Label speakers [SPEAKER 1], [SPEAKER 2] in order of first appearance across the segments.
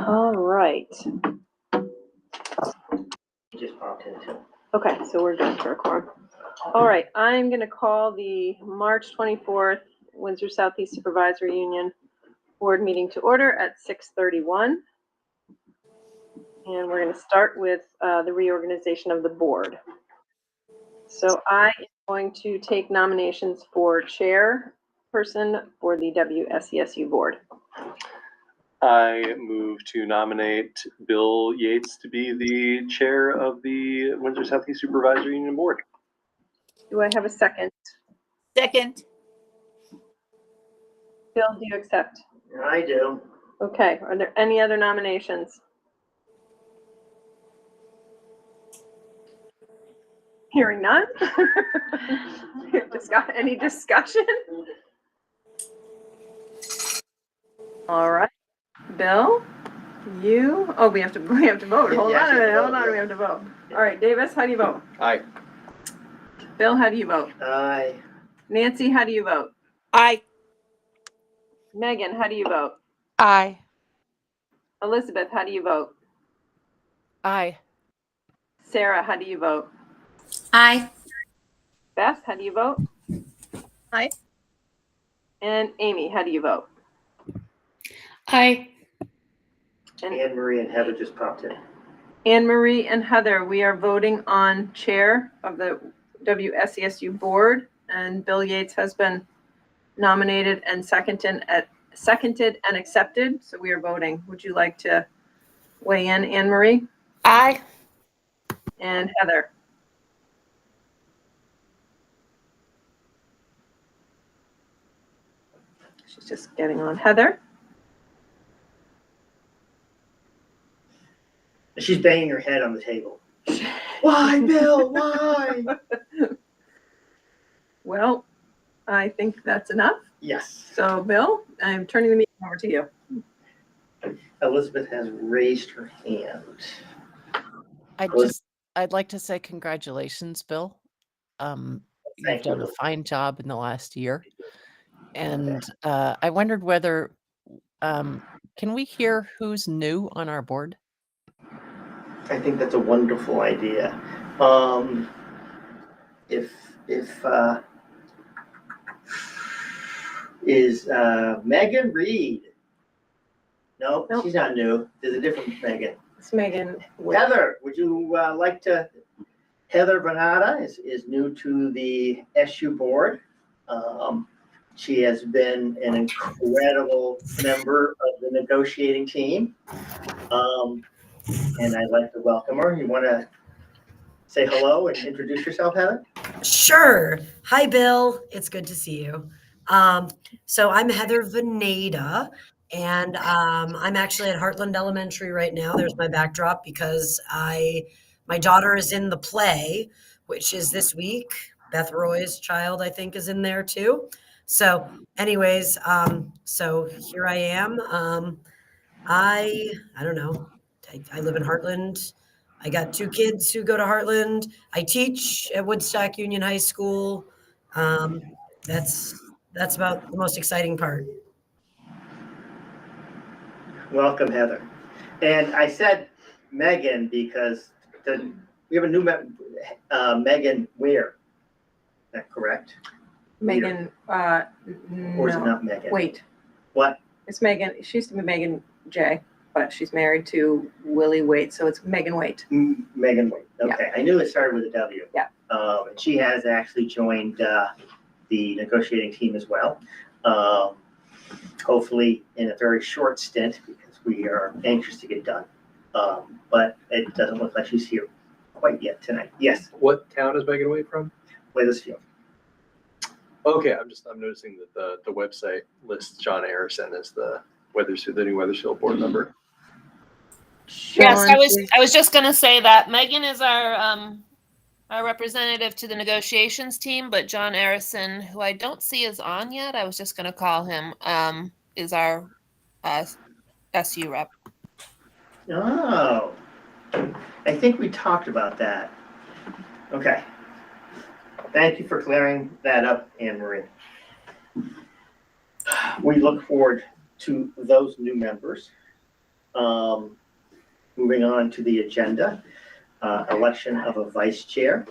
[SPEAKER 1] All right.
[SPEAKER 2] Just popped in too.
[SPEAKER 1] Okay, so we're good for a quorum. All right, I'm going to call the March 24th Windsor Southeast Supervisory Union Board meeting to order at 6:31. And we're going to start with the reorganization of the board. So I am going to take nominations for chairperson for the WSESU board.
[SPEAKER 3] I move to nominate Bill Yates to be the chair of the Windsor Southeast Supervisory Union Board.
[SPEAKER 1] Do I have a second?
[SPEAKER 4] Second.
[SPEAKER 1] Bill, do you accept?
[SPEAKER 2] I do.
[SPEAKER 1] Okay, are there any other nominations? Hearing none? Any discussion? All right, Bill, we have to vote. Hold on a minute, we have to vote. All right, Davis, how do you vote?
[SPEAKER 3] Aye.
[SPEAKER 1] Bill, how do you vote?
[SPEAKER 2] Aye.
[SPEAKER 1] Nancy, how do you vote?
[SPEAKER 4] Aye.
[SPEAKER 1] Megan, how do you vote?
[SPEAKER 4] Aye.
[SPEAKER 1] Elizabeth, how do you vote?
[SPEAKER 4] Aye.
[SPEAKER 1] Sarah, how do you vote?
[SPEAKER 4] Aye.
[SPEAKER 1] Beth, how do you vote?
[SPEAKER 4] Aye.
[SPEAKER 1] And Amy, how do you vote?
[SPEAKER 4] Aye.
[SPEAKER 1] And
[SPEAKER 2] Anne Marie and Heather just popped in.
[SPEAKER 1] Anne Marie and Heather, we are voting on chair of the WSESU board, and Bill Yates has been nominated and seconded and accepted. So we are voting. Would you like to weigh in, Anne Marie?
[SPEAKER 4] Aye.
[SPEAKER 1] And Heather? She's just getting on. Heather?
[SPEAKER 2] She's banging her head on the table. Why, Bill? Why?
[SPEAKER 1] Well, I think that's enough.
[SPEAKER 2] Yes.
[SPEAKER 1] So, Bill, I'm turning the meeting over to you.
[SPEAKER 2] Elizabeth has raised her hand.
[SPEAKER 5] I'd like to say congratulations, Bill. You've done a fine job in the last year. And I wondered whether, can we hear who's new on our board?
[SPEAKER 2] I think that's a wonderful idea. Is Megan Reed? No,
[SPEAKER 1] Nope.
[SPEAKER 2] She's not new. There's a different Megan.
[SPEAKER 1] It's Megan.
[SPEAKER 2] Heather, would you like to? Heather Bernada is new to the SU board. She has been an incredible member of the negotiating team. And I'd like to welcome her. You want to say hello and introduce yourself, Heather?
[SPEAKER 6] Sure. Hi, Bill. It's good to see you. So I'm Heather Veneda, and I'm actually at Heartland Elementary right now. There's my backdrop because my daughter is in the play, which is this week. Beth Roy's child, I think, is in there too. So anyways, so here I am. I don't know. I live in Heartland. I got 2 kids who go to Heartland. I teach at Woodstock Union High School. That's about the most exciting part.
[SPEAKER 2] Welcome, Heather. And I said Megan because we have a new Megan Ware. Is that correct?
[SPEAKER 1] Megan,
[SPEAKER 2] Or is it
[SPEAKER 1] no.
[SPEAKER 2] not Megan?
[SPEAKER 1] Wait,
[SPEAKER 2] What?
[SPEAKER 1] it's Megan. She used to be Megan J, but she's married to Willie Waite, so it's Megan Waite.
[SPEAKER 2] Megan Ware. Okay. I knew it started with a W.
[SPEAKER 1] Yeah.
[SPEAKER 2] And she has actually joined the negotiating team as well. Hopefully in a very short stint because we are anxious to get done. But it doesn't look like she's here quite yet tonight. Yes,
[SPEAKER 3] What town is Megan Way from?
[SPEAKER 2] Wethersfield.
[SPEAKER 3] Okay, I'm noticing that the website lists John Arison as the new Wethersfield board member.
[SPEAKER 4] Yes,
[SPEAKER 1] Sean,
[SPEAKER 4] I was just going to say that Megan is our representative to the negotiations team, but John Arison, who I don't see is on yet, I was just going to call him, is our SU rep.
[SPEAKER 2] Oh, I think we talked about that. Okay. Thank you for clearing that up, Anne Marie. We look forward to those new members. Moving on to the agenda, election of a vice chair.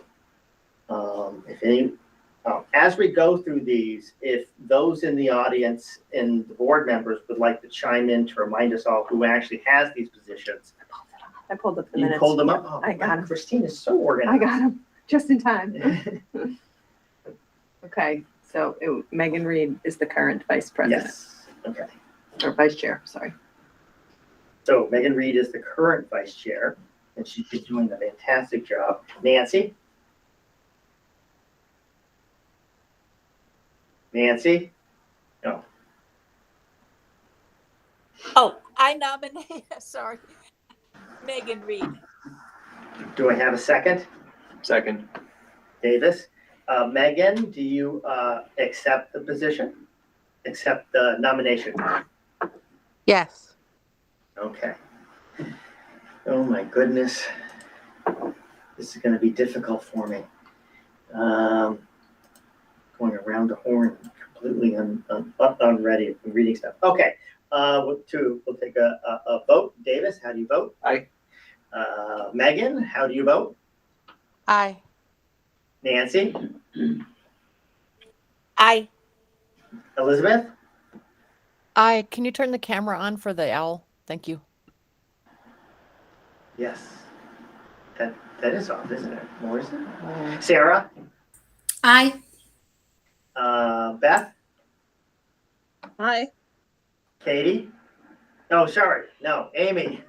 [SPEAKER 2] As we go through these, if those in the audience and the board members would like to chime in to remind us all who actually has these positions.
[SPEAKER 1] I pulled up the
[SPEAKER 2] You
[SPEAKER 1] minutes.
[SPEAKER 2] pulled them up? Oh,
[SPEAKER 1] I got them.
[SPEAKER 2] Christine is so organized.
[SPEAKER 1] I got them just in time. Okay, so Megan Reed is the current vice president.
[SPEAKER 2] Yes, okay.
[SPEAKER 1] Or vice chair, sorry.
[SPEAKER 2] So Megan Reed is the current vice chair, and she's been doing a fantastic job. Nancy? Nancy? No.
[SPEAKER 7] Oh, I nominate, sorry, Megan Reed.
[SPEAKER 2] Do I have a second?
[SPEAKER 3] Second.
[SPEAKER 2] Davis? Megan, do you accept the position? Accept the nomination?
[SPEAKER 5] Yes.
[SPEAKER 2] Okay. Oh my goodness. This is going to be difficult for me. Going around the horn, completely unready, reading stuff. Okay. We'll take a vote. Davis, how do you vote?
[SPEAKER 3] Aye.
[SPEAKER 2] Megan, how do you vote?
[SPEAKER 5] Aye.
[SPEAKER 2] Nancy?
[SPEAKER 7] Aye.
[SPEAKER 2] Elizabeth?
[SPEAKER 5] Aye. Can you turn the camera on for the owl? Thank you.
[SPEAKER 2] Yes. That is off, isn't it? Or is it? Sarah?
[SPEAKER 7] Aye.
[SPEAKER 2] Beth?
[SPEAKER 8] Aye.
[SPEAKER 2] Katie? Oh, sorry. No, Amy.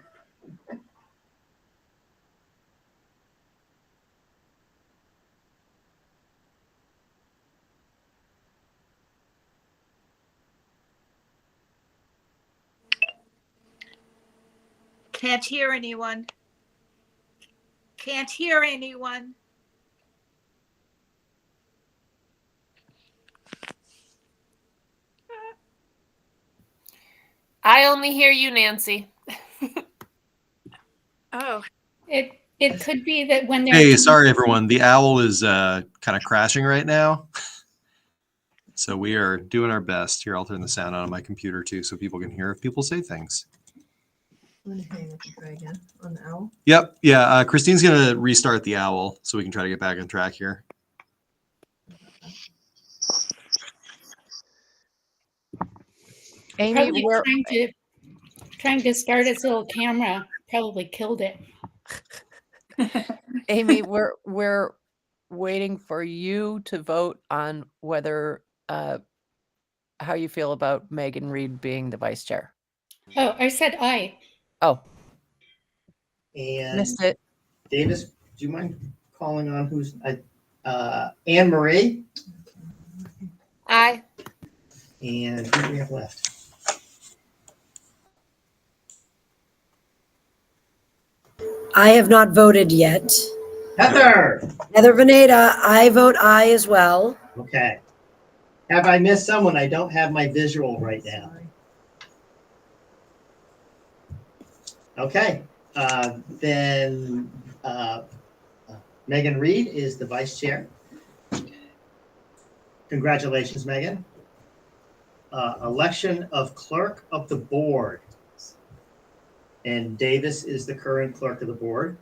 [SPEAKER 7] Can't hear anyone. Can't hear anyone.
[SPEAKER 4] I only hear you, Nancy.
[SPEAKER 7] Oh,
[SPEAKER 9] It could be that when they're
[SPEAKER 10] Hey, sorry everyone. The owl is kind of crashing right now. So we are doing our best. Here, I'll turn the sound on my computer too so people can hear if people say things.
[SPEAKER 1] I'm gonna hang up and try again on the owl.
[SPEAKER 10] Yep. Yeah. Christine's going to restart the owl so we can try to get back on track here.
[SPEAKER 5] Amy,
[SPEAKER 9] probably
[SPEAKER 5] where
[SPEAKER 9] trying to start its little camera probably killed it.
[SPEAKER 5] Amy, we're waiting for you to vote on whether how you feel about Megan Reed being the vice chair.
[SPEAKER 9] Oh, I said aye.
[SPEAKER 5] Oh,
[SPEAKER 2] And
[SPEAKER 5] missed it.
[SPEAKER 2] Davis, do you mind calling on who's Anne Marie?
[SPEAKER 7] aye.
[SPEAKER 2] And who do we have left?
[SPEAKER 6] I have not voted yet.
[SPEAKER 2] Heather.
[SPEAKER 6] Heather Veneta, I vote aye as well.
[SPEAKER 2] Okay. Have I missed someone? I don't have my visual right now. Okay. Then Megan Reed is the vice chair. Congratulations, Megan. Election of clerk of the board. And Davis is the current clerk of the board.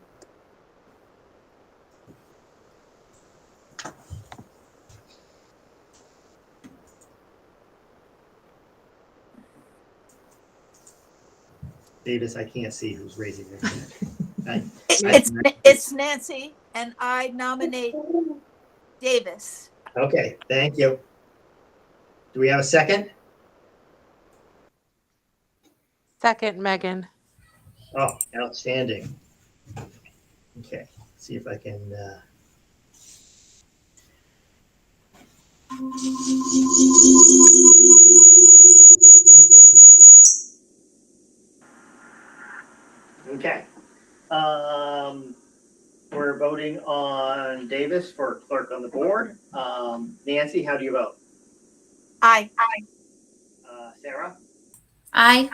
[SPEAKER 2] Davis, I can't see who's raising their hand.
[SPEAKER 7] It's Nancy, and I nominate Davis.
[SPEAKER 2] Okay, thank you. Do we have a second?
[SPEAKER 5] Second, Megan.
[SPEAKER 2] Oh, outstanding. Okay, see if I can. Okay. We're voting on Davis for clerk on the board. Nancy, how do you vote?
[SPEAKER 7] Aye.
[SPEAKER 2] Sarah?
[SPEAKER 7] Aye.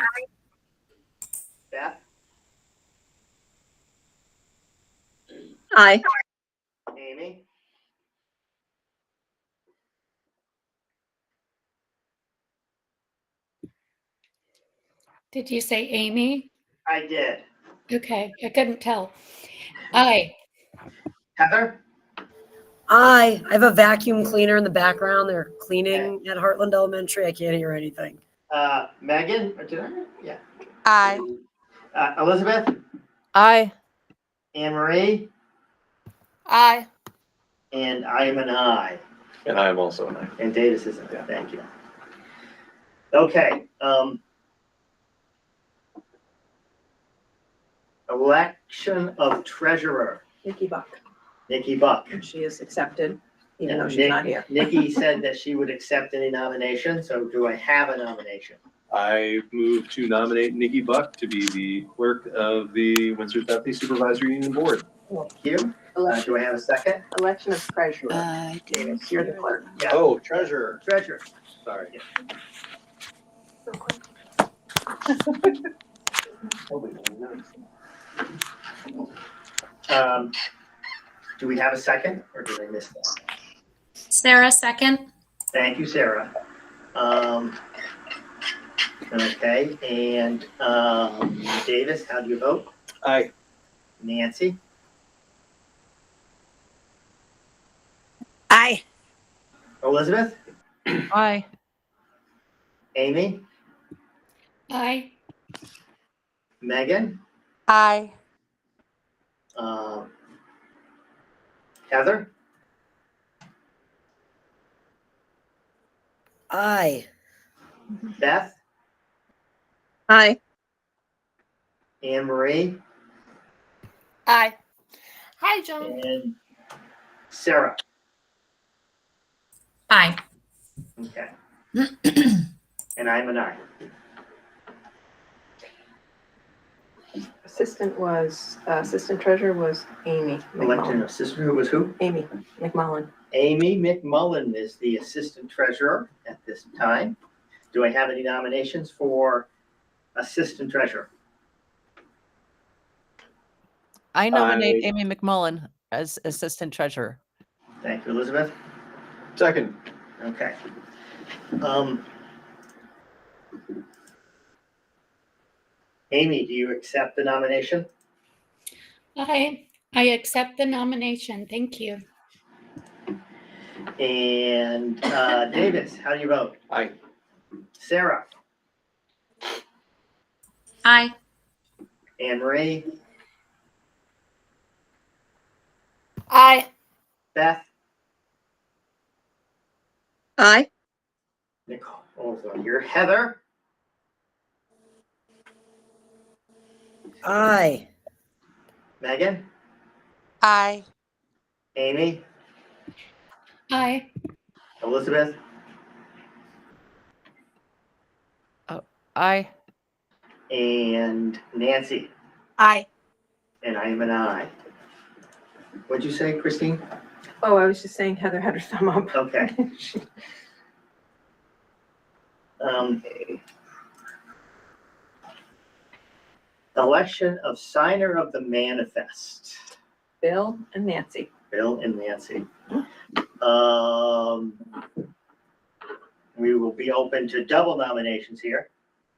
[SPEAKER 2] Beth?
[SPEAKER 8] Aye.
[SPEAKER 2] Amy?
[SPEAKER 9] Did you say Amy?
[SPEAKER 2] I did.
[SPEAKER 9] Okay, I couldn't tell. Aye.
[SPEAKER 2] Heather?
[SPEAKER 6] I have a vacuum cleaner in the background. They're cleaning at Heartland Elementary. I can't hear anything.
[SPEAKER 2] Megan? Or did I? Yeah.
[SPEAKER 7] Aye.
[SPEAKER 2] Elizabeth?
[SPEAKER 5] Aye.
[SPEAKER 2] Anne Marie?
[SPEAKER 4] Aye.
[SPEAKER 2] And I am an I.
[SPEAKER 3] And I am also an I.
[SPEAKER 2] And Davis is an I.
[SPEAKER 3] Yeah.
[SPEAKER 2] Thank you. Okay. Election of treasurer.
[SPEAKER 1] Nikki Buck,
[SPEAKER 2] Nikki Buck.
[SPEAKER 1] she is accepted, even
[SPEAKER 2] Yeah,
[SPEAKER 1] though she's not here.
[SPEAKER 2] Nikki said that she would accept any nomination, so do I have a nomination?
[SPEAKER 3] I move to nominate Nikki Buck to be the clerk of the Windsor Southeast Supervisory Union Board.
[SPEAKER 2] Thank you. Do I have a second?
[SPEAKER 1] Election of treasurer. Davis, you're the clerk.
[SPEAKER 2] Yeah.
[SPEAKER 3] Oh, treasurer.
[SPEAKER 2] Treasurer.
[SPEAKER 3] Sorry.
[SPEAKER 2] Do we have a second, or did I miss that?
[SPEAKER 7] Sarah, second.
[SPEAKER 2] Thank you, Sarah. Okay, and Davis, how do you vote?
[SPEAKER 3] Aye.
[SPEAKER 2] Nancy?
[SPEAKER 7] Aye.
[SPEAKER 2] Elizabeth?
[SPEAKER 5] Aye.
[SPEAKER 2] Amy?
[SPEAKER 9] Aye.
[SPEAKER 2] Megan?
[SPEAKER 7] Aye.
[SPEAKER 2] Heather?
[SPEAKER 6] I.
[SPEAKER 2] Beth?
[SPEAKER 8] Aye.
[SPEAKER 2] Anne Marie?
[SPEAKER 4] Aye. Hi, John.
[SPEAKER 2] And Sarah?
[SPEAKER 7] Aye.
[SPEAKER 2] Okay. And I'm an I.
[SPEAKER 1] Assistant treasurer was Amy
[SPEAKER 2] Election
[SPEAKER 1] McMullen.
[SPEAKER 2] assistant, who was who?
[SPEAKER 1] Amy McMullen.
[SPEAKER 2] Amy McMullen is the assistant treasurer at this time. Do I have any nominations for assistant treasurer?
[SPEAKER 5] I nominate Amy McMullen as assistant treasurer.
[SPEAKER 2] Thank you, Elizabeth.
[SPEAKER 3] Second.
[SPEAKER 2] Okay. Amy, do you accept the nomination?
[SPEAKER 9] I accept the nomination. Thank you.
[SPEAKER 2] And Davis, how do you vote?
[SPEAKER 3] Aye.
[SPEAKER 2] Sarah?
[SPEAKER 7] Aye.
[SPEAKER 2] Anne Marie?
[SPEAKER 4] Aye.
[SPEAKER 2] Beth?
[SPEAKER 8] Aye.
[SPEAKER 2] Nicole, also here. Heather?
[SPEAKER 6] I.
[SPEAKER 2] Megan?
[SPEAKER 7] Aye.
[SPEAKER 2] Amy?
[SPEAKER 9] Aye.
[SPEAKER 2] Elizabeth?
[SPEAKER 5] Aye.
[SPEAKER 2] And Nancy?
[SPEAKER 7] Aye.
[SPEAKER 2] And I am an I. What'd you say, Christine?
[SPEAKER 1] Oh, I was just saying Heather had her thumb up.
[SPEAKER 2] Okay. Election of signer of the manifest.
[SPEAKER 1] Bill and Nancy.
[SPEAKER 2] Bill and Nancy. We will be open to double nominations here.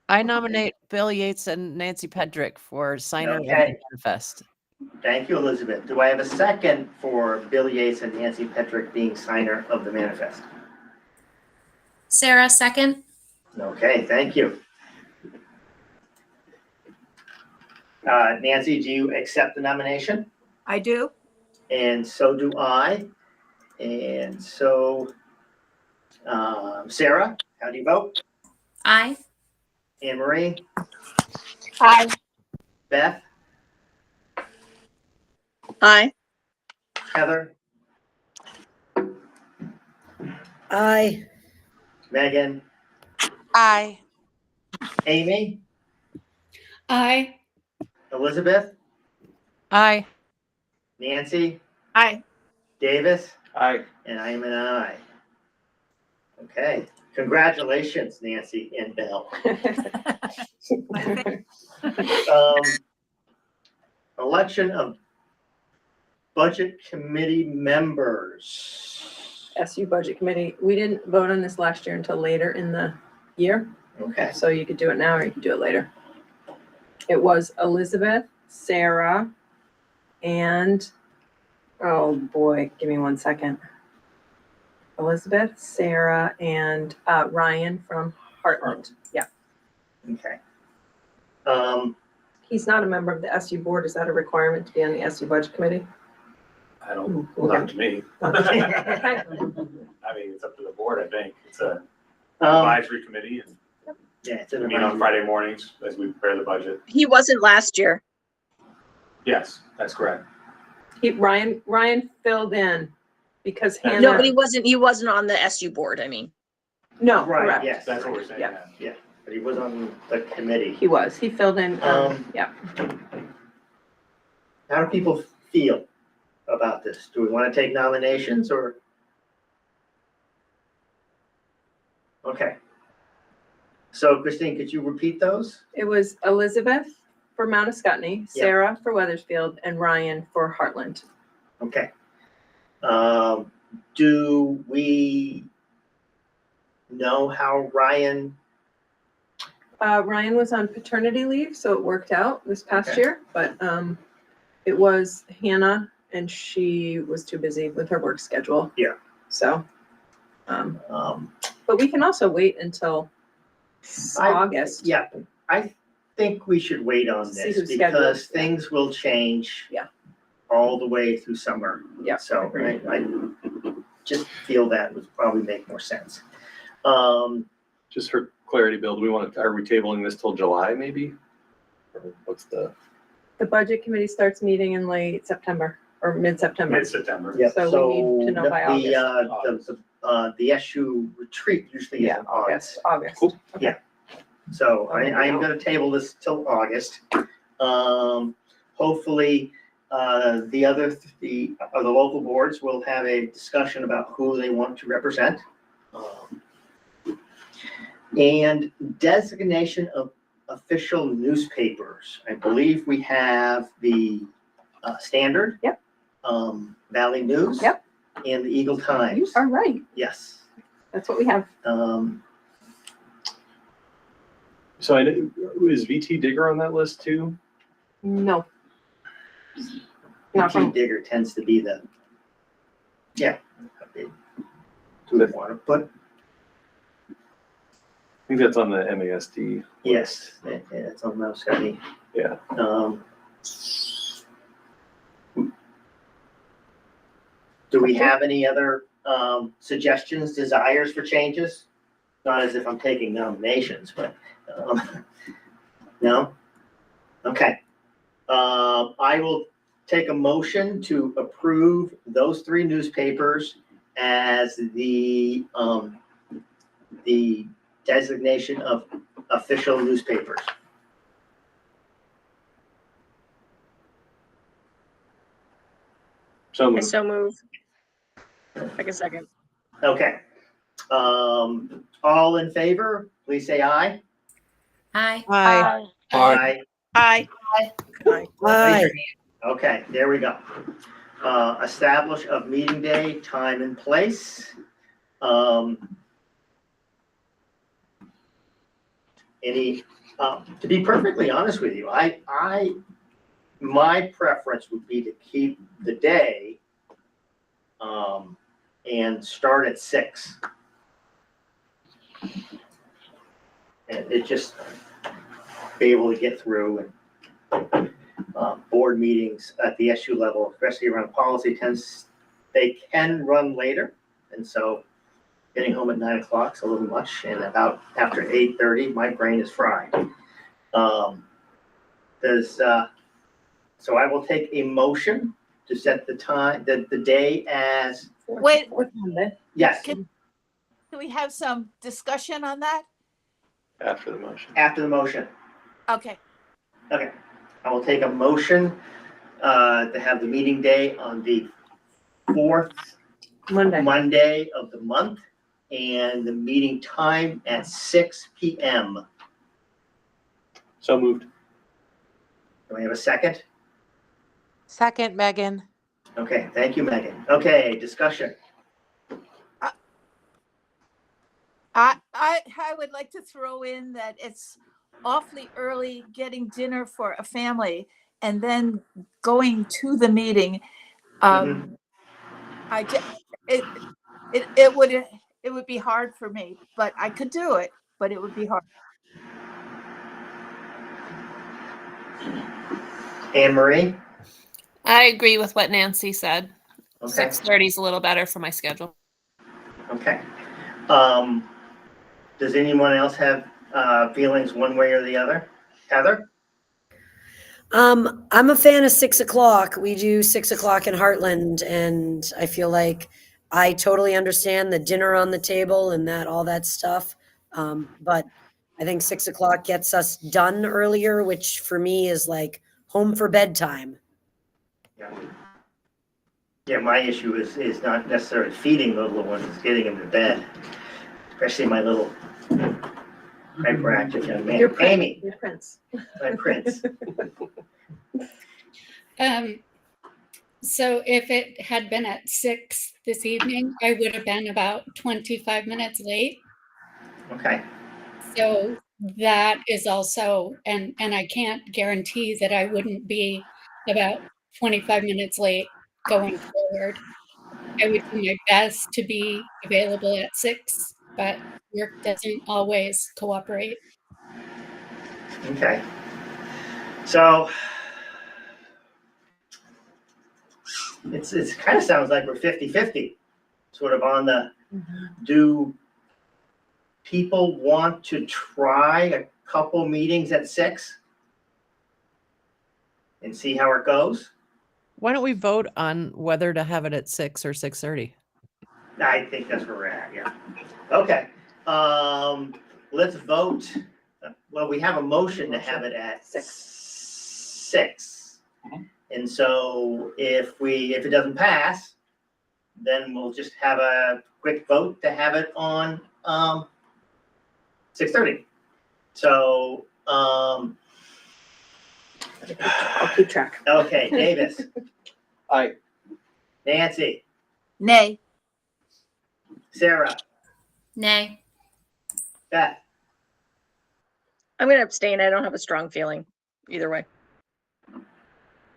[SPEAKER 5] I nominate Bill Yates and Nancy Pedrick for signer of the
[SPEAKER 2] Okay.
[SPEAKER 5] manifest.
[SPEAKER 2] Thank you, Elizabeth. Do I have a second for Bill Yates and Nancy Petrick being signer of the manifest?
[SPEAKER 7] Sarah, second.
[SPEAKER 2] Okay, thank you. Nancy, do you accept the nomination?
[SPEAKER 7] I do.
[SPEAKER 2] And so do I. And so, Sarah, how do you vote?
[SPEAKER 7] Aye.
[SPEAKER 2] Anne Marie?
[SPEAKER 7] Aye.
[SPEAKER 2] Beth?
[SPEAKER 8] Aye.
[SPEAKER 2] Heather?
[SPEAKER 6] I.
[SPEAKER 2] Megan?
[SPEAKER 7] Aye.
[SPEAKER 2] Amy?
[SPEAKER 9] Aye.
[SPEAKER 2] Elizabeth?
[SPEAKER 5] Aye.
[SPEAKER 2] Nancy?
[SPEAKER 7] Aye.
[SPEAKER 2] Davis?
[SPEAKER 3] Aye.
[SPEAKER 2] And I am an I. Okay, congratulations, Nancy and Bill. Election of budget committee members.
[SPEAKER 1] SU Budget Committee. We didn't vote on this last year until later in the year,
[SPEAKER 2] Okay,
[SPEAKER 1] so you could do it now or you could do it later. It was Elizabeth, Sarah, and, oh boy, give me 1 second. Elizabeth, Sarah, and Ryan from Heartland. Yeah.
[SPEAKER 2] Okay.
[SPEAKER 1] He's not a member of the SU board. Is that a requirement to be on the SU budget committee?
[SPEAKER 11] I don't,
[SPEAKER 1] Okay.
[SPEAKER 11] not to me.
[SPEAKER 1] Okay.
[SPEAKER 11] I mean, it's up to the board, I think. It's a advisory committee and
[SPEAKER 2] Yeah, it's
[SPEAKER 11] we
[SPEAKER 2] an
[SPEAKER 11] meet on
[SPEAKER 2] advisory.
[SPEAKER 11] Friday mornings as we prepare the budget.
[SPEAKER 8] He wasn't last year.
[SPEAKER 11] Yes, that's correct.
[SPEAKER 1] Ryan filled in because Hannah.
[SPEAKER 8] No, but he wasn't on the SU board, I mean.
[SPEAKER 1] No,
[SPEAKER 2] Right,
[SPEAKER 1] correct.
[SPEAKER 2] yes.
[SPEAKER 11] That's what we're saying.
[SPEAKER 1] Yeah.
[SPEAKER 2] Yeah, but he was on the committee.
[SPEAKER 1] He was. He filled in. Yeah.
[SPEAKER 2] How do people feel about this? Do we want to take nominations or? Okay. So Christine, could you repeat those?
[SPEAKER 1] It was Elizabeth for Mount Escutney,
[SPEAKER 2] Yeah.
[SPEAKER 1] Sarah for Weathersfield, and Ryan for Heartland.
[SPEAKER 2] Okay. Do we know how Ryan?
[SPEAKER 1] Ryan was on paternity leave, so it worked out this past
[SPEAKER 2] Okay.
[SPEAKER 1] year, but it was Hannah and she was too busy with her work schedule.
[SPEAKER 2] Yeah.
[SPEAKER 1] So, but we can also wait until August.
[SPEAKER 2] Yeah, I think we should wait on
[SPEAKER 1] See
[SPEAKER 2] this
[SPEAKER 1] who's scheduled.
[SPEAKER 2] because things will change.
[SPEAKER 1] Yeah.
[SPEAKER 2] All the way through summer.
[SPEAKER 1] Yeah,
[SPEAKER 2] So
[SPEAKER 1] agreed.
[SPEAKER 2] I just feel that would probably make more sense.
[SPEAKER 3] Just for clarity, Bill, are we tabling this till July maybe? Or what's the?
[SPEAKER 1] The budget committee starts meeting in late September or mid-September.
[SPEAKER 11] Mid-September.
[SPEAKER 2] Yeah,
[SPEAKER 1] So we need to know by
[SPEAKER 2] the SU retreat usually is
[SPEAKER 1] Yeah,
[SPEAKER 2] in August.
[SPEAKER 1] August.
[SPEAKER 3] Cool.
[SPEAKER 1] Okay.
[SPEAKER 2] Yeah. So I am gonna table this till August. Hopefully, the local boards will have a discussion about who they want to represent. And designation of official newspapers. I believe we have the Standard.
[SPEAKER 1] Yep.
[SPEAKER 2] Valley News.
[SPEAKER 1] Yep.
[SPEAKER 2] And the Eagle
[SPEAKER 1] You
[SPEAKER 2] Times.
[SPEAKER 1] are right.
[SPEAKER 2] Yes.
[SPEAKER 1] That's what we have.
[SPEAKER 3] So I know, is VT Digger on that list too?
[SPEAKER 1] No. Not
[SPEAKER 2] VT
[SPEAKER 1] from,
[SPEAKER 2] Digger tends to be the, yeah. Do we want to put?
[SPEAKER 3] I think that's on the MASD.
[SPEAKER 2] Yes, it's on Mount Scotty.
[SPEAKER 3] Yeah.
[SPEAKER 2] Do we have any other suggestions, desires for changes? Not as if I'm taking nominations, but no? Okay. I will take a motion to approve those 3 newspapers as the designation of official newspapers.
[SPEAKER 3] So
[SPEAKER 8] I
[SPEAKER 3] moved.
[SPEAKER 8] so move. Like a second.
[SPEAKER 2] Okay. All in favor, please say aye.
[SPEAKER 7] Aye.
[SPEAKER 8] Aye.
[SPEAKER 2] Aye.
[SPEAKER 8] Aye.
[SPEAKER 2] Raise your hand. Okay, there we go. Establish of meeting day, time and place. To be perfectly honest with you, my preference would be to keep the day, and start at 6. And it just be able to get through and, board meetings at the SU level, especially around policy they can run later. And so getting home at 9 o'clock is a little much, and about after 8:30, my brain is fried. So I will take a motion to set the time, the day as,
[SPEAKER 7] Wait.
[SPEAKER 1] Fourth Monday.
[SPEAKER 2] yes,
[SPEAKER 7] Can we have some discussion on that?
[SPEAKER 3] After the motion.
[SPEAKER 2] after the motion.
[SPEAKER 7] Okay.
[SPEAKER 2] Okay, I will take a motion to have the meeting day on the 4th
[SPEAKER 1] Monday.
[SPEAKER 2] Monday of the month, and the meeting time at 6 PM.
[SPEAKER 3] So moved.
[SPEAKER 2] Do we have a second?
[SPEAKER 12] Second, Megan.
[SPEAKER 2] Okay, thank you, Megan. Okay, discussion.
[SPEAKER 7] I would like to throw in that it's awfully early getting dinner for a family and then going to the meeting.
[SPEAKER 2] Mhm.
[SPEAKER 7] It would be hard for me, but I could do it, but it would be hard.
[SPEAKER 2] Anne Marie?
[SPEAKER 4] I agree with what Nancy said.
[SPEAKER 2] Okay.
[SPEAKER 4] 6:30 is a little better for my schedule.
[SPEAKER 2] Okay. Does anyone else have feelings one way or the other? Heather?
[SPEAKER 6] I'm a fan of 6 o'clock. We do 6 o'clock in Heartland, and I feel like I totally understand the dinner on the table and that all that stuff. But I think 6 o'clock gets us done earlier, which for me is like home for bedtime.
[SPEAKER 2] Yeah, my issue is not necessarily feeding the little ones, it's getting them to bed, especially my little hyperactive young man. Amy,
[SPEAKER 1] Your prince.
[SPEAKER 2] my prince.
[SPEAKER 9] So if it had been at 6 this evening, I would have been about 25 minutes late.
[SPEAKER 2] Okay.
[SPEAKER 9] So that is also, and I can't guarantee that I wouldn't be about 25 minutes late going forward. I would do my best to be available at 6, but work doesn't always cooperate.
[SPEAKER 2] Okay. So it's kind of sounds like we're 50-50, sort of on the, do people want to try a couple meetings at 6 and see how it goes?
[SPEAKER 5] Why don't we vote on whether to have it at 6 or 6:30?
[SPEAKER 2] I think that's where we're at, yeah. Okay, let's vote. Well, we have a motion to have it at 6. And so if it doesn't pass, then we'll just have a quick vote to have it on 6:30. So
[SPEAKER 1] I'll keep track.
[SPEAKER 2] okay, Davis.
[SPEAKER 3] Aye.
[SPEAKER 2] Nancy.
[SPEAKER 7] Nay.
[SPEAKER 2] Sarah.
[SPEAKER 8] Nay.
[SPEAKER 2] Beth.
[SPEAKER 8] I'm going to abstain. I don't have a strong feeling either way.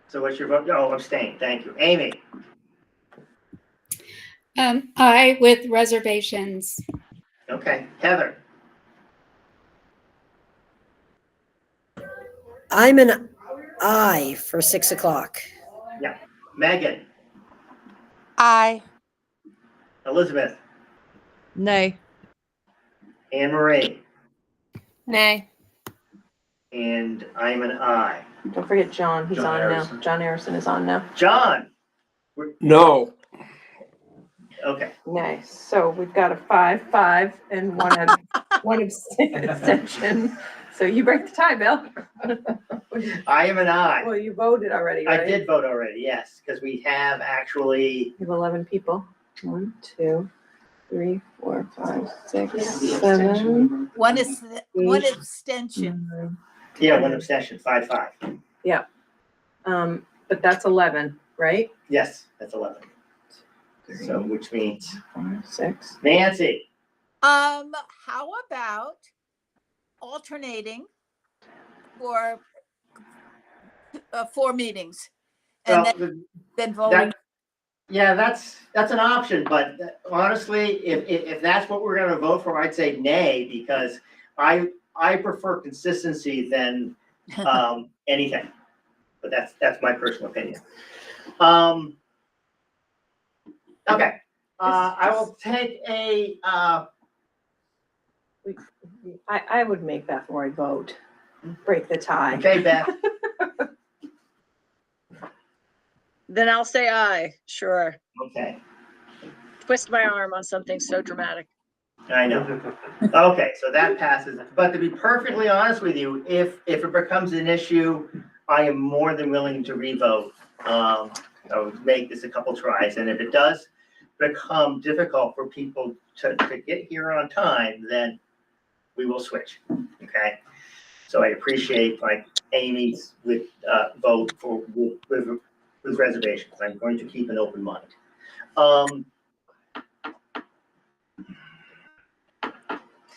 [SPEAKER 2] So what's your vote? Oh, abstain. Thank you. Amy.
[SPEAKER 9] I with reservations.
[SPEAKER 2] Okay. Heather.
[SPEAKER 6] I'm an I for 6 o'clock.
[SPEAKER 2] Yeah. Megan.
[SPEAKER 12] Aye.
[SPEAKER 2] Elizabeth.
[SPEAKER 5] Nay.
[SPEAKER 2] Anne Marie.
[SPEAKER 4] Nay.
[SPEAKER 2] And I'm an I.
[SPEAKER 1] Don't forget John, he's
[SPEAKER 11] John
[SPEAKER 1] on
[SPEAKER 11] Harrison.
[SPEAKER 1] now. John Harrison is on now.
[SPEAKER 2] John.
[SPEAKER 3] No.
[SPEAKER 2] Okay.
[SPEAKER 1] Nice. So we've got a 5-5 and one abstention. So you break the tie, Bill.
[SPEAKER 2] I am an I.
[SPEAKER 1] Well, you voted already, right?
[SPEAKER 2] I did vote already, yes, because we have actually,
[SPEAKER 1] We have 11 people. 1, 2, 3, 4, 5, 6, 7.
[SPEAKER 7] One abstention.
[SPEAKER 2] yeah, one abstention, 5-5.
[SPEAKER 1] Yeah. But that's 11, right?
[SPEAKER 2] Yes, that's 11. So, which means
[SPEAKER 1] 5, 6.
[SPEAKER 2] Nancy.
[SPEAKER 7] How about alternating for 4 meetings and
[SPEAKER 2] Well,
[SPEAKER 7] then voting?
[SPEAKER 2] Yeah, that's an option, but honestly, if that's what we're gonna vote for, I'd say nay, because I prefer consistency than anything. But that's my personal opinion. Okay, I will take a
[SPEAKER 1] I would make Beth Roy vote. Break the tie.
[SPEAKER 2] okay, Beth.
[SPEAKER 8] Then I'll say aye. Sure.
[SPEAKER 2] Okay,
[SPEAKER 8] Twist my arm on something so dramatic.
[SPEAKER 2] I know. Okay, so that passes. But to be perfectly honest with you, if it becomes an issue, I am more than willing to revote. I would make this a couple tries, and if it does become difficult for people to get here on time, then we will switch. Okay. So I appreciate like Amy's vote for with reservations. I'm going to keep an open mind.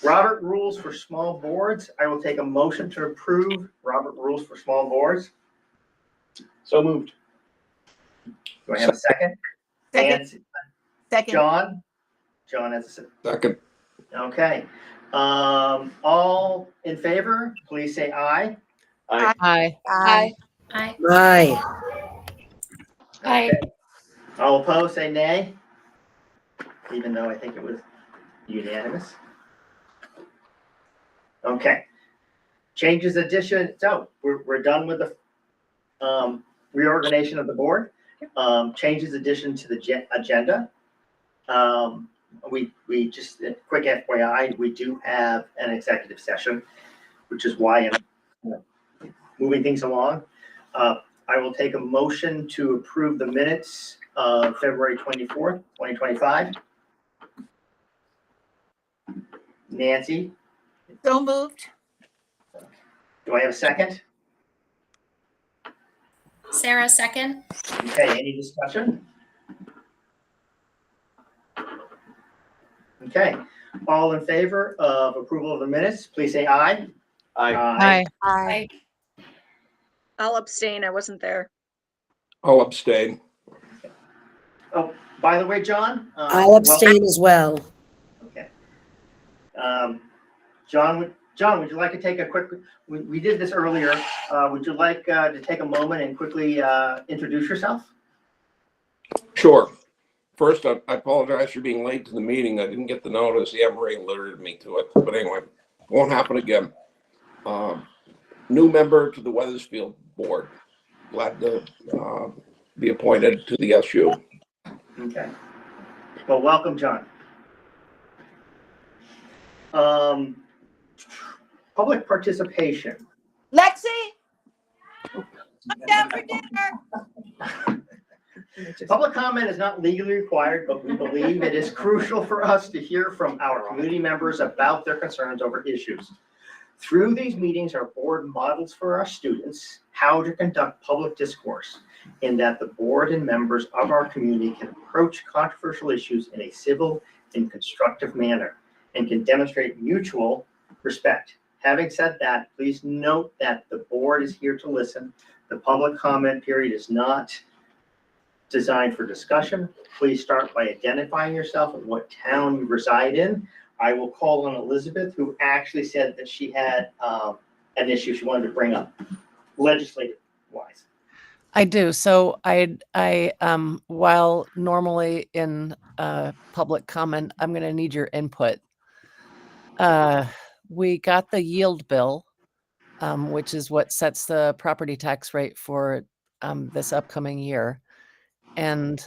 [SPEAKER 2] Robert rules for small boards. I will take a motion to approve Robert rules for small boards.
[SPEAKER 11] So moved.
[SPEAKER 2] Do I have a second?
[SPEAKER 7] Second.
[SPEAKER 2] Nancy,
[SPEAKER 7] Second.
[SPEAKER 2] John? John has a second.
[SPEAKER 13] Second.
[SPEAKER 2] Okay. All in favor, please say aye.
[SPEAKER 3] Aye.
[SPEAKER 5] Aye.
[SPEAKER 12] Aye.
[SPEAKER 8] Aye.
[SPEAKER 6] Aye.
[SPEAKER 9] Aye.
[SPEAKER 2] Okay. All opposed, say nay. Even though I think it was unanimous. Okay. Changes, addition. So we're done with the reorganization of the board. Changes, addition to the agenda. We just, quick FYI, we do have an executive session, which is why I'm moving things along. I will take a motion to approve the minutes of February 24th, 2025. Nancy,
[SPEAKER 7] So moved.
[SPEAKER 2] do I have a second?
[SPEAKER 8] Sarah, second.
[SPEAKER 2] Okay, any discussion? Okay, all in favor of approval of the minutes, please say aye.
[SPEAKER 3] Aye.
[SPEAKER 5] Aye.
[SPEAKER 12] Aye.
[SPEAKER 8] I'll abstain. I wasn't there.
[SPEAKER 13] I'll abstain.
[SPEAKER 2] Oh, by the way, John.
[SPEAKER 6] I'll abstain as well.
[SPEAKER 2] Okay. John, would you like to take a quick, we did this earlier. Would you like to take a moment and quickly introduce yourself?
[SPEAKER 13] Sure. First, I apologize for being late to the meeting. I didn't get the notice. The MRA alerted me to it. But anyway, won't happen again. New member to the Wethersfield board. Glad to be appointed to the SU.
[SPEAKER 2] Okay. Well, welcome, John. Public participation.
[SPEAKER 7] Lexi, I'm down for dinner.
[SPEAKER 2] Public comment is not legally required, but we believe it is crucial for us to hear from our community members about their concerns over issues. Through these meetings, our board models for our students how to conduct public discourse, and that the board and members of our community can approach controversial issues in a civil and constructive manner, and can demonstrate mutual respect. Having said that, please note that the board is here to listen. The public comment period is not designed for discussion. Please start by identifying yourself and what town you reside in. I will call on Elizabeth, who actually said that she had an issue she wanted to bring up, legislative wise.
[SPEAKER 5] I do. So I while normally in public comment, I'm going to need your input. We got the yield bill, which is what sets the property tax rate for this upcoming year. And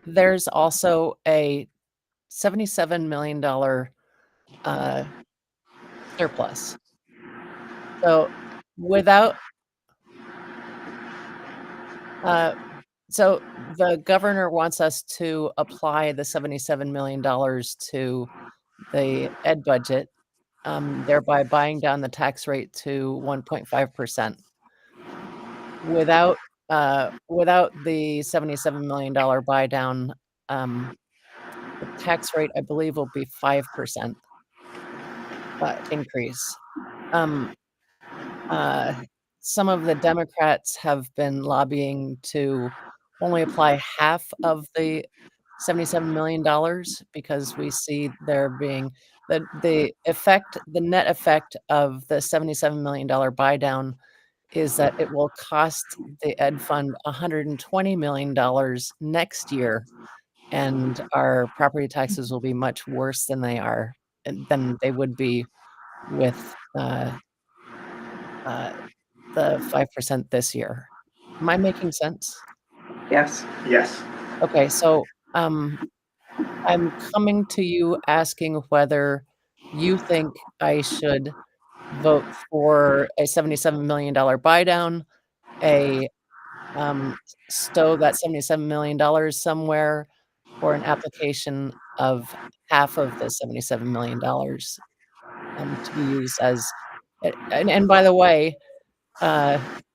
[SPEAKER 5] there's also a $77 million surplus. So so the governor wants us to apply the $77 million to the ed budget, thereby buying down the tax rate to 1.5%. Without the $77 million buy down, the tax rate, I believe, will be 5% increase. Some of the Democrats have been lobbying to only apply half of the $77 million because we see there being the net effect of the $77 million buy down is that it will cost the ed fund $120 million next year, and our property taxes will be much worse than they would be with the 5% this year. Am I making sense?
[SPEAKER 1] Yes.
[SPEAKER 2] Yes.
[SPEAKER 5] Okay, so I'm coming to you asking whether you think I should vote for a $77 million buy down, stow that $77 million somewhere, or an application of half of the $77 million to be used as, and by the way,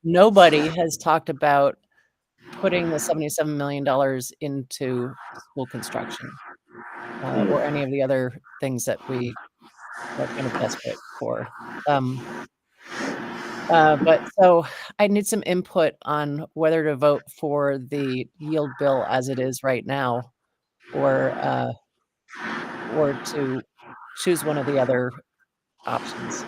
[SPEAKER 5] nobody has talked about putting the $77 million into school construction or any of the other things that we are kind of desperate for. But so I need some input on whether to vote for the yield bill as it is right now, or to choose one of the other options.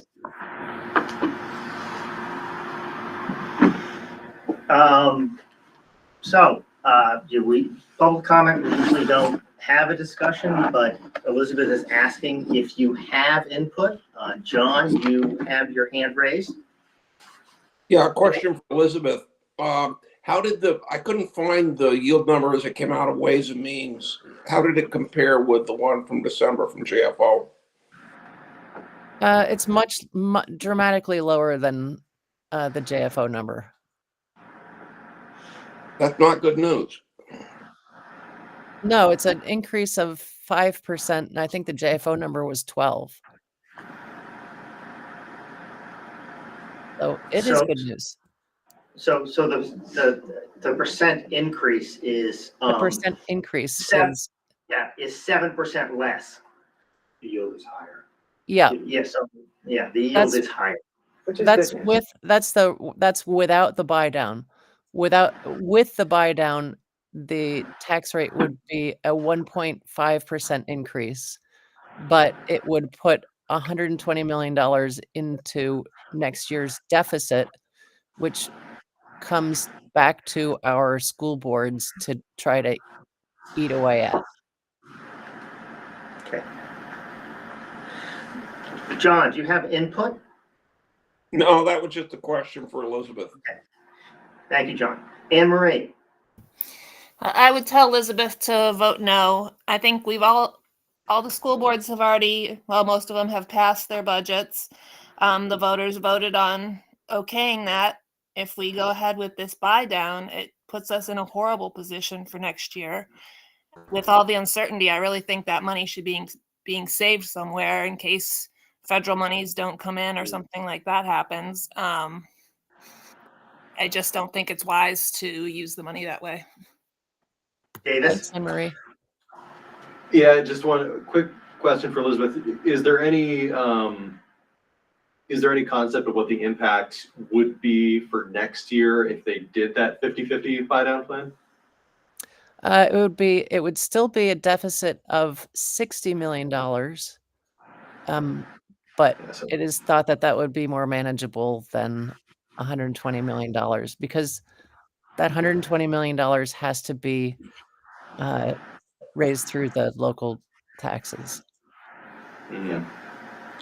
[SPEAKER 2] Public comment, we usually don't have a discussion, but Elizabeth is asking if you have input. John, you have your hand raised.
[SPEAKER 13] Yeah, a question for Elizabeth. How did I couldn't find the yield number as it came out of Ways and Means. How did it compare with the one from December from JFO?
[SPEAKER 5] It's much dramatically lower than the JFO number.
[SPEAKER 13] That's not good news.
[SPEAKER 5] No, it's an increase of 5%, and I think the JFO number was 12. So it is good news.
[SPEAKER 2] So the percent increase is
[SPEAKER 5] The percent increase is
[SPEAKER 2] 7% less.
[SPEAKER 11] The yield is higher.
[SPEAKER 5] yeah.
[SPEAKER 2] The yield is higher.
[SPEAKER 5] That's without the buy down. With the buy down, the tax rate would be a 1.5% increase, but it would put $120 million into next year's deficit, which comes back to our school boards to try to eat away at.
[SPEAKER 2] Okay. John, do you have input?
[SPEAKER 13] No, that was just a question for Elizabeth.
[SPEAKER 2] Okay. Thank you, John. Anne Marie.
[SPEAKER 4] I would tell Elizabeth to vote no. I think all the school boards have already, well, most of them have passed their budgets. The voters voted on okaying that. If we go ahead with this buy down, it puts us in a horrible position for next year. With all the uncertainty, I really think that money should be being saved somewhere in case federal monies don't come in or something like that happens. I just don't think it's wise to use the money that way.
[SPEAKER 2] Davis.
[SPEAKER 5] Anne Marie.
[SPEAKER 3] Yeah, just one quick question for Elizabeth. Is there any concept of what the impact would be for next year if they did that 50-50 buy down plan?
[SPEAKER 5] It would still be a deficit of $60 million. But it is thought that would be more manageable than $120 million, because that $120 million has to be raised through the local taxes.
[SPEAKER 3] Yeah.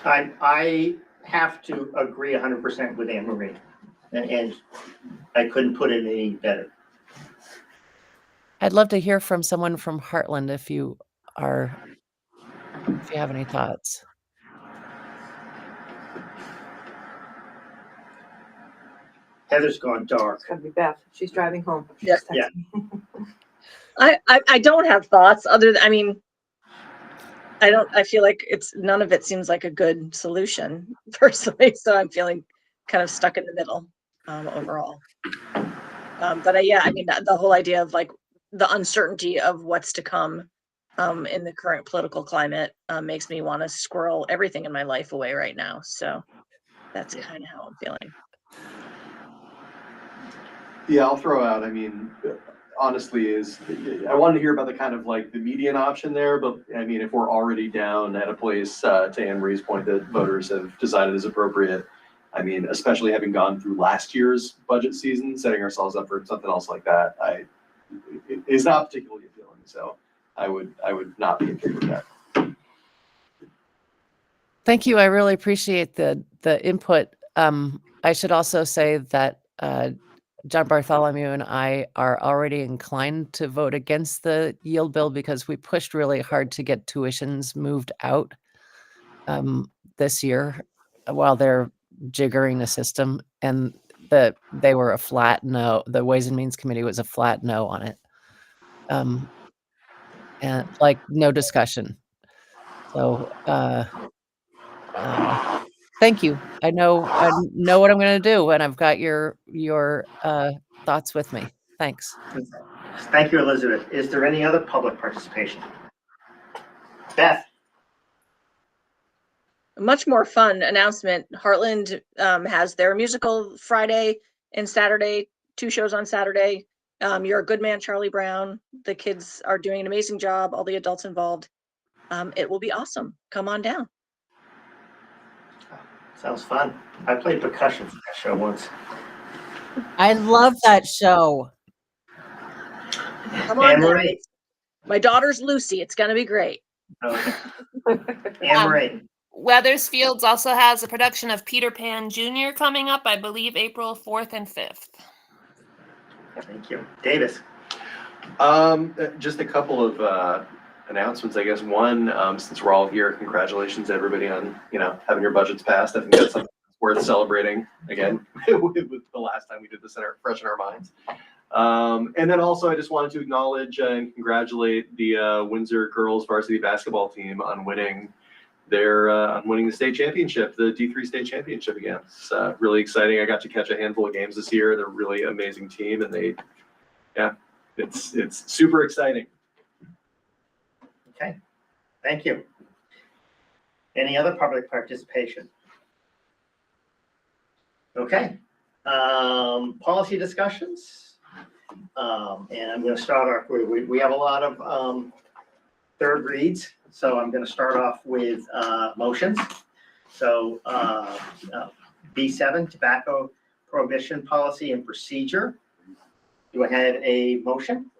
[SPEAKER 2] I have to agree 100% with Anne Marie, and I couldn't put it any better.
[SPEAKER 5] I'd love to hear from someone from Heartland if you have any thoughts.
[SPEAKER 2] Heather's gone dark.
[SPEAKER 1] It's gotta be Beth. She's driving home.
[SPEAKER 8] Yeah.
[SPEAKER 2] Yeah.
[SPEAKER 8] I don't have thoughts other than, I feel like none of it seems like a good solution personally. So I'm feeling kind of stuck in the middle overall. But the whole idea of like the uncertainty of what's to come in the current political climate makes me want to squirrel everything in my life away right now. So that's kind of how I'm feeling.
[SPEAKER 3] Yeah, I'll throw out, honestly, I wanted to hear about the kind of like the median option there, but if we're already down at a place, to Anne Marie's point, that voters have decided is appropriate, especially having gone through last year's budget season, setting ourselves up for something else like that, it is not particularly appealing. So I would not be in favor of that.
[SPEAKER 5] Thank you. I really appreciate the input. I should also say that John Bartholomew and I are already inclined to vote against the yield bill because we pushed really hard to get tuitions moved out this year while they're jiggering the system, and they were a flat no. The Ways and Means Committee was a flat no on it, and like no discussion. So thank you. I know what I'm going to do, and I've got your thoughts with me. Thanks.
[SPEAKER 2] Thank you, Elizabeth. Is there any other public participation? Beth?
[SPEAKER 8] A much more fun announcement. Heartland has their musical Friday and Saturday, 2 shows on Saturday. You're a Good Man, Charlie Brown. The kids are doing an amazing job, all the adults involved. It will be awesome. Come on down.
[SPEAKER 2] Sounds fun. I played percussion for that show once.
[SPEAKER 12] I love that show.
[SPEAKER 8] Come on
[SPEAKER 2] Anne
[SPEAKER 8] down.
[SPEAKER 2] Marie?
[SPEAKER 8] My daughter's Lucy. It's going to be great.
[SPEAKER 2] Okay. Anne Marie?
[SPEAKER 4] Weathersfields also has a production of Peter Pan Jr. coming up, I believe, April 4th and 5th.
[SPEAKER 2] Thank you. Davis?
[SPEAKER 3] Just a couple of announcements, I guess. One, since we're all here, congratulations to everybody on, having your budgets passed. I think that's something that's worth celebrating again with the last time we did this fresh in our minds. And then also I just wanted to acknowledge and congratulate the Windsor girls varsity basketball team on winning the state championship, the D3 state championship again. It's really exciting. I got to catch a handful of games this year. They're a really amazing team, and it's super exciting.
[SPEAKER 2] Okay. Thank you. Any other public participation? Okay. Policy discussions. And I'm going to start off with, we have a lot of third reads. So I'm going to start off with motions. So B7, tobacco prohibition policy and procedure. Do I have a motion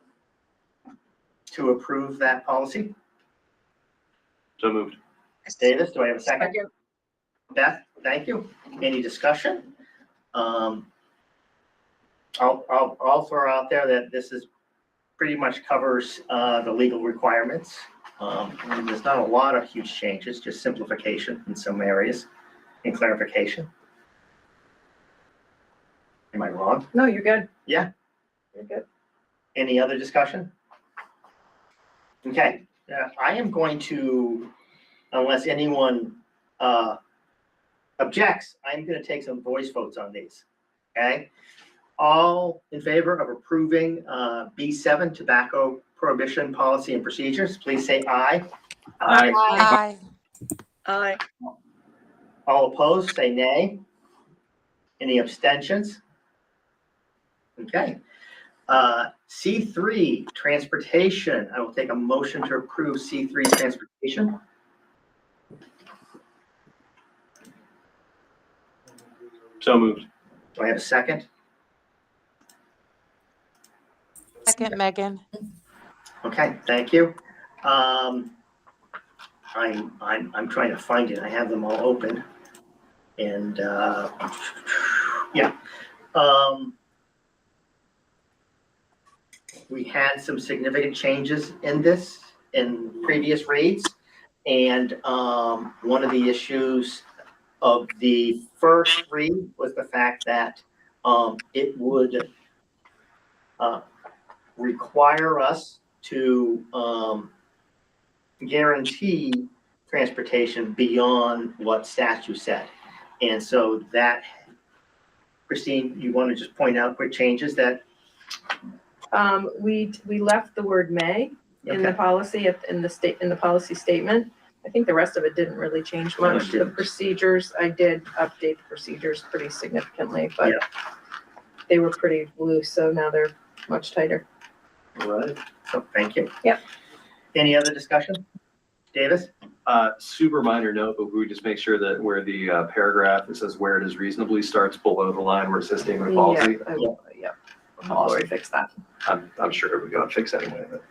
[SPEAKER 2] to approve that policy?
[SPEAKER 3] So moved.
[SPEAKER 2] Davis, do I have a second? Beth, thank you. Any discussion? I'll throw out there that this is pretty much covers the legal requirements. And there's not a lot of huge changes, just simplification in some areas and clarification. Am I wrong?
[SPEAKER 1] No, you're good.
[SPEAKER 2] Yeah.
[SPEAKER 1] You're good.
[SPEAKER 2] Any other discussion? Okay, I am going to, unless anyone objects, I'm going to take some voice votes on these. Okay, all in favor of approving B7 tobacco prohibition policy and procedures, please say aye.
[SPEAKER 12] Aye.
[SPEAKER 8] Aye.
[SPEAKER 2] All opposed, say nay. Any abstentions? Okay. C3 transportation. I will take a motion to approve C3 transportation.
[SPEAKER 3] So moved.
[SPEAKER 2] Do I have a second?
[SPEAKER 12] Second, Megan.
[SPEAKER 2] Okay, thank you. I'm trying to find it. I have them all open. And yeah. We had some significant changes in this in previous reads. And one of the issues of the first read was the fact that it would require us to guarantee transportation beyond what statute said. And so that, Christine, you want to just point out quick changes that?
[SPEAKER 1] We left the word may in the
[SPEAKER 2] Okay.
[SPEAKER 1] policy, in the policy statement. I think the rest of it didn't really change
[SPEAKER 2] No, it
[SPEAKER 1] much. The
[SPEAKER 2] didn't.
[SPEAKER 1] procedures, I did update the procedures pretty significantly, but
[SPEAKER 2] Yeah.
[SPEAKER 1] they were pretty loose, so now they're much tighter.
[SPEAKER 2] All right. So thank you.
[SPEAKER 1] Yep.
[SPEAKER 2] Any other discussion? Davis?
[SPEAKER 3] Super minor note, but we would just make sure that where the paragraph that says where it is reasonably starts below the line where it says statement of policy.
[SPEAKER 1] Yeah, I will, yeah. Lori fix that.
[SPEAKER 3] I'm sure we're going to fix anyway. But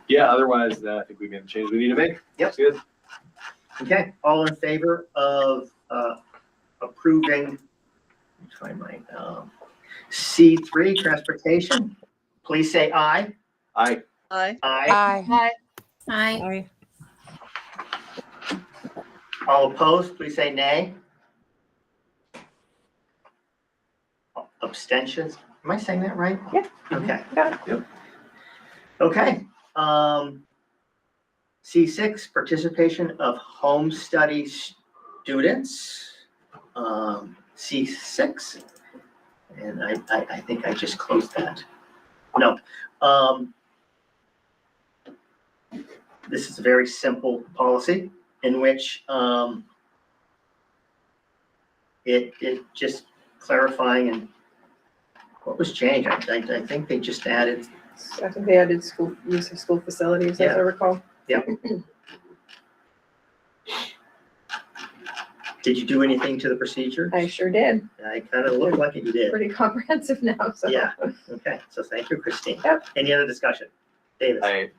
[SPEAKER 1] Yeah.
[SPEAKER 3] Otherwise, I think we made the change we need to make.
[SPEAKER 2] Yep.
[SPEAKER 3] Good.
[SPEAKER 2] Okay, all in favor of approving, try my C3 transportation, please say aye.
[SPEAKER 3] Aye.
[SPEAKER 8] Aye.
[SPEAKER 2] Aye.
[SPEAKER 12] Aye.
[SPEAKER 2] All opposed, please say nay. Abstentions, am I saying that right?
[SPEAKER 1] Yeah.
[SPEAKER 2] Okay.
[SPEAKER 1] Got it.
[SPEAKER 3] Yep.
[SPEAKER 2] Okay, C6, participation of home study students. C6, And I think I just closed that. No. This is a very simple policy in which it just clarifying and what was changed. I think they just added.
[SPEAKER 1] I think they added use of school facilities, as I recall.
[SPEAKER 2] Yeah. Did you do anything to the procedure?
[SPEAKER 1] I sure did.
[SPEAKER 2] I kind of looked like you did.
[SPEAKER 1] Pretty comprehensive now, so.
[SPEAKER 2] Yeah, okay, so thank you, Christine.
[SPEAKER 1] Yep.
[SPEAKER 2] Any other discussion? Davis?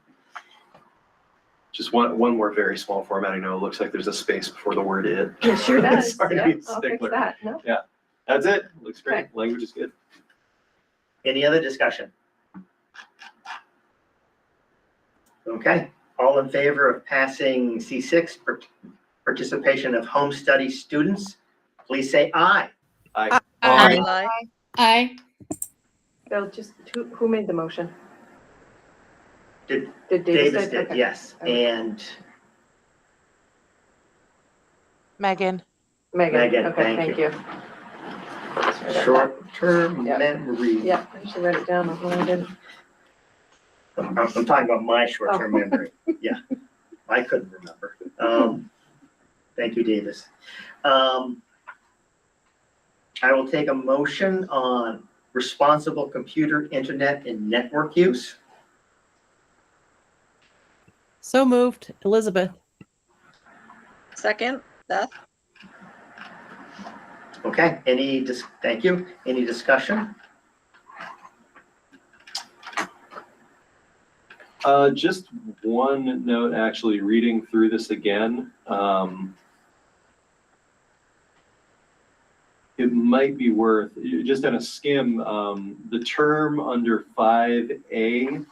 [SPEAKER 3] Just one more very small formatting note. It looks like there's a space before the word it.
[SPEAKER 1] It sure does.
[SPEAKER 3] Sorry to
[SPEAKER 1] Yeah,
[SPEAKER 3] be a
[SPEAKER 1] I'll fix
[SPEAKER 3] stickler.
[SPEAKER 1] that. No.
[SPEAKER 3] Yeah, that's it. Looks great.
[SPEAKER 1] Okay.
[SPEAKER 3] Language is good.
[SPEAKER 2] Any other discussion? Okay, all in favor of passing C6, participation of home study students, please say aye.
[SPEAKER 3] Aye.
[SPEAKER 8] Aye.
[SPEAKER 9] Aye.
[SPEAKER 1] Bill, just, who made the motion?
[SPEAKER 2] Did
[SPEAKER 1] Did
[SPEAKER 2] Davis
[SPEAKER 1] Davis?
[SPEAKER 2] did,
[SPEAKER 1] Okay.
[SPEAKER 2] yes, and
[SPEAKER 12] Megan.
[SPEAKER 1] Megan,
[SPEAKER 2] Megan,
[SPEAKER 1] okay,
[SPEAKER 2] thank
[SPEAKER 1] thank you.
[SPEAKER 2] short-term
[SPEAKER 1] Yeah.
[SPEAKER 2] memory.
[SPEAKER 1] Yeah, I should write it down, although I didn't.
[SPEAKER 2] I'm talking about my short-term memory. Yeah, I couldn't remember. Thank you, Davis. I will take a motion on responsible computer, internet, and network use.
[SPEAKER 5] So moved. Elizabeth.
[SPEAKER 8] Second, Beth?
[SPEAKER 2] Okay, thank you. Any discussion?
[SPEAKER 3] Just one note, actually, reading through this again. It might be worth, just on a skim, the term under 5A,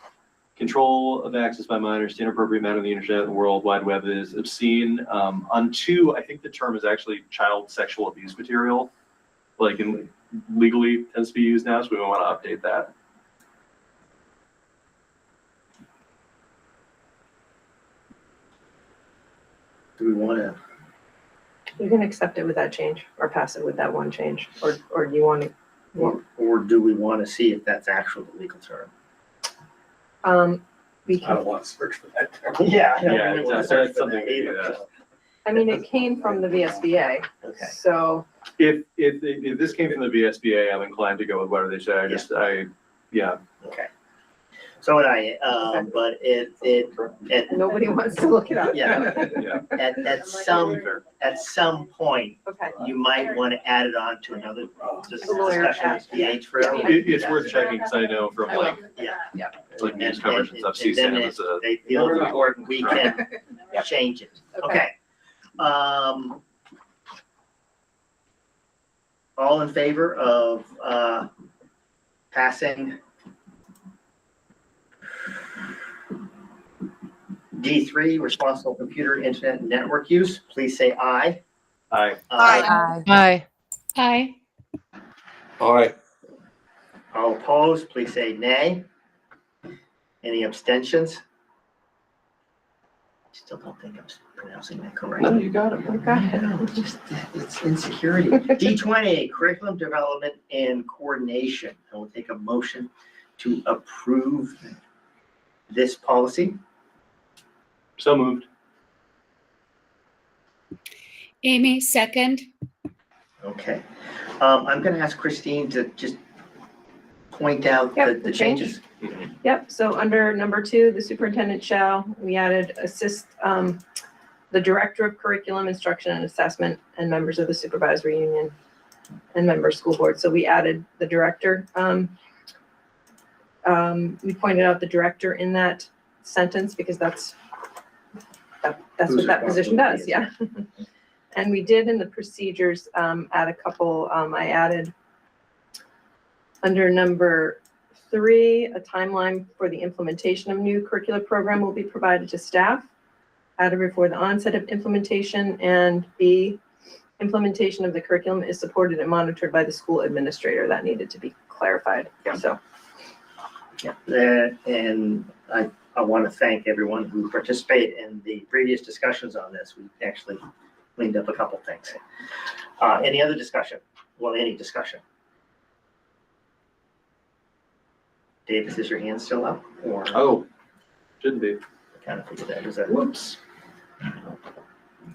[SPEAKER 3] control of access by minors to inappropriate manner on the internet and the World Wide Web is obscene. On 2, I think the term is actually child sexual abuse material, like legally tends to be used now, so we want to update that.
[SPEAKER 2] Do we want to?
[SPEAKER 1] You can accept it with that change or pass it with that one change, or do you want to?
[SPEAKER 2] Or do we want to see if that's actually the legal term?
[SPEAKER 1] We
[SPEAKER 11] I don't
[SPEAKER 1] can,
[SPEAKER 11] want to search for that term.
[SPEAKER 2] Yeah.
[SPEAKER 3] Yeah, that's something we do that.
[SPEAKER 1] I mean, it came from the VSBA,
[SPEAKER 2] Okay.
[SPEAKER 1] so,
[SPEAKER 3] If this came from the VSBA, I'm inclined to go with whatever they say. Yeah.
[SPEAKER 2] Okay. So would I, but
[SPEAKER 1] nobody wants to look it up.
[SPEAKER 2] Yeah.
[SPEAKER 3] Yeah.
[SPEAKER 2] at some point,
[SPEAKER 1] Okay.
[SPEAKER 2] you might want to add it on to another
[SPEAKER 1] Lawyer
[SPEAKER 2] discussion with PH for.
[SPEAKER 3] It's worth checking because I know from like
[SPEAKER 2] Yeah.
[SPEAKER 3] news coverage and stuff,
[SPEAKER 2] And then
[SPEAKER 3] CSAM is a.
[SPEAKER 2] they feel it's important, we can change it. Okay. All in favor of passing D3, responsible computer, internet, and network use, please say aye.
[SPEAKER 3] Aye.
[SPEAKER 12] Aye.
[SPEAKER 5] Aye.
[SPEAKER 9] Aye.
[SPEAKER 13] Aye.
[SPEAKER 2] All opposed, please say nay. Any abstentions? Still don't think I'm pronouncing that correctly.
[SPEAKER 3] No, you got it.
[SPEAKER 2] It's insecurity. D20, curriculum development and coordination. I will take a motion to approve this policy.
[SPEAKER 3] So moved.
[SPEAKER 9] Amy, second.
[SPEAKER 2] Okay. I'm going to ask Christine to just point out
[SPEAKER 1] Yep,
[SPEAKER 2] the changes.
[SPEAKER 1] Yep, so under number 2, the superintendent shall, we added assist the director of curriculum, instruction and assessment and members of the supervisory union and member school board. So we added the director. We pointed out the director in that sentence because that's what that position does, yeah. And we did in the procedures add a couple, I added under number 3, a timeline for the implementation of new curricular program will be provided to staff either before the onset of implementation, and B, implementation of the curriculum is supported and monitored by the school administrator. That needed to be clarified, so.
[SPEAKER 2] Yeah, and I want to thank everyone who participated in the previous discussions on this. We actually cleaned up a couple things. Any other discussion? Well, any discussion? Davis, is your hand still up? Or
[SPEAKER 3] Oh, shouldn't be.
[SPEAKER 2] I kind of figured that was a,
[SPEAKER 3] Whoops.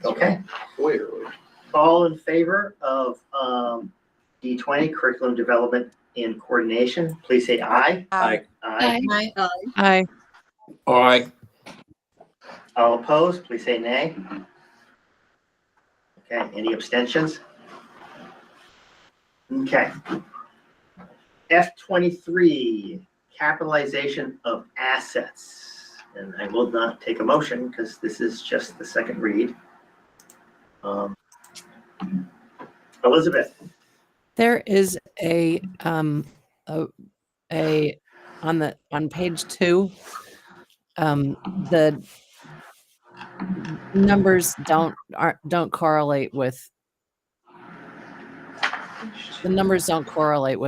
[SPEAKER 2] okay.
[SPEAKER 3] Way early.
[SPEAKER 2] All in favor of D20 curriculum development and coordination, please say aye.
[SPEAKER 3] Aye.
[SPEAKER 2] Aye.
[SPEAKER 4] Hi.
[SPEAKER 5] Aye.
[SPEAKER 13] Aye.
[SPEAKER 2] All opposed, please say nay. Okay, any abstentions? Okay. F23, capitalization of assets. And I will not take a motion because this is just the second read. Elizabeth,
[SPEAKER 5] There is on page 2, the numbers don't correlate with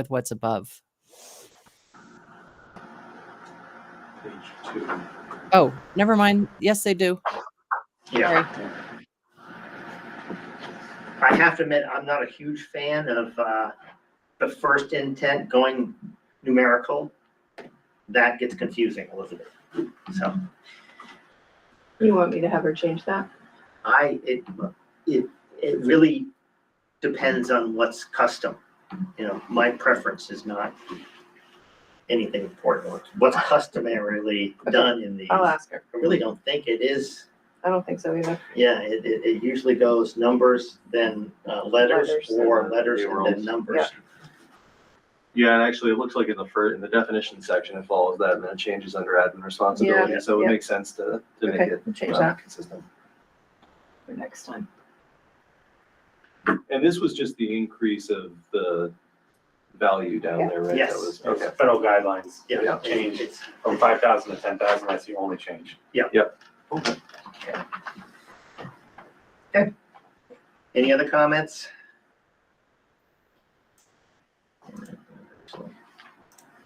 [SPEAKER 5] what's above.
[SPEAKER 3] Page 2.
[SPEAKER 5] Oh, never mind. Yes, they do.
[SPEAKER 2] yeah,
[SPEAKER 5] Sorry.
[SPEAKER 2] I have to admit, I'm not a huge fan of the first intent going numerical. That gets confusing, Elizabeth. So
[SPEAKER 1] You want me to have her change that?
[SPEAKER 2] it really depends on what's custom. You know, my preference is not anything important. What's customarily done in these.
[SPEAKER 1] I'll ask her.
[SPEAKER 2] I really don't think it is.
[SPEAKER 1] I don't think so either.
[SPEAKER 2] Yeah, it usually goes numbers, then letters, or letters and then numbers.
[SPEAKER 3] Yeah, and actually, it looks like in the definition section, it follows that, and then it changes under admin responsibility.
[SPEAKER 1] Yeah,
[SPEAKER 3] So it
[SPEAKER 1] yeah.
[SPEAKER 3] makes sense to make
[SPEAKER 1] Okay,
[SPEAKER 3] it
[SPEAKER 1] we'll change that
[SPEAKER 3] consistent.
[SPEAKER 1] for next time.
[SPEAKER 3] And this was just the increase of the value down
[SPEAKER 1] Yeah.
[SPEAKER 3] there, right?
[SPEAKER 2] Yes.
[SPEAKER 3] That was,
[SPEAKER 11] It's
[SPEAKER 3] okay.
[SPEAKER 11] federal guidelines.
[SPEAKER 2] Yeah,
[SPEAKER 11] Change
[SPEAKER 2] it's,
[SPEAKER 11] from 5,000 to 10,000, that's the only change.
[SPEAKER 2] any other comments?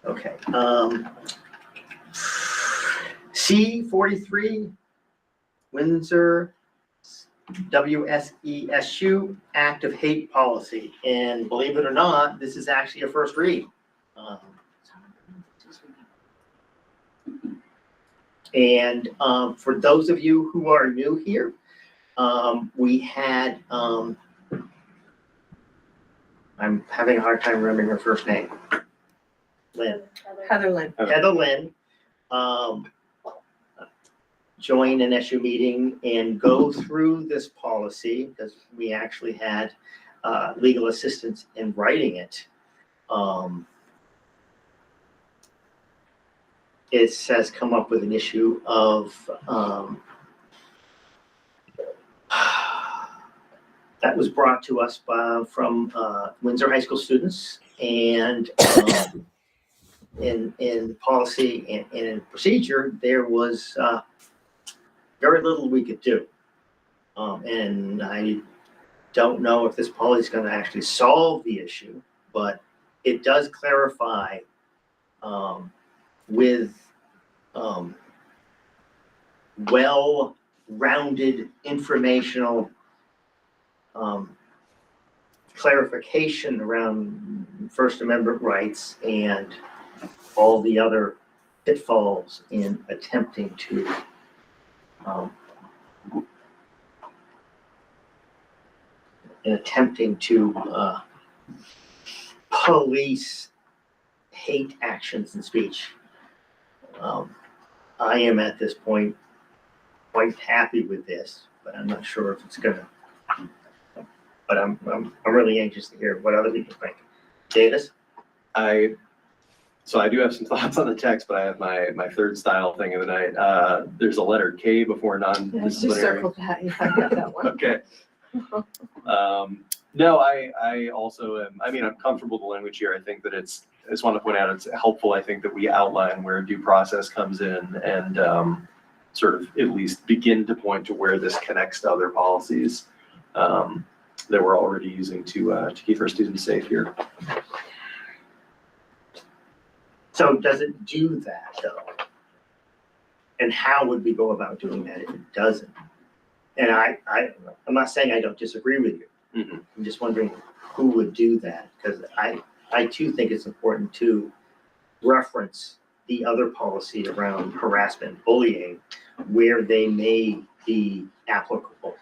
[SPEAKER 2] Okay. C43, Windsor WSESU Act of Hate Policy. And believe it or not, this is actually a first read. And for those of you who are new here, we had, I'm having a hard time remembering her first name. Lynn.
[SPEAKER 1] Heather Lynn.
[SPEAKER 2] Heather Lynn, join an SU meeting and go through this policy, because we actually had legal assistance in writing it. It has come up with an issue of that was brought to us from Windsor High School students, and in policy and in procedure, there was very little we could do. And I don't know if this policy is going to actually solve the issue, but it does clarify with well-rounded informational clarification around First Amendment rights and all the other pitfalls in attempting to police hate actions and speech. I am at this point quite happy with this, but I'm not sure if it's gonna. But I'm really anxious to hear what other people think. Davis?
[SPEAKER 3] So I do have some thoughts on the text, but I have my third style thing of the night. There's a letter K before
[SPEAKER 1] Yeah, just
[SPEAKER 3] non-disciplinary.
[SPEAKER 1] circle that. You have got that one.
[SPEAKER 3] Okay. No, I also am, I mean, I'm comfortable with the language here. I think that I just want to point out, it's helpful, I think, that we outline where due process comes in and sort of at least begin to point to where this connects to other policies that we're already using to keep our students safe here.
[SPEAKER 2] So does it do that though? And how would we go about doing that if it doesn't? And I'm not saying I don't disagree with you.
[SPEAKER 3] Mm-hmm.
[SPEAKER 2] I'm just wondering who would do that, because I too think it's important to reference the other policy around harassment, bullying, where they may be applicable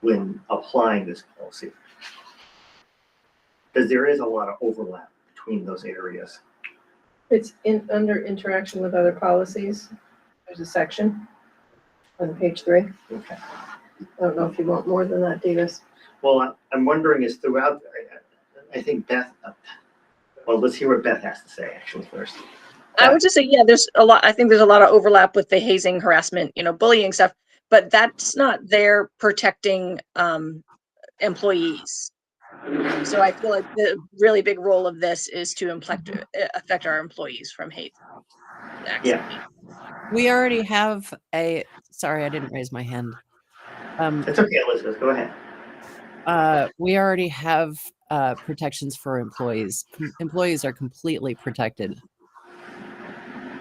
[SPEAKER 2] when applying this policy. Because there is a lot of overlap between those areas.
[SPEAKER 1] It's under interaction with other policies. There's a section on page 3.
[SPEAKER 2] Okay.
[SPEAKER 1] I don't know if you want more than that, Davis.
[SPEAKER 2] Well, I'm wondering is throughout, I think Beth, well, let's hear what Beth has to say actually first.
[SPEAKER 8] I would just say, yeah, there's a lot, I think there's a lot of overlap with the hazing, harassment, bullying stuff, but that's not there protecting employees. So I feel like the really big role of this is to affect our employees from hate.
[SPEAKER 2] Yeah.
[SPEAKER 5] We already have sorry, I didn't raise my hand.
[SPEAKER 2] It's okay, Elizabeth, go ahead.
[SPEAKER 5] We already have protections for employees. Employees are completely protected.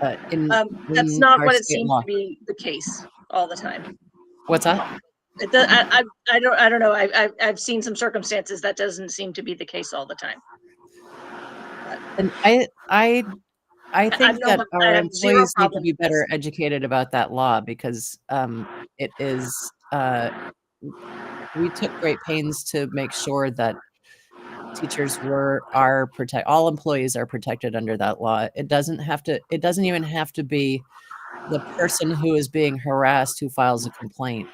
[SPEAKER 8] That's not what it seems to be the case all the time.
[SPEAKER 5] What's that?
[SPEAKER 8] I don't know. I've seen some circumstances that doesn't seem to be the case all the time.
[SPEAKER 5] And I think that our employees need to be better educated about that law because it is. We took great pains to make sure that teachers all employees are protected under that law. It doesn't even have to be the person who is being harassed who files a complaint.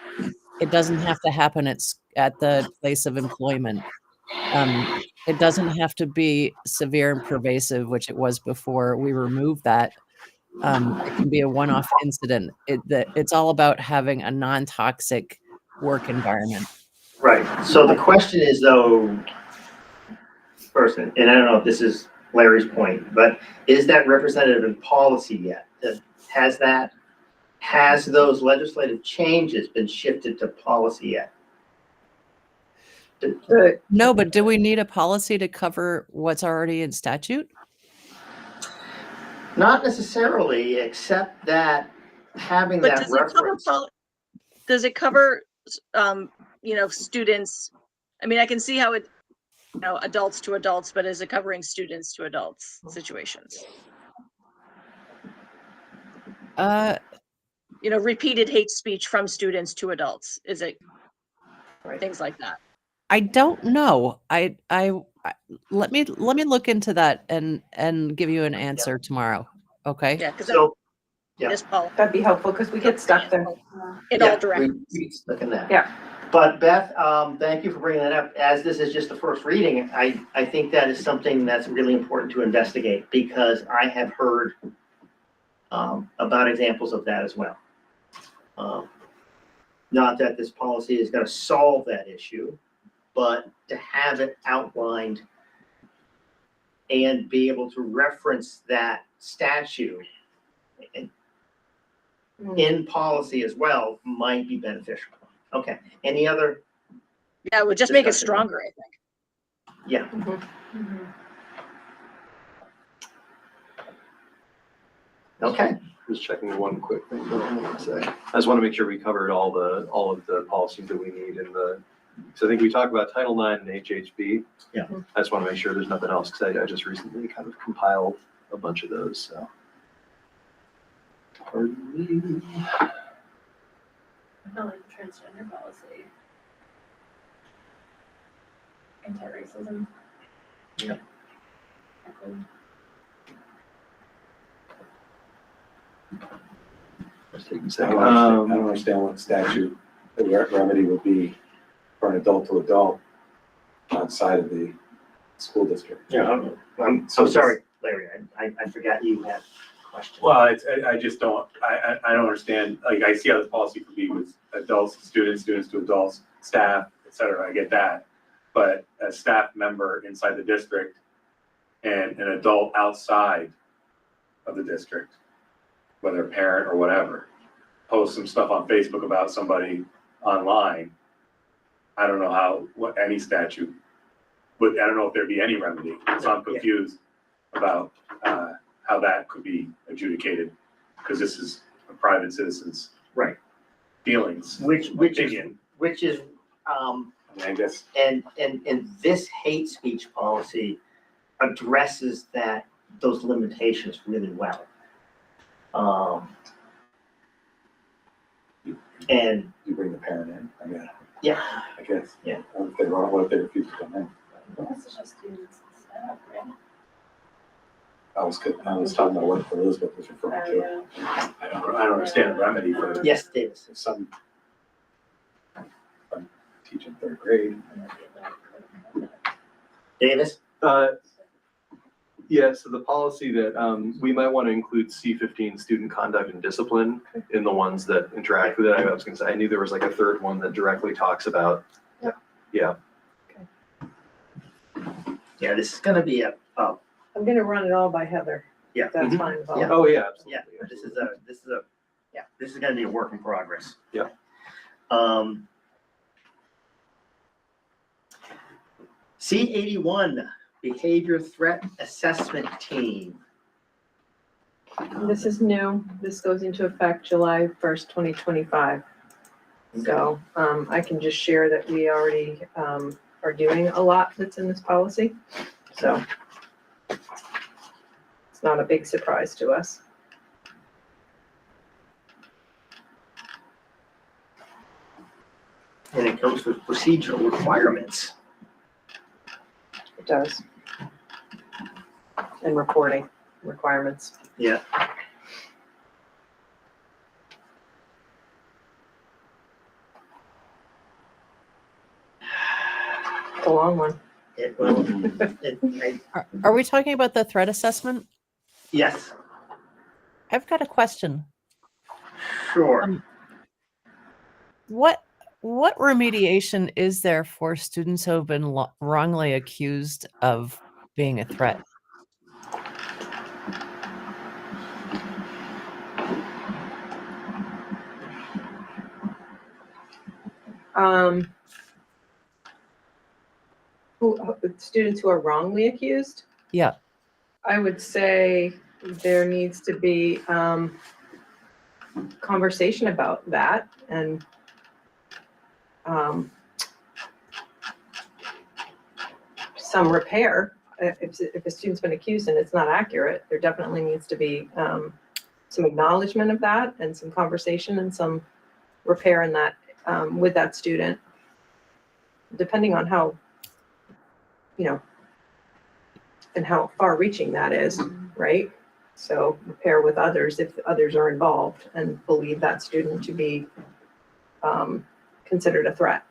[SPEAKER 5] It doesn't have to happen at the place of employment. It doesn't have to be severe and pervasive, which it was before. We removed that. It can be a one-off incident. It's all about having a non-toxic work environment.
[SPEAKER 2] Right. So the question is though, person, and I don't know if this is Larry's point, but is that representative in policy yet? Has those legislative changes been shifted to policy yet?
[SPEAKER 5] No, but do we need a policy to cover what's already in statute?
[SPEAKER 2] Not necessarily, except that having
[SPEAKER 8] But
[SPEAKER 2] that reference.
[SPEAKER 8] Does it cover, students? I mean, I can see how it, adults to adults, but is it covering students to adults situations? Repeated hate speech from students to adults. Is it things like that?
[SPEAKER 5] I don't know. I let me look into that and give you an answer tomorrow. Okay.
[SPEAKER 8] Yeah, because
[SPEAKER 2] this
[SPEAKER 8] policy
[SPEAKER 1] That'd be helpful because we get stuck there.
[SPEAKER 8] in all directions.
[SPEAKER 2] Look at that.
[SPEAKER 1] Yeah.
[SPEAKER 2] But Beth, thank you for bringing that up. As this is just the first reading, I think that is something that's really important to investigate because I have heard about examples of that as well. Not that this policy is going to solve that issue, but to have it outlined and be able to reference that statute in policy as well might be beneficial. Okay. Any other?
[SPEAKER 8] Yeah, it would just make it stronger, I think.
[SPEAKER 2] Yeah. Okay.
[SPEAKER 3] Just checking one quick thing. I just want to make sure we covered all of the policies that we need in so I think we talked about Title IX and HHB.
[SPEAKER 2] Yeah.
[SPEAKER 3] I just want to make sure there's nothing else because I just recently kind of compiled a bunch of those. So. Pardon me.
[SPEAKER 14] I feel like transgender policy. Anti-racism.
[SPEAKER 2] Yeah.
[SPEAKER 11] I don't understand what statute the remedy would be for an adult to adult outside of the school district.
[SPEAKER 2] Yeah, I'm so sorry, Larry. I forgot you had a question.
[SPEAKER 11] Well, I just don't, I don't understand, like, I see how this policy could be with adults, students to adults, staff, et cetera, I get that. But a staff member inside the district and an adult outside of the district, whether a parent or whatever, post some stuff on Facebook about somebody online, I don't know what any statute would, I don't know if there'd be any remedy. So I'm confused about how that could be adjudicated, because this is a private citizen's feelings.
[SPEAKER 2] Which is
[SPEAKER 11] I guess.
[SPEAKER 2] And this hate speech policy addresses those limitations really well. And
[SPEAKER 11] You bring the parent in, I mean,
[SPEAKER 2] yeah,
[SPEAKER 11] I guess.
[SPEAKER 2] Yeah.
[SPEAKER 11] What if they refuse to come in?
[SPEAKER 14] This is just students and staff, right?
[SPEAKER 11] I was talking about what Elizabeth was referring to. I don't understand the remedy for
[SPEAKER 2] yes, Davis.
[SPEAKER 11] some, I'm teaching third grade.
[SPEAKER 2] Davis?
[SPEAKER 3] Yeah, so the policy that, we might want to include C15, student conduct and discipline, in the ones that interact with it. I was gonna say, I knew there was like a third one that directly talks about.
[SPEAKER 1] Yep.
[SPEAKER 3] Yeah.
[SPEAKER 2] Yeah, this is gonna be a
[SPEAKER 1] I'm gonna run it all by Heather.
[SPEAKER 2] Yeah.
[SPEAKER 1] If that's
[SPEAKER 3] Mhm.
[SPEAKER 1] fine with all.
[SPEAKER 2] Yeah.
[SPEAKER 3] Oh, yeah, absolutely.
[SPEAKER 2] yeah, this is gonna be a work in progress.
[SPEAKER 3] Yeah.
[SPEAKER 2] C81, Behavior Threat Assessment Team.
[SPEAKER 1] This is new. This goes into effect July 1st, 2025. So I can just share that we already are doing a lot that's in this policy. So it's not a big surprise to us.
[SPEAKER 2] And it comes with procedural requirements.
[SPEAKER 1] It does. And reporting requirements.
[SPEAKER 2] Yeah.
[SPEAKER 1] It's a long one.
[SPEAKER 2] It will.
[SPEAKER 5] Are we talking about the threat assessment?
[SPEAKER 2] Yes,
[SPEAKER 5] I've got a question.
[SPEAKER 2] sure.
[SPEAKER 5] What remediation is there for students who have been wrongly accused of being a threat?
[SPEAKER 1] Students who are wrongly accused?
[SPEAKER 5] Yeah.
[SPEAKER 1] I would say there needs to be conversation about that and some repair. If a student's been accused and it's not accurate, there definitely needs to be some acknowledgement of that and some conversation and some repair in that with that student, depending on how, and how far reaching that is, right? So repair with others if others are involved and believe that student to be considered a threat.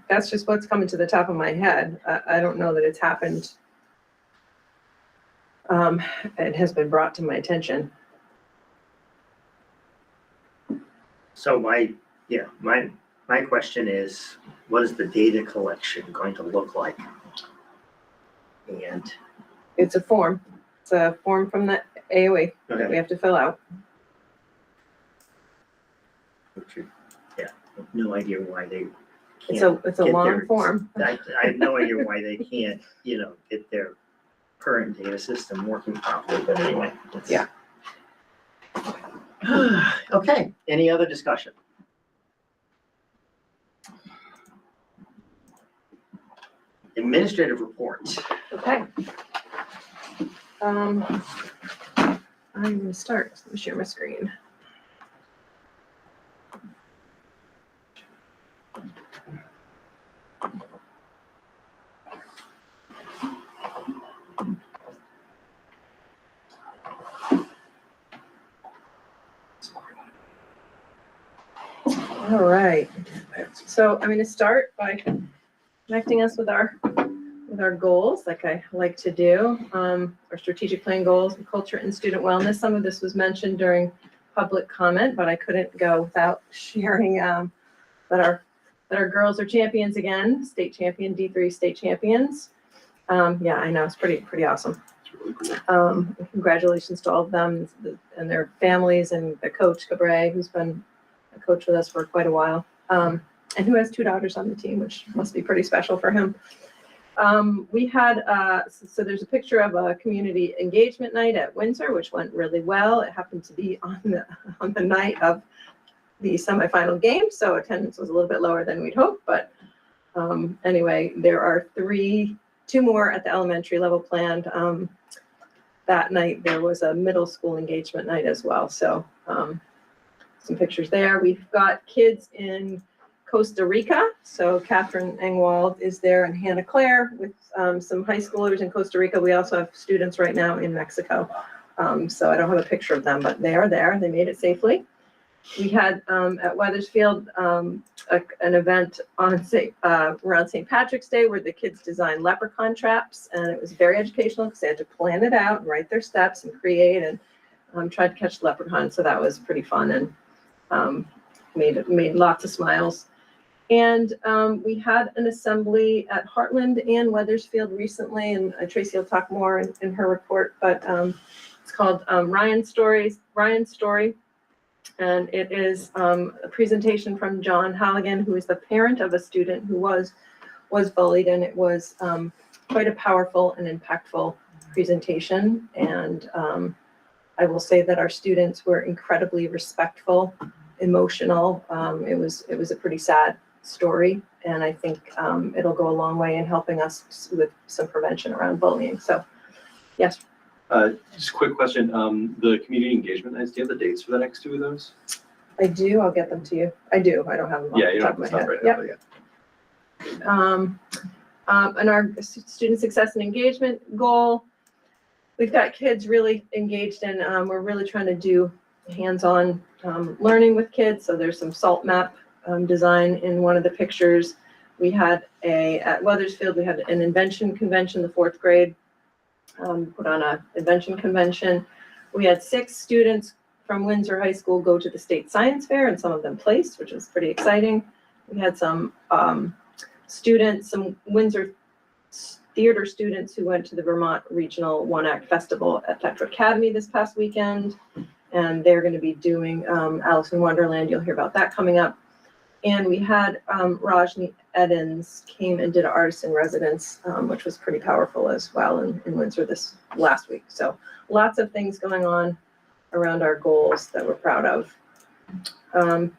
[SPEAKER 1] That's just what's coming to the top of my head. I don't know that it's happened. It has been brought to my attention.
[SPEAKER 2] So my question is, what is the data collection going to look like? And
[SPEAKER 1] It's a form. It's a form from the AOE that we have to fill out.
[SPEAKER 2] yeah, I have no idea why they
[SPEAKER 1] It's
[SPEAKER 2] can't.
[SPEAKER 1] a
[SPEAKER 2] get
[SPEAKER 1] long
[SPEAKER 2] their-
[SPEAKER 1] form.
[SPEAKER 2] I have no idea why they can't, get their current data system working properly, but anyway.
[SPEAKER 1] Yeah.
[SPEAKER 2] Okay, any other discussion? Administrative report.
[SPEAKER 1] Okay. I'm gonna start. Let me share my screen. All right. So I'm going to start by connecting us with our goals, like I like to do. Our strategic plan goals, culture and student wellness. Some of this was mentioned during public comment, but I couldn't go without sharing that our girls are champions again, state champion, D3 state champions. Yeah, I know, it's pretty awesome. Congratulations to all of them and their families and the coach, Cabre, who's been a coach with us for quite a while, and who has 2 daughters on the team, which must be pretty special for him. We had, so there's a picture of a community engagement night at Windsor, which went really well. It happened to be on the night of the semifinal game, so attendance was a little bit lower than we'd hoped, but anyway, there are 2 more at the elementary level planned. that night there was a middle school engagement night as well. So some pictures there. We've got kids in Costa Rica. So Catherine Engwald is there and Hannah Claire with some high schoolers in Costa Rica. We also have students right now in Mexico. So I don't have a picture of them, but they are there. They made it safely. We had at Wethersfield an event on around St. Patrick's Day where the kids designed leprechaun traps, and it was very educational because they had to plan it out and write their steps and create and tried to catch the leprechaun. So that was pretty fun and made lots of smiles. And we had an assembly at Heartland and Wethersfield recently, and Tracy will talk more in her report, but it's called Ryan's Story, and it is a presentation from John Halligan, who is the parent of a student who was bullied, and it was quite a powerful and impactful presentation. And I will say that our students were incredibly respectful, emotional. It was a pretty sad story, and I think it'll go a long way in helping us with some prevention around bullying. So, yes.
[SPEAKER 3] Just a quick question. The community engagement nights, do you have the dates for the next two of those?
[SPEAKER 1] I do. I'll get them to you. I do. I don't have them off the top of my head.
[SPEAKER 3] Right
[SPEAKER 1] Yep.
[SPEAKER 3] now, yeah.
[SPEAKER 1] And our student success and engagement goal, we've got kids really engaged in, we're really trying to do hands-on learning with kids. So there's some SALT map design in one of the pictures. We had at Wethersfield, we had an invention convention, the 4th grade put on an invention convention. We had 6 students from Windsor High School go to the state science fair, and some of them placed, which was pretty exciting. We had some students, some Windsor theater students who went to the Vermont Regional One Act Festival at Tetra Academy this past weekend, and they're going to be doing Alice in Wonderland. You'll hear about that coming up. And we had Rajni Edens came and did an artist in residence, which was pretty powerful as well in Windsor this last week. So lots of things going on around our goals that we're proud of. I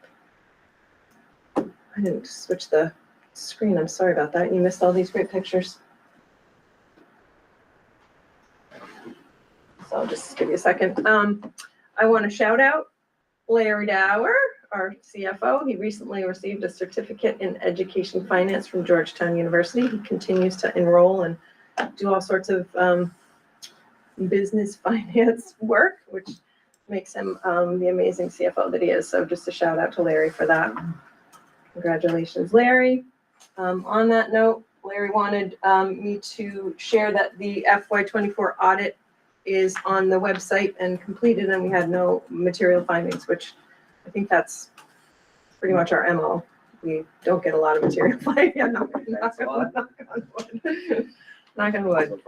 [SPEAKER 1] didn't switch the screen. I'm sorry about that. You missed all these great pictures. So I'll just give you a second. I want to shout out Larry Dower, our CFO. He recently received a certificate in education finance from Georgetown University. He continues to enroll and do all sorts of business finance work, which makes him the amazing CFO that he is. So just a shout out to Larry for that. Congratulations, Larry. On that note, Larry wanted me to share that the FY24 audit is on the website and completed, and we had no material findings, which I think that's pretty much our MO. We don't get a lot of material findings. Yeah, knock on wood. Knock on wood.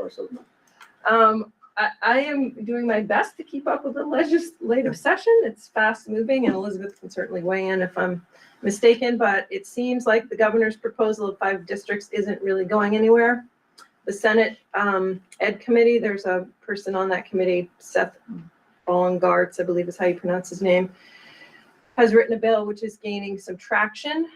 [SPEAKER 1] I am doing my best to keep up with the legislative session. It's fast moving, and Elizabeth can certainly weigh in if I'm mistaken, but it seems like the governor's proposal of 5 districts isn't really going anywhere. The Senate Ed Committee, there's a person on that committee, Seth Ballengartz, I believe is how you pronounce his name, has written a bill which is gaining some traction.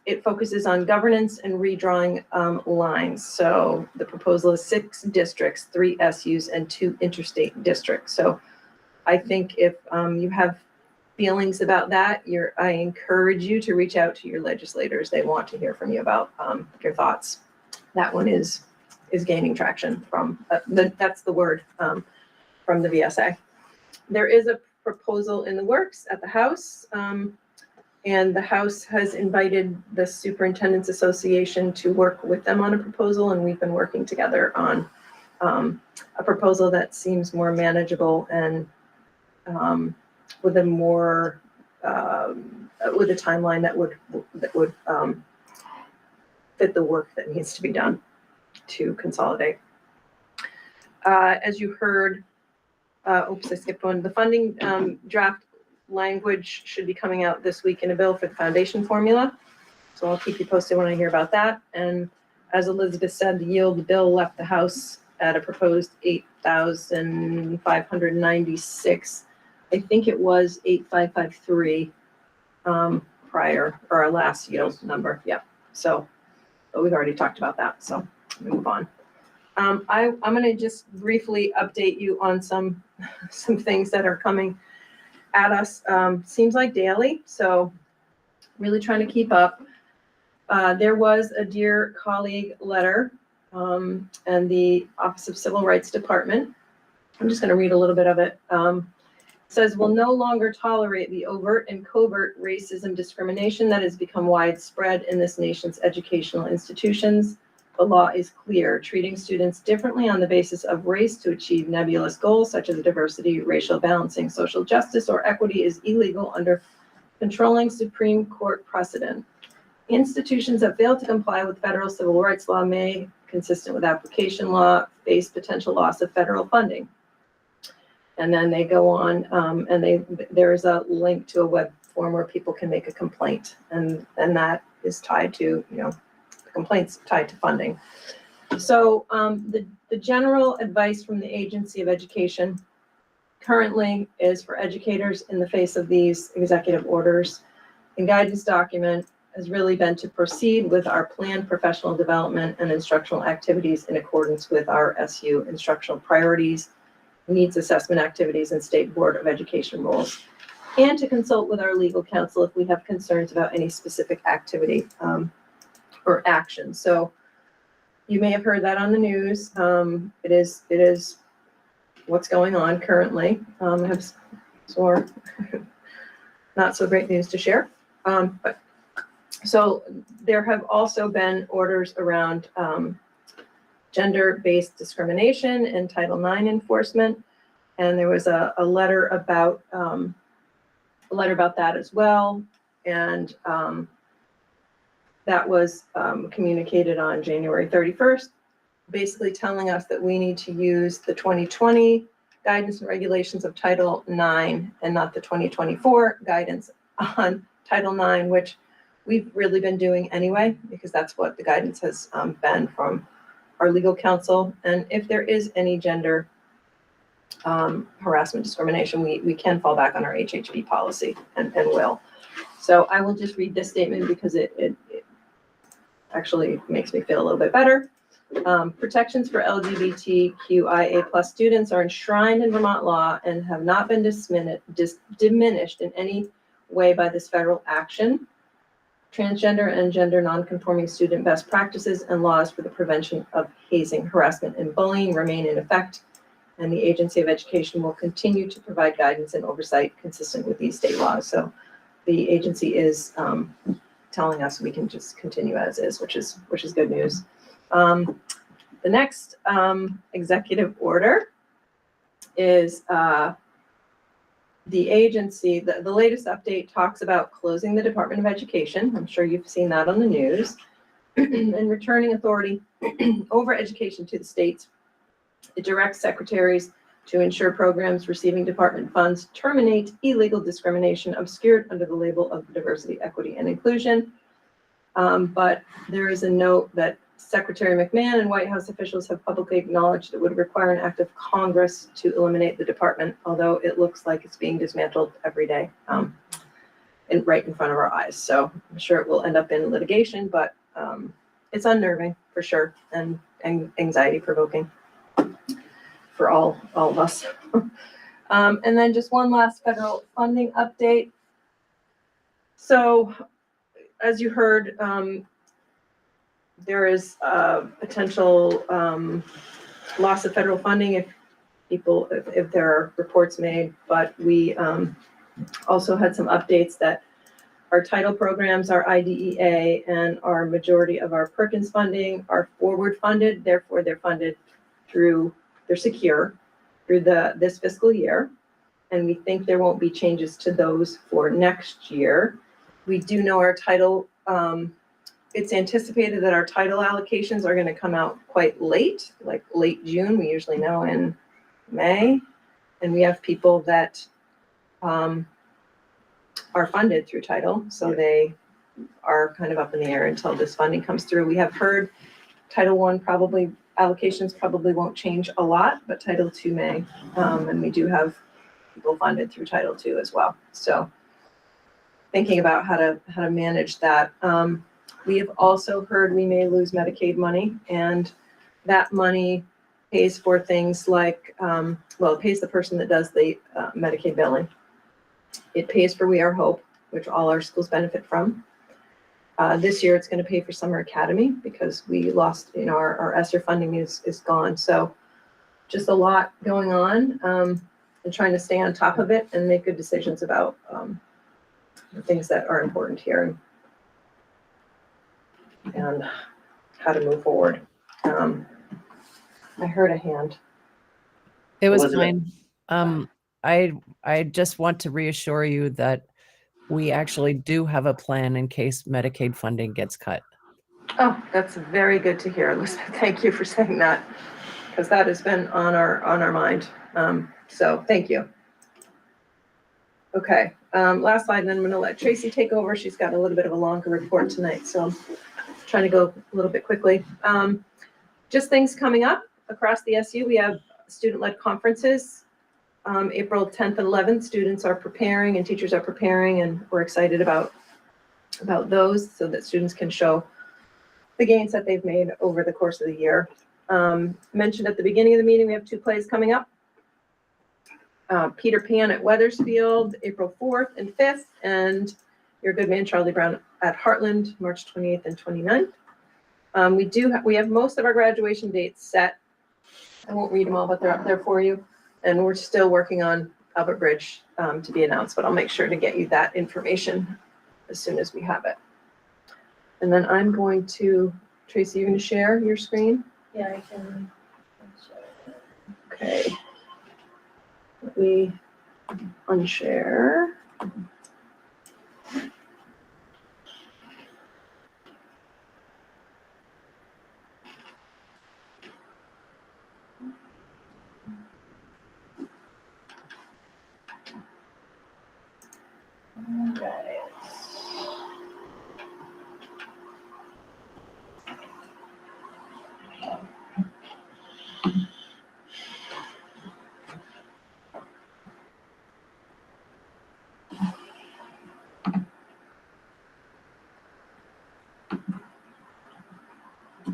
[SPEAKER 1] It focuses on governance and redrawing lines. So the proposal is 6 districts, 3 SUs, and 2 interstate districts. So I think if you have feelings about that, I encourage you to reach out to your legislators. They want to hear from you about your thoughts. That one is gaining traction from, that's the word, from the VSA. There is a proposal in the works at the House, and the House has invited the Superintendent's Association to work with them on a proposal, and we've been working together on a proposal that seems more manageable and with a more with a timeline that would fit the work that needs to be done to consolidate. As you heard, oops, I skipped one. The funding draft language should be coming out this week in a bill for the foundation formula. So I'll keep you posted when I hear about that. And as Elizabeth said, the yield bill left the House at a proposed 8,596. I think it was 8,553 prior, or our last yield number. Yeah. So, but we've already talked about that. So we move on. I'm going to just briefly update you on some things that are coming at us. Seems like daily, so really trying to keep up. There was a Dear Colleague letter, and the Office of Civil Rights Department. I'm just going to read a little bit of it. Says, will no longer tolerate the overt and covert racism discrimination that has become widespread in this nation's educational institutions. The law is clear. Treating students differently on the basis of race to achieve nebulous goals such as diversity, racial balancing, social justice, or equity is illegal under controlling Supreme Court precedent. Institutions that fail to comply with federal civil rights law may, consistent with application law, face potential loss of federal funding. And then they go on, and there is a link to a web form where people can make a complaint, and that is tied to, the complaints tied to funding. So the general advice from the Agency of Education currently is for educators in the face of these executive orders and guidance document has really been to proceed with our planned professional development and instructional activities in accordance with our SU instructional priorities, needs assessment activities, and State Board of Education rules, and to consult with our legal counsel if we have concerns about any specific activity or action. So you may have heard that on the news. It is what's going on currently. I have some more not so great news to share. But so there have also been orders around gender-based discrimination and Title IX enforcement, and there was a letter about that as well, and that was communicated on January 31st, basically telling us that we need to use the 2020 guidance and regulations of Title IX and not the 2024 guidance on Title IX, which we've really been doing anyway, because that's what the guidance has been from our legal counsel. And if there is any gender harassment discrimination, we can fall back on our HHB policy and will. So I will just read this statement because it actually makes me feel a little bit better. Protections for LGBTQIA+ students are enshrined in Vermont law and have not been diminished in any way by this federal action. Transgender and gender nonconforming student best practices and laws for the prevention of hazing, harassment, and bullying remain in effect, and the Agency of Education will continue to provide guidance and oversight consistent with these state laws. So the agency is telling us we can just continue as is, which is good news. The next executive order is the agency, the latest update talks about closing the Department of Education. I'm sure you've seen that on the news. And returning authority over education to the states. It directs secretaries to ensure programs receiving department funds terminate illegal discrimination obscured under the label of diversity, equity, and inclusion. But there is a note that Secretary McMahon and White House officials have publicly acknowledged it would require an act of Congress to eliminate the department, although it looks like it's being dismantled every day right in front of our eyes. So I'm sure it will end up in litigation, but it's unnerving for sure and anxiety provoking for all of us. And then just one last federal funding update. So as you heard, there is potential loss of federal funding if there are reports made, but we also had some updates that our title programs, our IDEA, and our majority of our Perkins funding are forward funded. Therefore, they're funded they're secure through this fiscal year. And we think there won't be changes to those for next year. We do know our title, it's anticipated that our title allocations are going to come out quite late, like late June. We usually know in May. And we have people that are funded through title. So they are kind of up in the air until this funding comes through. We have heard Title I allocations probably won't change a lot, but Title II may. And we do have people funded through Title II as well. So thinking about how to manage that. We have also heard we may lose Medicaid money, and that money pays for things like, it pays the person that does the Medicaid billing. It pays for We Are Hope, which all our schools benefit from. This year, it's going to pay for Summer Academy because we lost, our ESSER funding is gone. So just a lot going on, and trying to stay on top of it and make good decisions about the things that are important here and how to move forward. I heard a hand.
[SPEAKER 5] It was
[SPEAKER 2] Elizabeth.
[SPEAKER 5] fine. I just want to reassure you that we actually do have a plan in case Medicaid funding gets cut.
[SPEAKER 1] Oh, that's very good to hear, Elizabeth. Thank you for saying that, because that has been on our mind. So thank you. Okay, last slide, and then I'm going to let Tracy take over. She's got a little bit of a longer report tonight, so I'm trying to go a little bit quickly. Just things coming up across the SU. We have student-led conferences. April 10th and 11th, students are preparing and teachers are preparing, and we're excited about those so that students can show the gains that they've made over the course of the year. Mentioned at the beginning of the meeting, we have 2 plays coming up. Peter Pan at Weathersfield, April 4th and 5th, and Your Good Man, Charlie Brown at Heartland, March 28th and 29th. We have most of our graduation dates set. I won't read them all, but they're up there for you. And we're still working on Albert Bridge to be announced, but I'll make sure to get you that information as soon as we have it. And then I'm going to, Tracy, you're going to share your screen?
[SPEAKER 14] Yeah, I can.
[SPEAKER 1] Okay. Let me unshare.
[SPEAKER 14] Okay.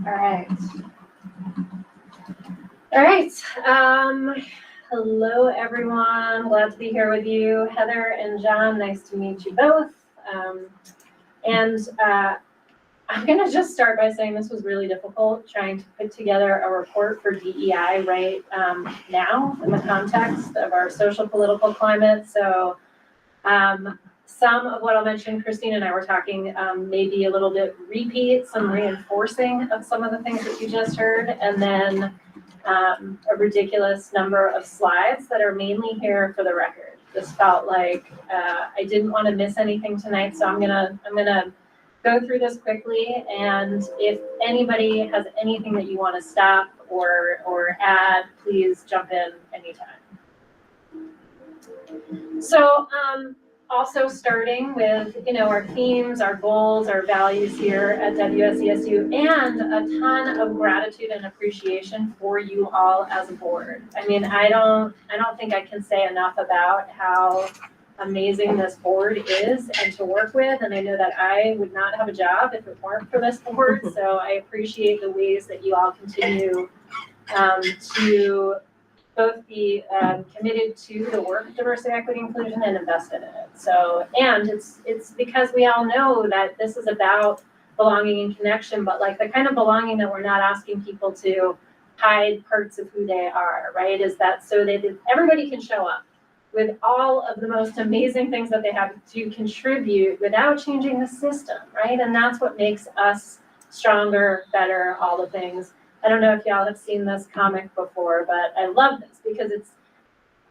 [SPEAKER 14] All right. All right. Hello, everyone. Glad to be here with you. Heather and John, nice to meet you both. I'm going to just start by saying this was really difficult trying to put together a report for DEI right now in the context of our social political climate. So some of what I'll mention, Christine and I were talking, maybe a little bit repeat, some reinforcing of some of the things that you just heard, and then a ridiculous number of slides that are mainly here for the record. This felt like I didn't want to miss anything tonight, so I'm gonna go through this quickly, and if anybody has anything that you want to stop or add, please jump in anytime. So also starting with, our themes, our goals, our values here at WSESU, and a ton of gratitude and appreciation for you all as a board. I mean, I don't think I can say enough about how amazing this board is and to work with, and I know that I would not have a job if it weren't for this board, so I appreciate the ways that you all continue to both be committed to the work of diversity, equity, inclusion, and invested in it. So, and it's because we all know that this is about belonging and connection, but like the kind of belonging that we're not asking people to hide parts of who they are, right? Is that so that everybody can show up with all of the most amazing things that they have to contribute without changing the system, right? And that's what makes us stronger, better, all the things. I don't know if y'all have seen this comic before, but I love this because it's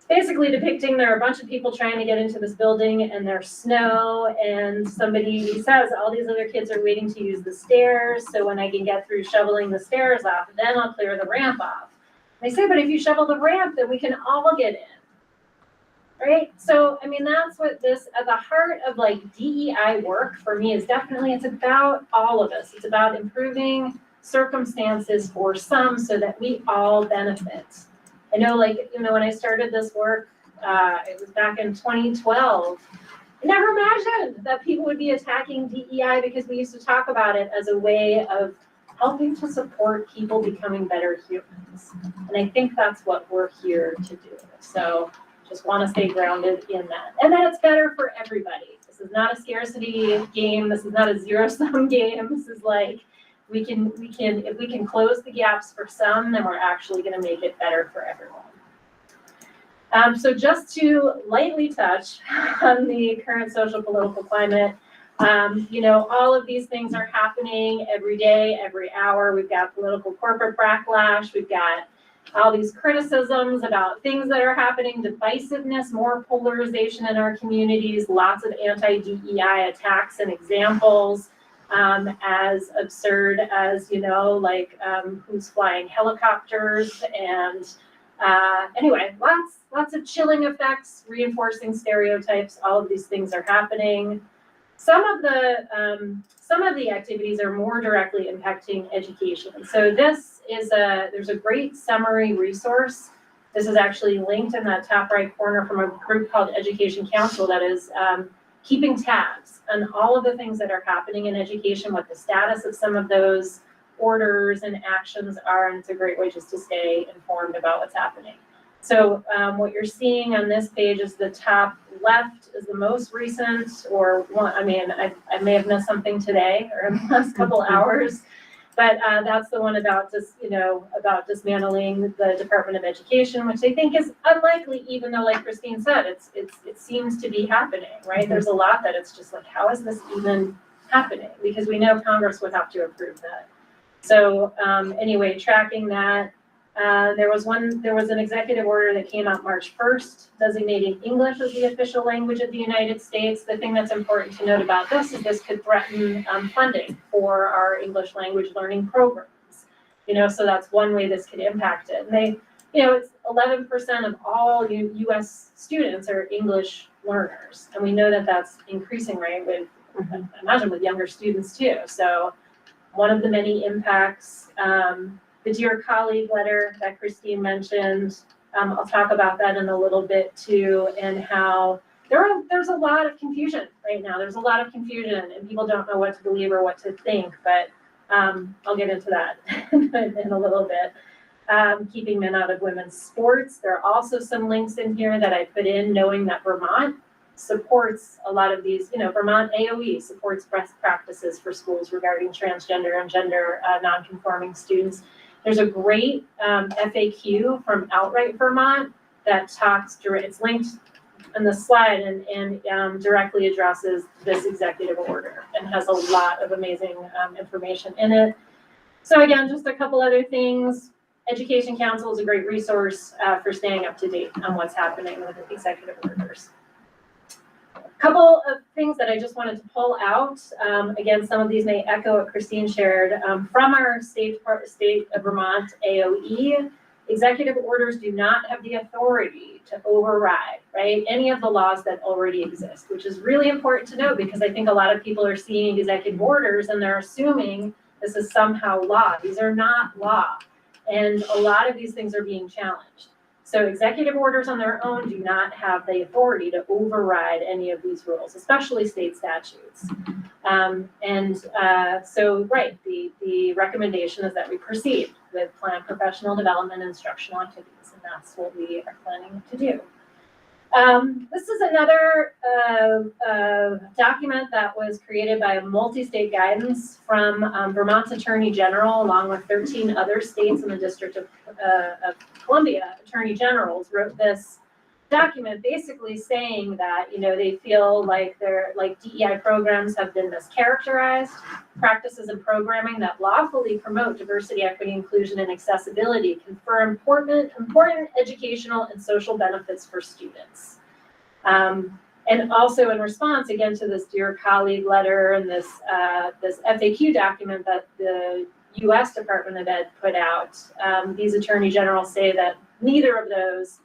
[SPEAKER 14] basically depicting there are a bunch of people trying to get into this building and there's snow, and somebody says all these other kids are waiting to use the stairs, so when I can get through shoveling the stairs off, then I'll clear the ramp off. They say, but if you shovel the ramp, then we can all get in. Right? So, I mean, that's what this, at the heart of like DEI work for me is definitely, it's about all of us. It's about improving circumstances for some so that we all benefit. I know, like, when I started this work, it was back in 2012. I never imagined that people would be attacking DEI because we used to talk about it as a way of helping to support people becoming better humans. And I think that's what we're here to do. So just want to stay grounded in that. And that it's better for everybody. This is not a scarcity game. This is not a zero-sum game. This is like, if we can close the gaps for some, then we're actually going to make it better for everyone. So just to lightly touch on the current social political climate, all of these things are happening every day, every hour. We've got political corporate backlash. We've got all these criticisms about things that are happening, divisiveness, more polarization in our communities, lots of anti-DEI attacks and examples, as absurd as, who's flying helicopters and anyway, lots of chilling effects, reinforcing stereotypes. All of these things are happening. Some of the activities are more directly impacting education. So there's a great summary resource. This is actually linked in that top right corner from a group called Education Council that is keeping tabs on all of the things that are happening in education, what the status of some of those orders and actions are, and it's a great way just to stay informed about what's happening. So what you're seeing on this page is the top left is the most recent, or one, I may have missed something today or in the last couple hours, but that's the one about about dismantling the Department of Education, which I think is unlikely, even though, like Christine said, it seems to be happening, right? There's a lot that it's just like, how is this even happening? Because we know Congress would have to approve that. So anyway, tracking that, there was an executive order that came out March 1st, designating English as the official language of the United States. The thing that's important to note about this is this could threaten funding for our English language learning programs. So that's one way this could impact it. And it's 11% of all U.S. students are English learners, and we know that that's increasing, right? With I imagine with younger students too. So one of the many impacts, the Dear Colleague letter that Christine mentioned, I'll talk about that in a little bit too, and how there's a lot of confusion right now. There's a lot of confusion and people don't know what to believe or what to think, but I'll get into that in a little bit. Keeping men out of women's sports. There are also some links in here that I put in, knowing that Vermont supports a lot of these, Vermont AOE supports best practices for schools regarding transgender and gender nonconforming students. There's a great FAQ from Outright Vermont that talks it's linked in the slide and directly addresses this executive order and has a lot of amazing information in it. So again, just a couple other things. Education Council is a great resource for staying up to date on what's happening with the executive orders. Couple of things that I just wanted to pull out. Again, some of these may echo what Christine shared from our state of Vermont AOE. Executive orders do not have the authority to override, right, any of the laws that already exist, which is really important to know because I think a lot of people are seeing executive orders and they're assuming this is somehow law. These are not law, and a lot of these things are being challenged. So executive orders on their own do not have the authority to override any of these rules, especially state statutes. So the recommendation is that we proceed with planned professional development and instructional activities, and that's what we are planning to do. This is another document that was created by a multi-state guidance from Vermont's Attorney General, along with 13 other states in the District of Columbia. Attorney Generals wrote this document basically saying that, they feel like DEI programs have been mischaracterized, practices and programming that lawfully promote diversity, equity, inclusion, and accessibility confer important educational and social benefits for students. And also in response, again, to this Dear Colleague letter and this FAQ document that the U.S. Department of Ed put out, these attorney generals say that neither of those,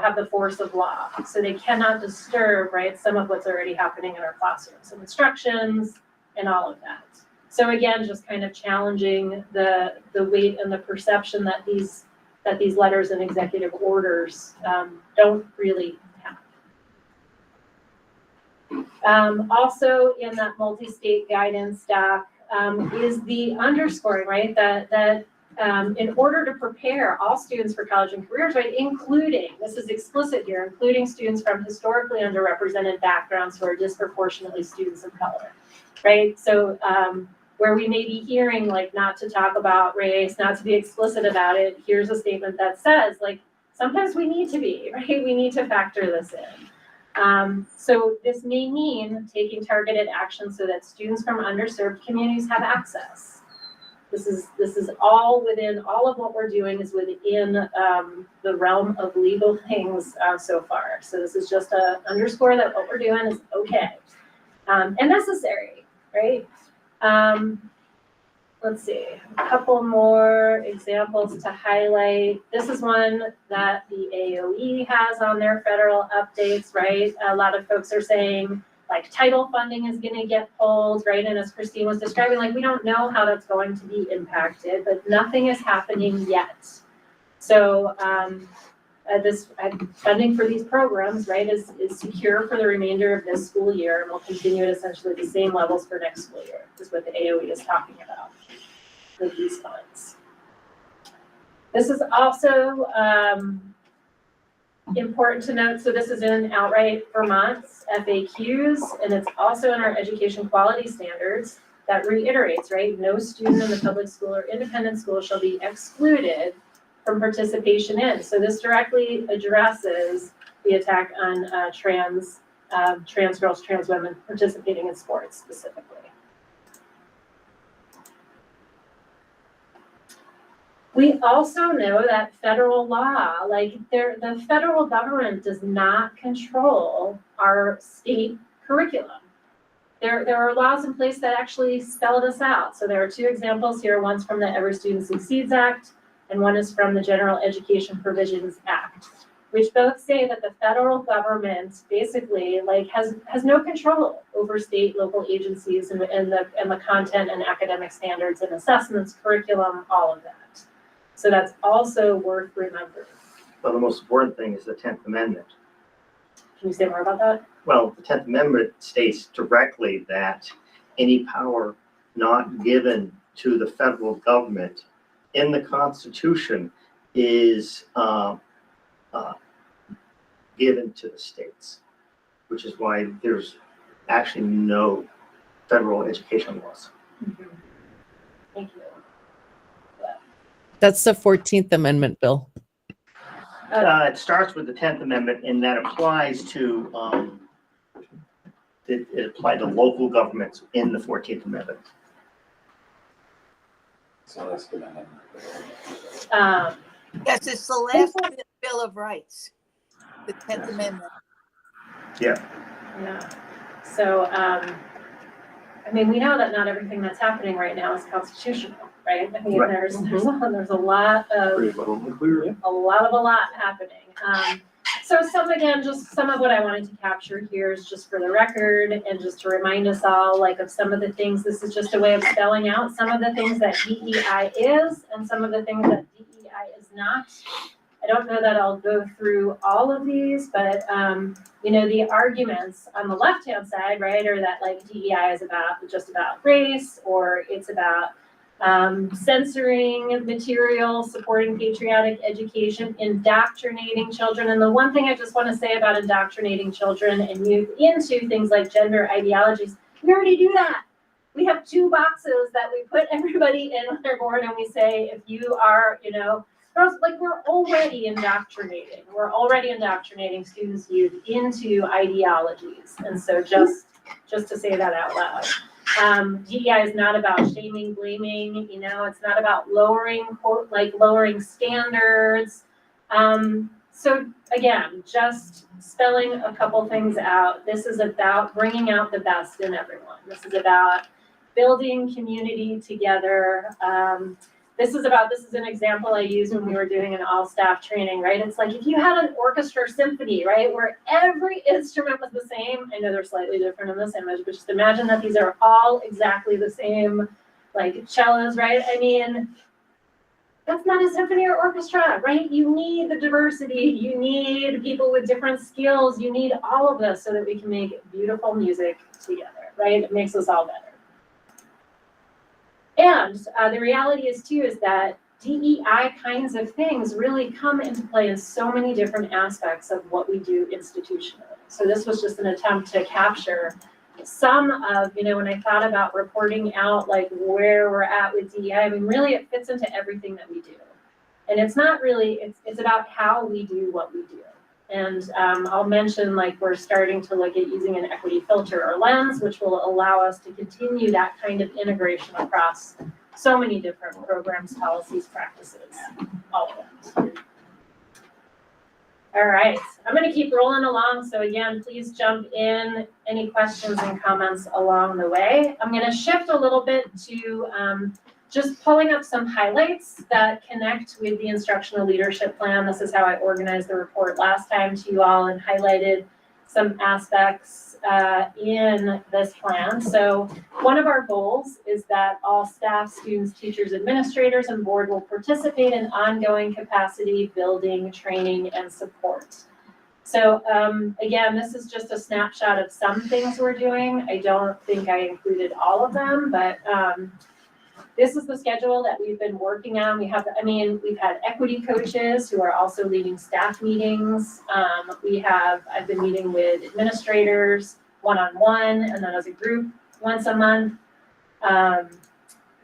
[SPEAKER 14] have the force of law. So they cannot disturb, right, some of what's already happening in our classrooms, some instructions and all of that. So again, just kind of challenging the weight and the perception that these letters and executive orders don't really have. Also in that multi-state guidance doc, is the underscoring, right? That in order to prepare all students for college and careers, right, including, this is explicit here, including students from historically underrepresented backgrounds who are disproportionately students of color, right? So where we may be hearing like not to talk about race, not to be explicit about it, here's a statement that says like, sometimes we need to be, right? We need to factor this in. So this may mean taking targeted action so that students from underserved communities have access. This is all within, all of what we're doing is within the realm of legal things so far. So this is just to underscore that what we're doing is okay and necessary, right? Let's see, a couple more examples to highlight. This is one that the AOE has on their federal updates, right? A lot of folks are saying like title funding is gonna get pulled, right? And as Christine was describing, like we don't know how that's going to be impacted, but nothing is happening yet. So this funding for these programs, right, is secure for the remainder of this school year and will continue at essentially the same levels for next school year, is what the AOE is talking about with these funds. This is also important to note, so this is in Outright Vermont's FAQs, and it's also in our education quality standards that reiterates, right, no student in the public school or independent school shall be excluded from participation in. So this directly addresses the attack on trans girls, trans women participating in sports specifically. We also know that federal law, like the federal government does not control our state curriculum. There are laws in place that actually spell this out. So there are two examples here. One's from the Every Student Succeeds Act, and one is from the General Education Provisions Act, which both say that the federal government basically like has no control over state, local agencies and the content and academic standards and assessments, curriculum, all of that. So that's also worth remembering.
[SPEAKER 2] Well, the most important thing is the 10th Amendment.
[SPEAKER 14] Can you say more about that?
[SPEAKER 2] Well, the 10th Amendment states directly that any power not given to the federal government in the Constitution is given to the states, which is why there's actually no federal education laws.
[SPEAKER 14] Mm-hmm. Thank you.
[SPEAKER 5] That's the 14th Amendment, Bill.
[SPEAKER 2] It starts with the 10th Amendment, and that applies to it applied to local governments in the 14th Amendment.
[SPEAKER 11] So that's good.
[SPEAKER 7] Yes, it's the last Bill of Rights, the 10th Amendment.
[SPEAKER 2] Yeah.
[SPEAKER 14] Yeah. So, I mean, we know that not everything that's happening right now is constitutional, right? I mean,
[SPEAKER 2] Right.
[SPEAKER 14] there's a lot of a lot happening. So just some of what I wanted to capture here is just for the record and just to remind us all like of some of the things. This is just a way of spelling out some of the things that DEI is and some of the things that DEI is not. I don't know that I'll go through all of these, but you know, the arguments on the left-hand side, right, are that like DEI is just about race, or it's about censoring material, supporting patriotic education, indoctrinating children. And the one thing I just want to say about indoctrinating children and youth into things like gender ideologies, we already do that. We have two boxes that we put everybody in on their board, and we say, if you are, you know, like we're already indoctrinating. We're already indoctrinating students, youth into ideologies. And so just to say that out loud. DEI is not about shaming, blaming, you know, it's not about lowering standards. So again, just spelling a couple things out. This is about bringing out the best in everyone. This is about building community together. This is an example I used when we were doing an all staff training, right? It's like if you had an orchestra or symphony, right, where every instrument was the same. I know they're slightly different in this image, but just imagine that these are all exactly the same, like cellos, right? I mean, that's not a symphony or orchestra, right? You need the diversity. You need people with different skills. You need all of this so that we can make beautiful music together, right? It makes us all better. And the reality is too, is that DEI kinds of things really come into play in so many different aspects of what we do institutionally. So this was just an attempt to capture some of, when I thought about reporting out like where we're at with DEI, I mean, really it fits into everything that we do. And it's not really, it's about how we do what we do. And I'll mention like we're starting to look at using an equity filter or lens, which will allow us to continue that kind of integration across so many different programs, policies, practices, all of it. All right, I'm going to keep rolling along. So again, please jump in, any questions and comments along the way. I'm going to shift a little bit to just pulling up some highlights that connect with the instructional leadership plan. This is how I organized the report last time to you all and highlighted some aspects in this plan. So one of our goals is that all staff, students, teachers, administrators, and board will participate in ongoing capacity building, training, and support. So again, this is just a snapshot of some things we're doing. I don't think I included all of them, but this is the schedule that we've been working on. We've had equity coaches who are also leading staff meetings. I've been meeting with administrators one-on-one and then as a group once a month.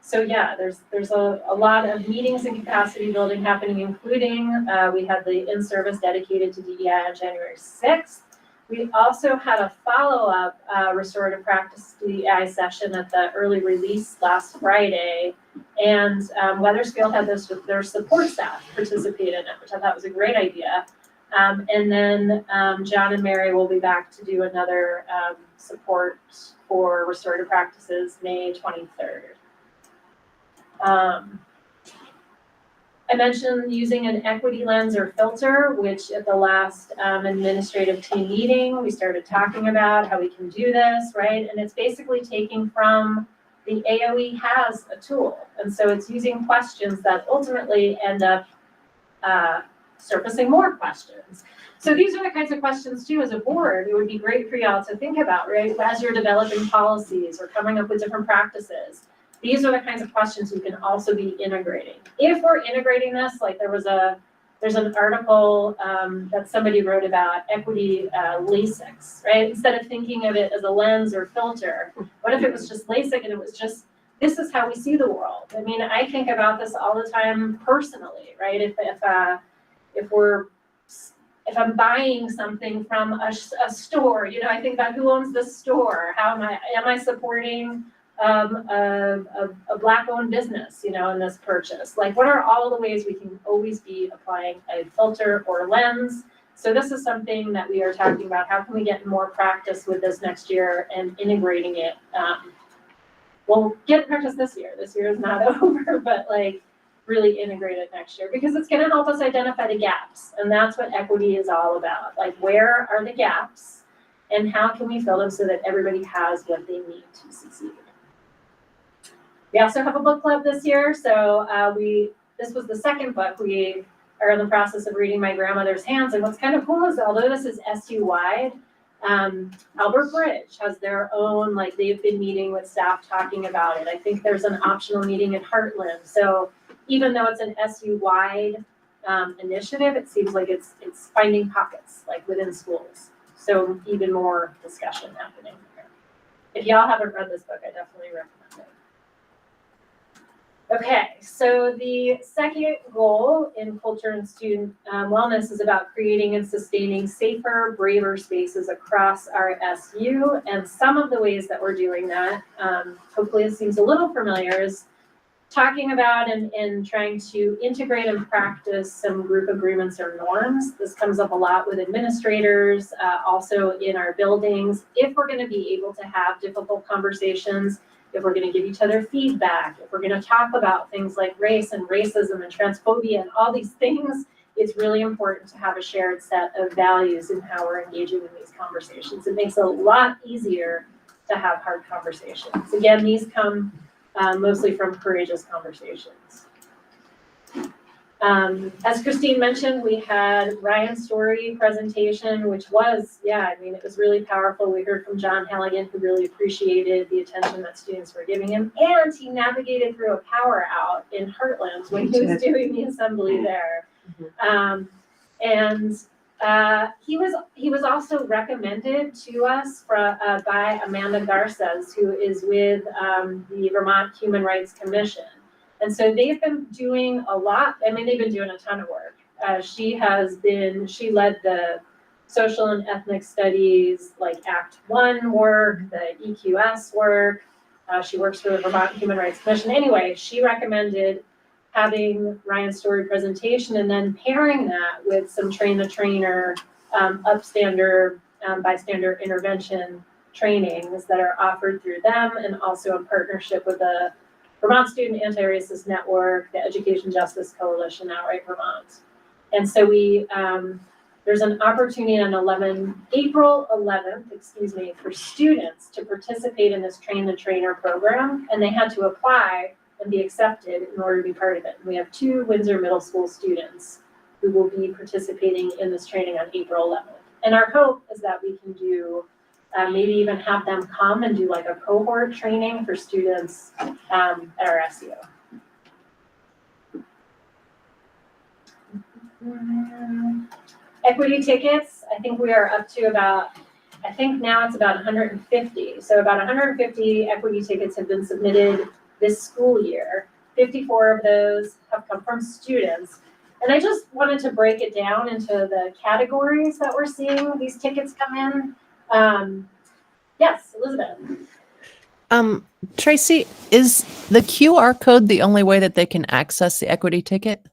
[SPEAKER 14] So yeah, there's a lot of meetings and capacity building happening, including we had the in-service dedicated to DEI on January 6th. We also had a follow-up restorative practice DEI session at the early release last Friday, and Wethersfield had their support staff participate in it, which I thought was a great idea. And then John and Mary will be back to do another support for restorative practices May 23rd. I mentioned using an equity lens or filter, which at the last administrative team meeting, we started talking about how we can do this, right? And it's basically taking from the AOE has a tool. And so it's using questions that ultimately end up surfacing more questions. So these are the kinds of questions too, as a board, it would be great for y'all to think about, right? As you're developing policies or coming up with different practices. These are the kinds of questions we can also be integrating. If we're integrating this, like there's an article that somebody wrote about equity LASIX, right? Instead of thinking of it as a lens or filter, what if it was just LASIK and it was just, this is how we see the world. I mean, I think about this all the time personally, right? If I'm buying something from a store, I think about who owns the store. Am I supporting a Black-owned business, in this purchase? Like, what are all the ways we can always be applying a filter or lens? So this is something that we are talking about. How can we get more practice with this next year and integrating it? We'll get practice this year. This year is not over, but like really integrate it next year because it's going to help us identify the gaps. And that's what equity is all about. Like, where are the gaps and how can we fill them so that everybody has what they need to succeed? We also have a book club this year. So this was the second book. We are in the process of reading My Grandmother's Hands. And what's kind of cool is, although this is SU-wide, Albert Bridge has their own, like they've been meeting with staff talking about it. I think there's an optional meeting at Heartland. So even though it's an SU-wide initiative, it seems like it's finding pockets like within schools. So even more discussion happening there. If y'all haven't read this book, I definitely recommend it. Okay, so the second goal in culture and student wellness is about creating and sustaining safer, braver spaces across our SU. And some of the ways that we're doing that, hopefully it seems a little familiar, is talking about and trying to integrate and practice some group agreements or norms. This comes up a lot with administrators, also in our buildings. If we're going to be able to have difficult conversations, if we're going to give each other feedback, if we're going to talk about things like race and racism and transphobia and all these things, it's really important to have a shared set of values in how we're engaging in these conversations. It makes it a lot easier to have hard conversations. Again, these come mostly from courageous conversations. As Christine mentioned, we had Ryan's story presentation, which was, I mean, it was really powerful. We heard from John Halligan, who really appreciated the attention that students were giving him. And he navigated through a power out in Heartland when he was doing the assembly there. He was also recommended to us by Amanda Garces, who is with the Vermont Human Rights Commission. And so they've been doing a lot. I mean, they've been doing a ton of work. She led the social and ethnic studies, like Act 1 work, the EQS work. She works for the Vermont Human Rights Commission. Anyway, she recommended having Ryan's story presentation and then pairing that with some train-the-trainer, upstander, bystander intervention trainings that are offered through them, and also in partnership with the Vermont Student Anti-Racist Network, the Education Justice Coalition, Outright Vermont. And so there's an opportunity on April 11th, for students to participate in this train-the-trainer program, and they had to apply and be accepted in order to be part of it. And we have 2 Windsor Middle School students who will be participating in this training on April 11th. And our hope is that we can do, maybe even have them come and do like a cohort training for students at our SU. Equity tickets, I think we are up to now it's about 150. So about 150 equity tickets have been submitted this school year. 54 of those have come from students. And I just wanted to break it down into the categories that we're seeing these tickets come in. Yes, Elizabeth.
[SPEAKER 5] Tracy, is the QR code the only way that they can access the equity ticket?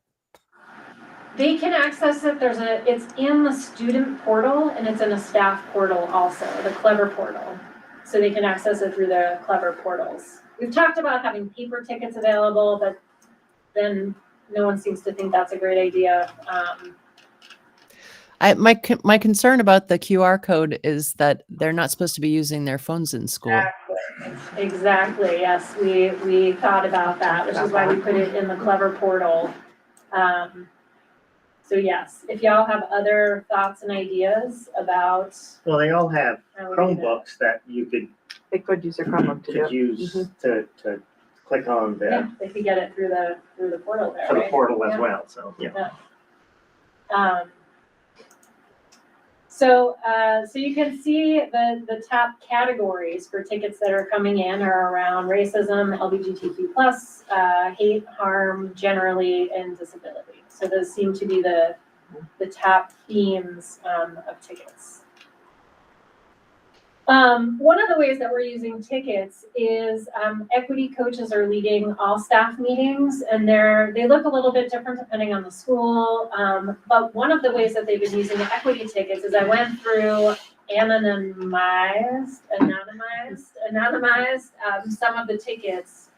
[SPEAKER 14] They can access it. It's in the student portal and it's in a staff portal also, the Clever portal. So they can access it through the Clever portals. We've talked about having paper tickets available, but then no one seems to think that's a great idea.
[SPEAKER 5] My concern about the QR code is that they're not supposed to be using their phones in school.
[SPEAKER 14] Exactly. Yes, we thought about that, which is why we put it in the Clever portal. So yes, if y'all have other thoughts and ideas about.
[SPEAKER 2] Well, they all have Chromebooks that you could.
[SPEAKER 1] They could use their Chromebook
[SPEAKER 2] to click on the.
[SPEAKER 14] Yeah, they could get it through the portal there.
[SPEAKER 2] For the
[SPEAKER 14] right?
[SPEAKER 2] portal as well. So yeah.
[SPEAKER 14] So you can see the top categories for tickets that are coming in are around racism, LGBTQ+, hate, harm, generally, and disability. So those seem to be the top themes of tickets. One of the ways that we're using tickets is equity coaches are leading all staff meetings, and they look a little bit different depending on the school. But one of the ways that they've been using the equity tickets is I went through anonymized some of the tickets,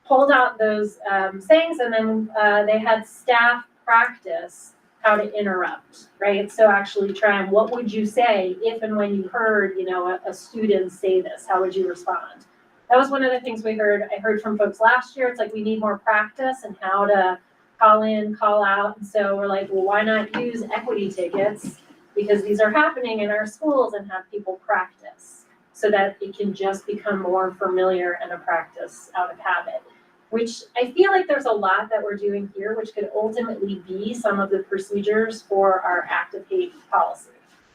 [SPEAKER 14] pulled out those sayings, and then they had staff practice how to interrupt, right? So actually try and what would you say if and when you heard, a student say this, how would you respond? That was one of the things I heard from folks last year. It's like we need more practice and how to call in, call out. And so we're like, well, why not use equity tickets? Because these are happening in our schools, and have people practice so that it can just become more familiar and a practice out of habit. Which I feel like there's a lot that we're doing here, which could ultimately be some of the procedures for our active hate policy,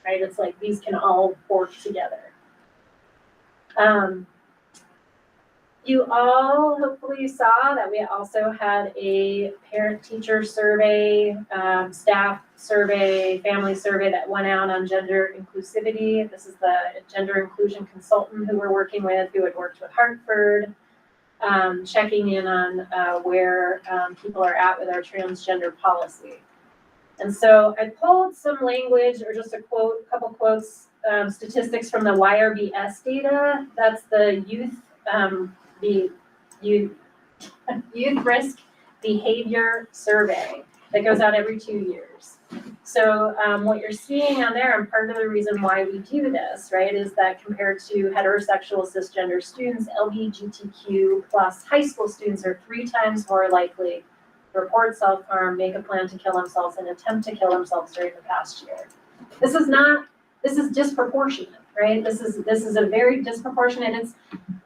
[SPEAKER 14] right? It's like these can all work together. You all hopefully saw that we also had a parent-teacher survey, staff survey, family survey that went out on gender inclusivity. This is the gender inclusion consultant who we're working with, who had worked with Hartford. Checking in on where people are at with our transgender policy. And so I pulled some language, or just a couple quotes, statistics from the YRBS data. That's the youth risk behavior survey that goes out every 2 years. So what you're seeing on there, and part of the reason why we do this, right, is that compared to heterosexual cisgender students, LGBTQ+ high school students are 3 times more likely report self-harm, make a plan to kill themselves, and attempt to kill themselves during the past year. This is disproportionate, right? This is a very disproportionate. It's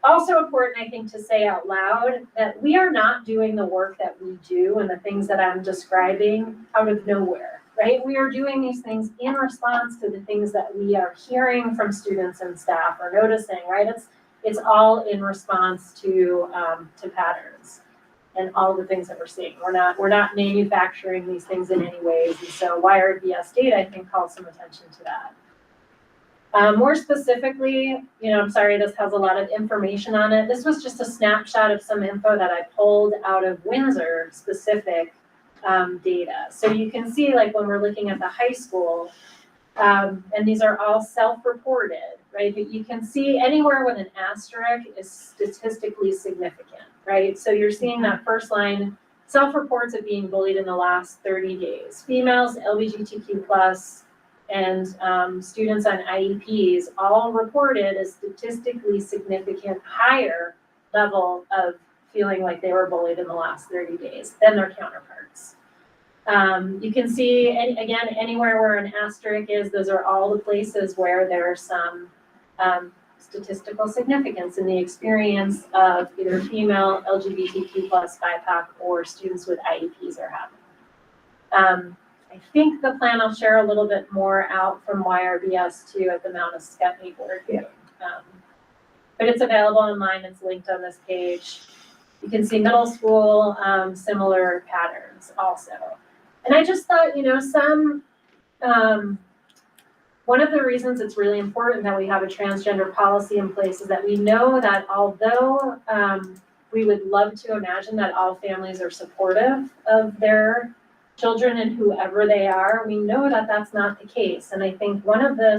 [SPEAKER 14] also important, I think, to say out loud that we are not doing the work that we do and the things that I'm describing out of nowhere, right? We are doing these things in response to the things that we are hearing from students and staff or noticing, right? It's all in response to patterns and all the things that we're seeing. We're not manufacturing these things in any ways. And so WSESU data, I think, calls some attention to that. More specifically, I'm sorry, this has a lot of information on it. This was just a snapshot of some info that I pulled out of Windsor specific data. So you can see, like, when we're looking at the high school, and these are all self-reported, right? But you can see anywhere with an asterisk is statistically significant, right? So you're seeing that first line, self-reports of being bullied in the last 30 days. Females, LGBTQ+, and students on IEPs all reported a statistically significant higher level of feeling like they were bullied in the last 30 days than their counterparts. You can see, again, anywhere where an asterisk is, those are all the places where there's some statistical significance in the experience of either female, LGBTQ+, BIPOC, or students with IEPs are having. I think the plan I'll share a little bit more out from YRBS too at the Mount Escutney board meeting. But it's available online, it's linked on this page. You can see middle school, similar patterns also. And I just thought, one of the reasons it's really important that we have a transgender policy in place is that we know that although we would love to imagine that all families are supportive of their children and whoever they are, we know that that's not the case. And I think one of the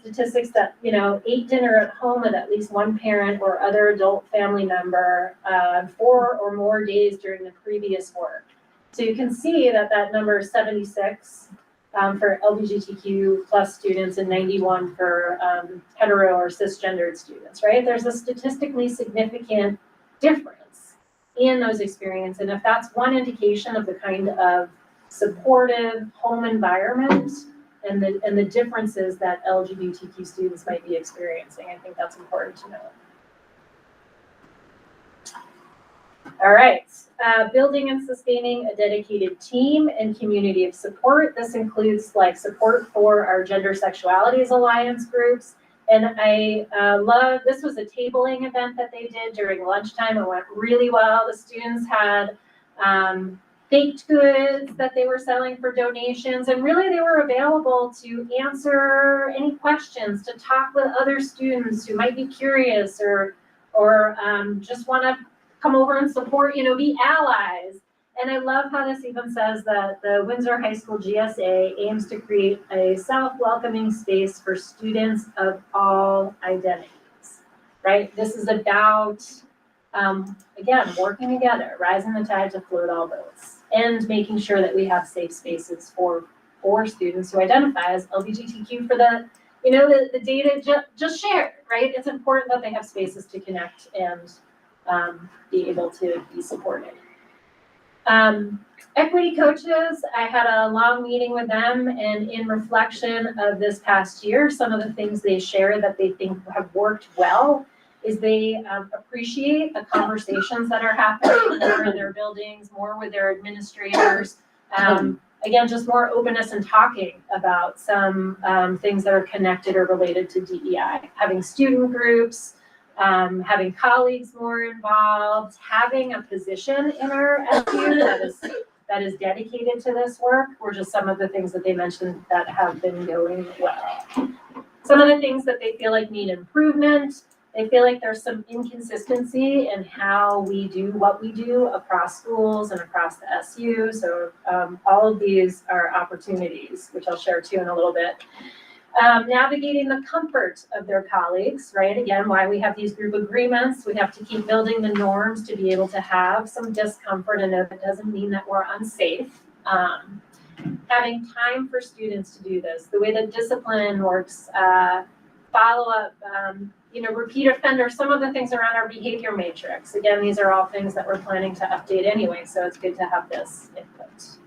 [SPEAKER 14] statistics that, ate dinner at home with at least one parent or other adult family member 4 or more days during the previous work. So you can see that number is 76 for LGBTQ+ students and 91 for hetero or cisgendered students, right? There's a statistically significant difference in those experiences. And if that's one indication of the kind of supportive home environment and the differences that LGBTQ students might be experiencing, I think that's important to know. All right, building and sustaining a dedicated team and community of support. This includes support for our Gender Sexualities Alliance groups. And I love, this was a tabling event that they did during lunchtime. It went really well. The students had baked goods that they were selling for donations, and really they were available to answer any questions, to talk with other students who might be curious or just want to come over and support, be allies. And I love how this even says that the Windsor High School GSA aims to create a self-welcoming space for students of all identities, right? This is about, again, working together, rising the tide to float all boats, and making sure that we have safe spaces for students who identify as LGBTQ for the data just shared, right? It's important that they have spaces to connect and be able to be supported. Equity coaches, I had a long meeting with them, and in reflection of this past year, some of the things they share that they think have worked well is they appreciate the conversations that are happening more in their buildings, more with their administrators. Again, just more openness and talking about some things that are connected or related to DEI. Having student groups, having colleagues more involved, having a position in our SU that is dedicated to this work were just some of the things that they mentioned that have been going well. Some of the things that they feel like need improvement, they feel like there's some inconsistency in how we do what we do across schools and across the SU. So all of these are opportunities, which I'll share too in a little bit. Navigating the comfort of their colleagues, right? Again, why we have these group agreements. We have to keep building the norms to be able to have some discomfort, and that doesn't mean that we're unsafe. Having time for students to do this, the way that discipline works, follow-up repeat offender, some of the things around our behavior matrix. Again, these are all things that we're planning to update anyway, so it's good to have this input.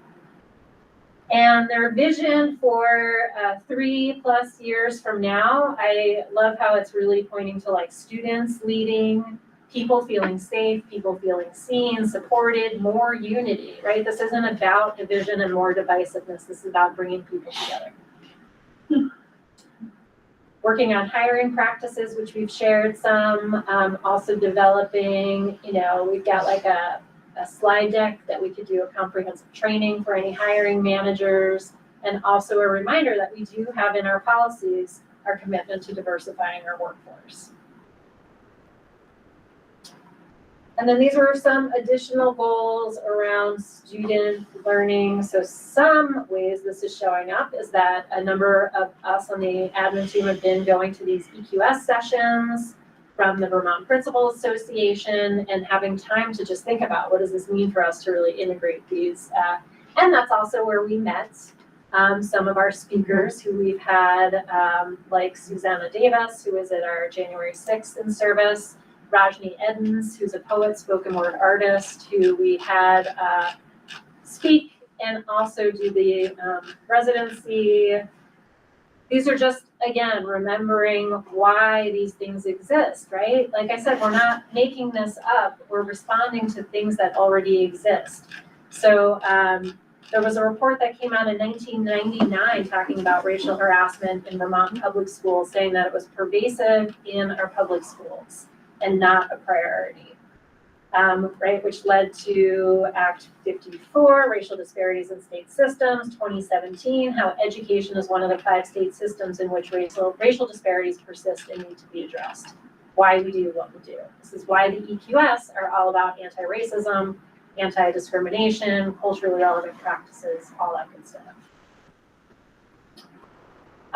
[SPEAKER 14] And their vision for 3+ years from now, I love how it's really pointing to like students leading, people feeling safe, people feeling seen, supported, more unity, right? This isn't about division and more divisiveness. This is about bringing people together. Working on hiring practices, which we've shared some, also developing, we've got like a slide deck that we could do a comprehensive training for any hiring managers, and also a reminder that we do have in our policies our commitment to diversifying our workforce. And then these were some additional goals around student learning. So some ways this is showing up is that a number of us on the admin team have been going to these EQS sessions from the Vermont Principal Association and having time to just think about what does this mean for us to really integrate these. And that's also where we met some of our speakers who we've had, like Susanna Davis, who was at our January 6th in service, Rajni Edens, who's a poet, spoken word artist, who we had speak and also do the residency. These are just, again, remembering why these things exist, right? Like I said, we're not making this up. We're responding to things that already exist. So there was a report that came out in 1999 talking about racial harassment in Vermont public schools, saying that it was pervasive in our public schools and not a priority, right? Which led to Act 54, Racial Disparities in State Systems, 2017, how education is one of the 5 state systems in which racial disparities persist and need to be addressed. Why we do what we do. This is why the EQS are all about anti-racism, anti-discrimination, culturally relevant practices, all that good stuff.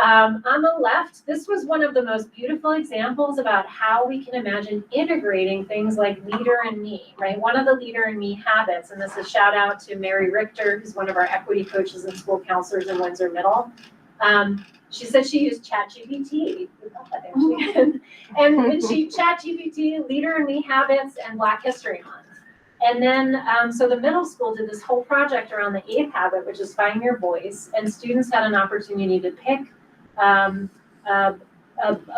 [SPEAKER 14] On the left, this was one of the most beautiful examples about how we can imagine integrating things like Leader in Me, right? One of the Leader in Me habits, and this is a shout out to Mary Richter, who's one of our equity coaches and school counselors in Windsor Middle. She said she used ChatGPT, and when she ChatGPT Leader in Me habits and Black History Month. And then, so the middle school did this whole project around the 8th habit, which is find your voice, and students had an opportunity to pick a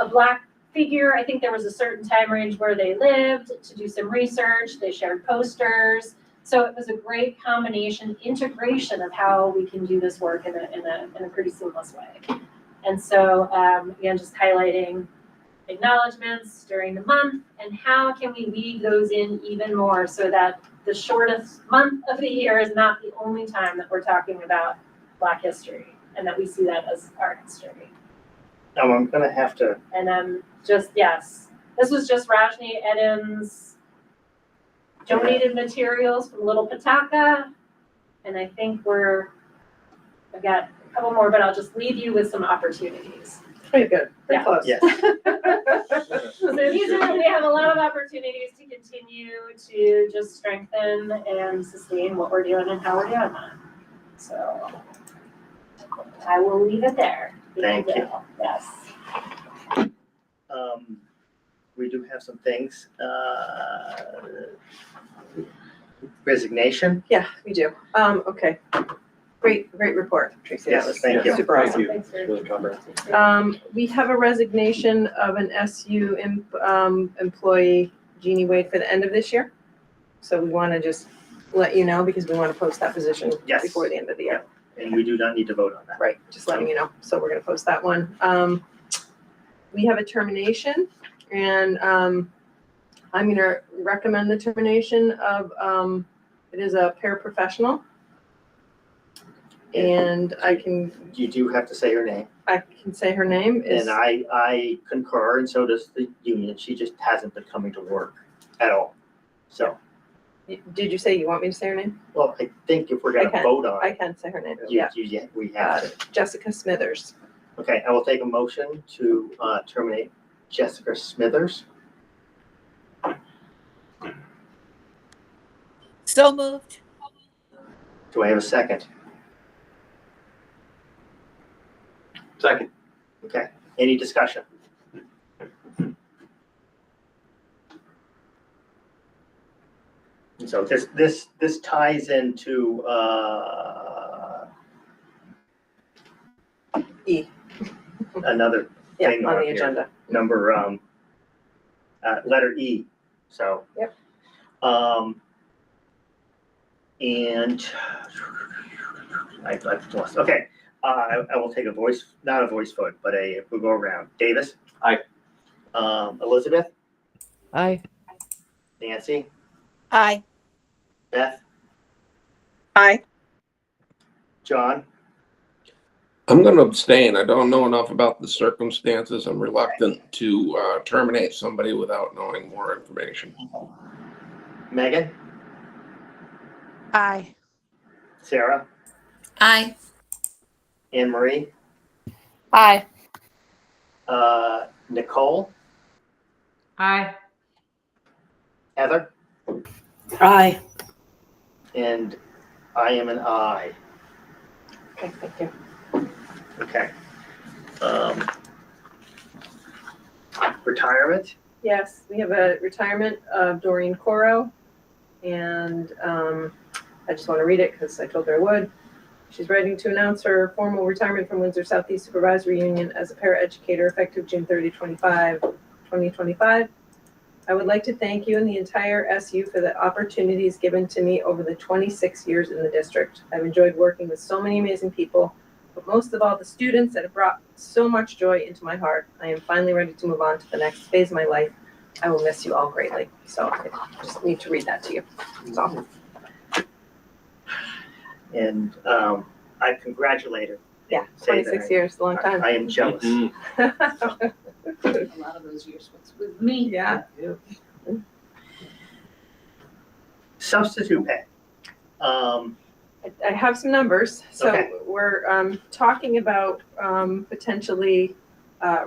[SPEAKER 14] Black figure. I think there was a certain time range where they lived, to do some research. They shared posters. So it was a great combination, integration of how we can do this work in a pretty seamless way. And so, again, just highlighting acknowledgements during the month and how can we weave those in even more so that the shortest month of the year is not the only time that we're talking about Black history, and that we see that as our history.
[SPEAKER 2] Now I'm gonna have to.
[SPEAKER 14] And yes, this was just Rajni Edens' donated materials from Little Pataka, and I think I've got a couple more, but I'll just leave you with some opportunities.
[SPEAKER 1] Pretty good. Pretty
[SPEAKER 14] Yeah.
[SPEAKER 1] close.
[SPEAKER 2] Yes.
[SPEAKER 14] So we have a lot of opportunities to continue to just strengthen and sustain what we're doing and how we're doing that. So I will leave it there.
[SPEAKER 2] Thank you.
[SPEAKER 14] Yes.
[SPEAKER 2] We do have some things. Resignation.
[SPEAKER 1] Yeah, we do. Okay. Great report, Tracy.
[SPEAKER 2] Yes,
[SPEAKER 1] That was
[SPEAKER 2] thank you.
[SPEAKER 1] super awesome.
[SPEAKER 3] Thank you. Really comprehensive.
[SPEAKER 1] We have a resignation of an SU employee, Jeannie Wade, for the end of this year. So we want to just let you know because we want to post that position
[SPEAKER 2] Yes.
[SPEAKER 1] before the end of the year.
[SPEAKER 2] And we do not need to vote on that.
[SPEAKER 1] Right, just letting you know. So we're going to post that one. We have a termination, and I'm going to recommend the termination of, it is a paraprofessional. And
[SPEAKER 2] You do have to say her name.
[SPEAKER 1] I can say her name is.
[SPEAKER 2] And I concur, and so does the union. She just hasn't been coming to work at all. So,
[SPEAKER 1] Did you say you want me to say her name?
[SPEAKER 2] well, I think if we're gonna vote on
[SPEAKER 1] I
[SPEAKER 2] it,
[SPEAKER 1] can say her name.
[SPEAKER 2] we
[SPEAKER 1] Yeah.
[SPEAKER 2] have to.
[SPEAKER 1] Jessica Smithers.
[SPEAKER 2] Okay, I will take a motion to terminate Jessica Smithers.
[SPEAKER 7] So moved.
[SPEAKER 2] Do I have a second?
[SPEAKER 3] Second.
[SPEAKER 2] Okay, any discussion? So this ties into
[SPEAKER 1] E.
[SPEAKER 2] another
[SPEAKER 1] Yeah,
[SPEAKER 2] thing
[SPEAKER 1] on the
[SPEAKER 2] here.
[SPEAKER 1] agenda.
[SPEAKER 2] Number letter E. So.
[SPEAKER 1] Yep.
[SPEAKER 2] And I've lost. Okay. I will take not a voice vote, but we'll go around. Davis.
[SPEAKER 3] Aye.
[SPEAKER 2] Elizabeth.
[SPEAKER 5] Aye.
[SPEAKER 2] Nancy.
[SPEAKER 7] Aye.
[SPEAKER 2] Beth.
[SPEAKER 8] Aye.
[SPEAKER 2] John.
[SPEAKER 13] I'm going to abstain. I don't know enough about the circumstances. I'm reluctant to terminate somebody without knowing more information.
[SPEAKER 2] Megan.
[SPEAKER 12] Aye.
[SPEAKER 2] Sarah.
[SPEAKER 7] Aye.
[SPEAKER 2] Anne Marie.
[SPEAKER 4] Aye.
[SPEAKER 2] Nicole.
[SPEAKER 12] Aye.
[SPEAKER 2] Heather.
[SPEAKER 6] Aye.
[SPEAKER 2] And I am an I.
[SPEAKER 1] Okay, thank you.
[SPEAKER 2] Okay. Retirement.
[SPEAKER 1] Yes, we have a retirement of Doreen Coro, and I just want to read it because I told her I would. She's writing to announce her formal retirement from Windsor Southeast Supervisory Union as a paraeducator effective June 30, 2025. I would like to thank you and the entire SU for the opportunities given to me over the 26 years in the district. I've enjoyed working with so many amazing people, but most of all, the students that have brought so much joy into my heart. I am finally ready to move on to the next phase of my life. I will miss you all greatly. So I just need to read that to you. So.
[SPEAKER 2] And I congratulate her.
[SPEAKER 1] Yeah,
[SPEAKER 2] Say
[SPEAKER 1] 26
[SPEAKER 2] that
[SPEAKER 1] years, a long time.
[SPEAKER 2] I am jealous.
[SPEAKER 7] A lot of those years with me.
[SPEAKER 1] Yeah.
[SPEAKER 2] Substitute pay.
[SPEAKER 1] I have some numbers. So
[SPEAKER 2] Okay.
[SPEAKER 1] we're talking about potentially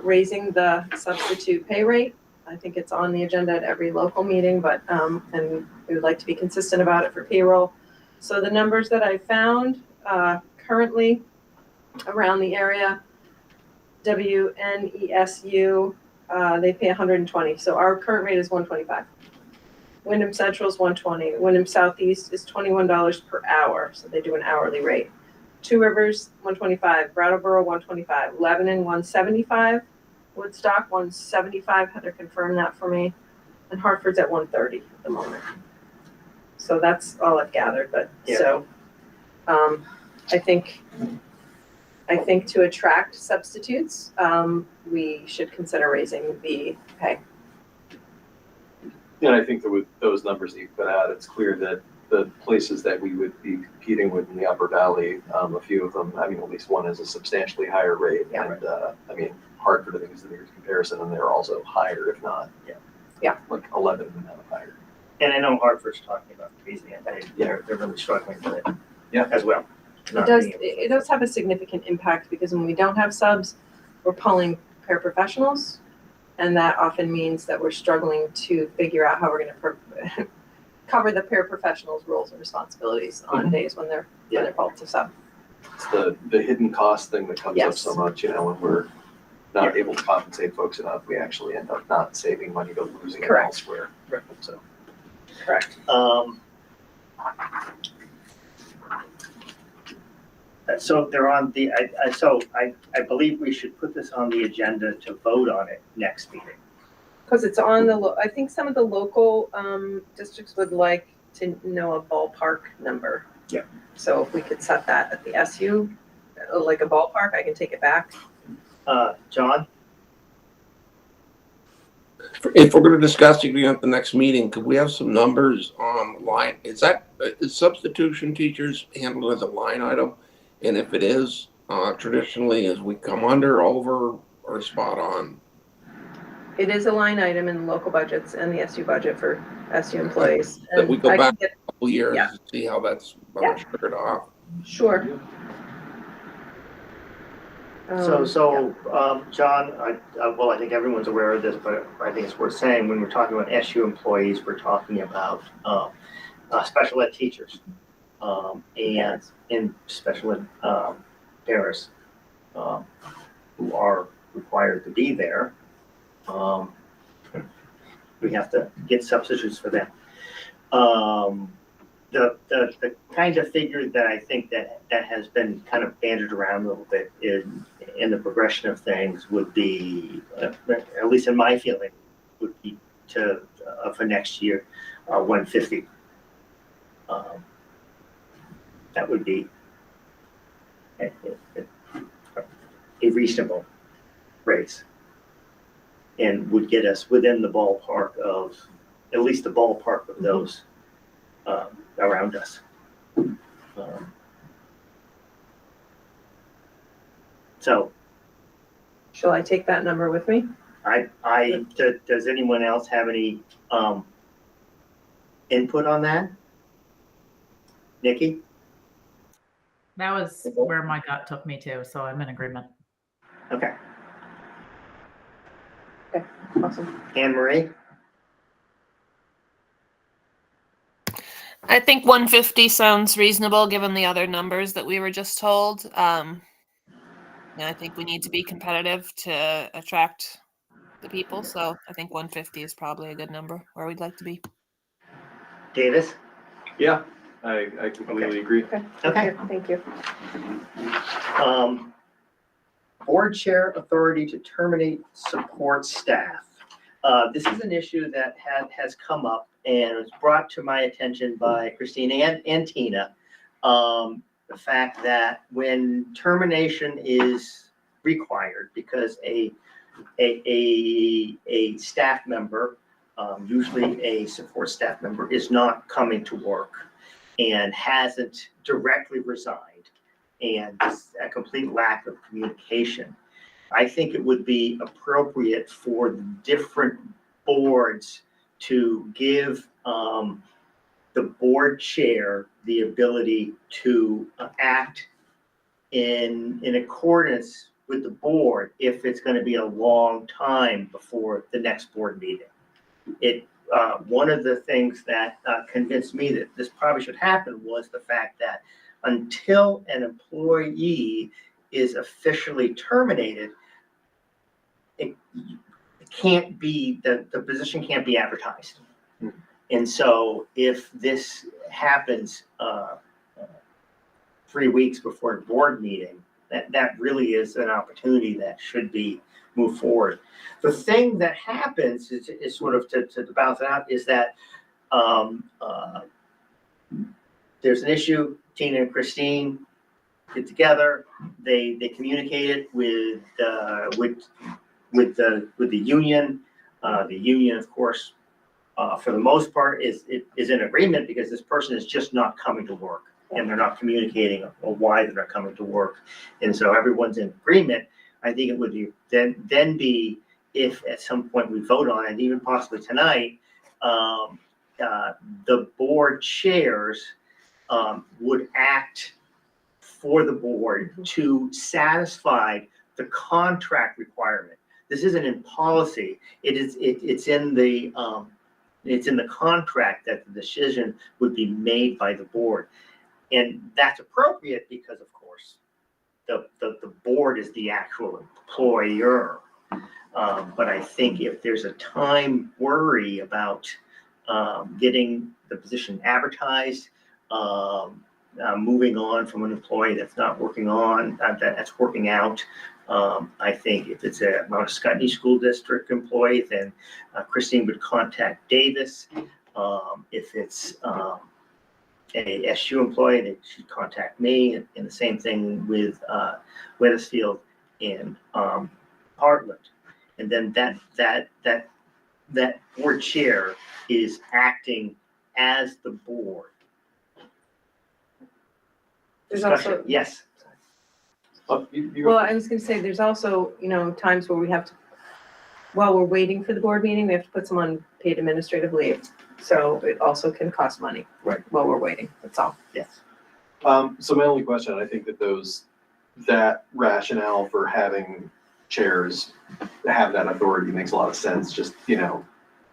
[SPEAKER 1] raising the substitute pay rate. I think it's on the agenda at every local meeting, but and we would like to be consistent about it for payroll. So the numbers that I found currently around the area, WNESU, they pay 120. So our current rate is 125. Wyndham Central is 120. Wyndham Southeast is $21 per hour. So they do an hourly rate. Two Rivers, 125. Brattleboro, 125. Lebanon, 175. Woodstock, 175. Heather confirmed that for me. And Hartford's at 130 at the moment. So that's all I've gathered. But
[SPEAKER 2] Yeah.
[SPEAKER 1] so I think to attract substitutes, we should consider raising the pay.
[SPEAKER 3] And I think that with those numbers that you put out, it's clear that the places that we would be competing with in the Upper Valley, a few of them, I mean, at least one has a substantially higher rate.
[SPEAKER 1] Yeah.
[SPEAKER 3] And I mean, Hartford, I think, is the nearest comparison, and they're also higher, if not, like 11 and higher.
[SPEAKER 2] And I know Hartford's talking about raising it. They're really struggling with it.
[SPEAKER 3] Yeah.
[SPEAKER 2] As well.
[SPEAKER 1] It does have a significant impact because when we don't have subs, we're pulling paraprofessionals, and that often means that we're struggling to figure out how we're going to cover the paraprofessionals' roles and responsibilities on days when they're called to sub.
[SPEAKER 3] It's the hidden cost thing that comes up
[SPEAKER 1] Yes.
[SPEAKER 3] so much, when we're not able to compensate folks enough, we actually end up not saving money, but losing it
[SPEAKER 1] Correct.
[SPEAKER 3] elsewhere. So.
[SPEAKER 1] Correct.
[SPEAKER 2] So they're on the, I believe we should put this on the agenda to vote on it next meeting.
[SPEAKER 1] Because it's on I think some of the local districts would like to know a ballpark number.
[SPEAKER 2] Yeah.
[SPEAKER 1] So if we could set that at the SU, like a ballpark, I can take it back.
[SPEAKER 2] John?
[SPEAKER 13] If we're going to discuss it at the next meeting, could we have some numbers on line? Is substitution teachers handled as a line item? And if it is, traditionally, is we come under, over, or spot on?
[SPEAKER 1] It is a line item in local budgets and the SU budget for SU employees.
[SPEAKER 13] That we go
[SPEAKER 1] I
[SPEAKER 13] back
[SPEAKER 1] can
[SPEAKER 13] a couple years
[SPEAKER 1] yeah.
[SPEAKER 13] and see how that's
[SPEAKER 1] Yeah.
[SPEAKER 13] sugared off.
[SPEAKER 1] Sure.
[SPEAKER 2] John, I think everyone's aware of this, but I think it's worth saying when we're talking about SU employees, we're talking about special ed teachers and in special ed parents who are required to be there. We have to get substitutes for them. The kind of figure that I think that has been kind of bandied around a little bit in the progression of things would be, at least in my feeling, would be to for next year, 150. That would be a reasonable raise, and would get us within the ballpark of, at least the ballpark of those around us. So,
[SPEAKER 1] Shall I take that number with me?
[SPEAKER 2] does anyone else have any input on that? Nikki?
[SPEAKER 12] That was where my gut took me to, so I'm in agreement.
[SPEAKER 2] Okay.
[SPEAKER 1] Okay, awesome.
[SPEAKER 2] Anne Marie?
[SPEAKER 4] I think 150 sounds reasonable given the other numbers that we were just told. Yeah, I think we need to be competitive to attract the people. So I think 150 is probably a good number where we'd like to be.
[SPEAKER 2] Davis?
[SPEAKER 3] Yeah, I completely agree.
[SPEAKER 1] Okay, thank you.
[SPEAKER 2] Board chair authority to terminate support staff. This is an issue that has come up and was brought to my attention by Christine and Tina. The fact that when termination is required because a staff member, usually a support staff member, is not coming to work and hasn't directly resigned, and a complete lack of communication, I think it would be appropriate for the different boards to give the board chair the ability to act in accordance with the board if it's going to be a long time before the next board meeting. One of the things that convinced me that this probably should happen was the fact that until an employee is officially terminated, it can't be, the position can't be advertised. And so if this happens 3 weeks before a board meeting, that really is an opportunity that should be moved forward. The thing that happens is sort of to balance it out is that there's an issue. Tina and Christine get together. They communicate it with the union. The union, of course, for the most part, is in agreement because this person is just not coming to work, and they're not communicating why they're not coming to work, and so everyone's in agreement. I think it would be then be, if at some point we vote on it, even possibly tonight, the board chairs would act for the board to satisfy the contract requirement. This isn't in policy. It's in the contract that the decision would be made by the board, and that's appropriate because, of course, the board is the actual employer. But I think if there's a time worry about getting the position advertised, moving on from an employee that's not working on, that's working out. I think if it's a Mount Scottney School District employee, then Christine would contact Davis. If it's a SU employee, they should contact me, and the same thing with Wethersfield and Heartland. And then that board chair is acting as the board.
[SPEAKER 1] There's
[SPEAKER 2] Discussion.
[SPEAKER 1] also,
[SPEAKER 2] Yes.
[SPEAKER 1] well, I was going to say, there's also, times where we have to, while we're waiting for the board meeting, we have to put someone on paid administrative leave. So it also can cost money.
[SPEAKER 3] Right.
[SPEAKER 1] While we're waiting. That's all.
[SPEAKER 2] Yes.
[SPEAKER 3] So my only question, I think that rationale for having chairs have that authority makes a lot of sense. Just,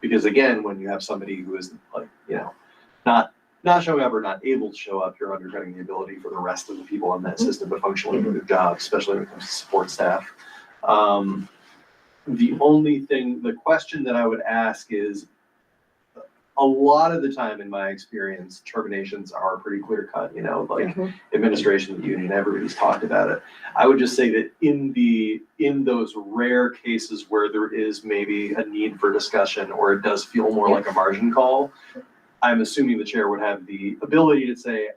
[SPEAKER 3] because again, when you have somebody who is like, not showing up or not able to show up, you're undercutting the ability for the rest of the people in that system to functionally do their job, especially when it comes to support staff. The question that I would ask is, a lot of the time, in my experience, terminations are pretty clear cut, you know, like administration, the union, everybody's talked about it. I would just say that in those rare cases where there is maybe a need for discussion, or it does feel more like a margin call, I'm assuming the chair would have the ability to say,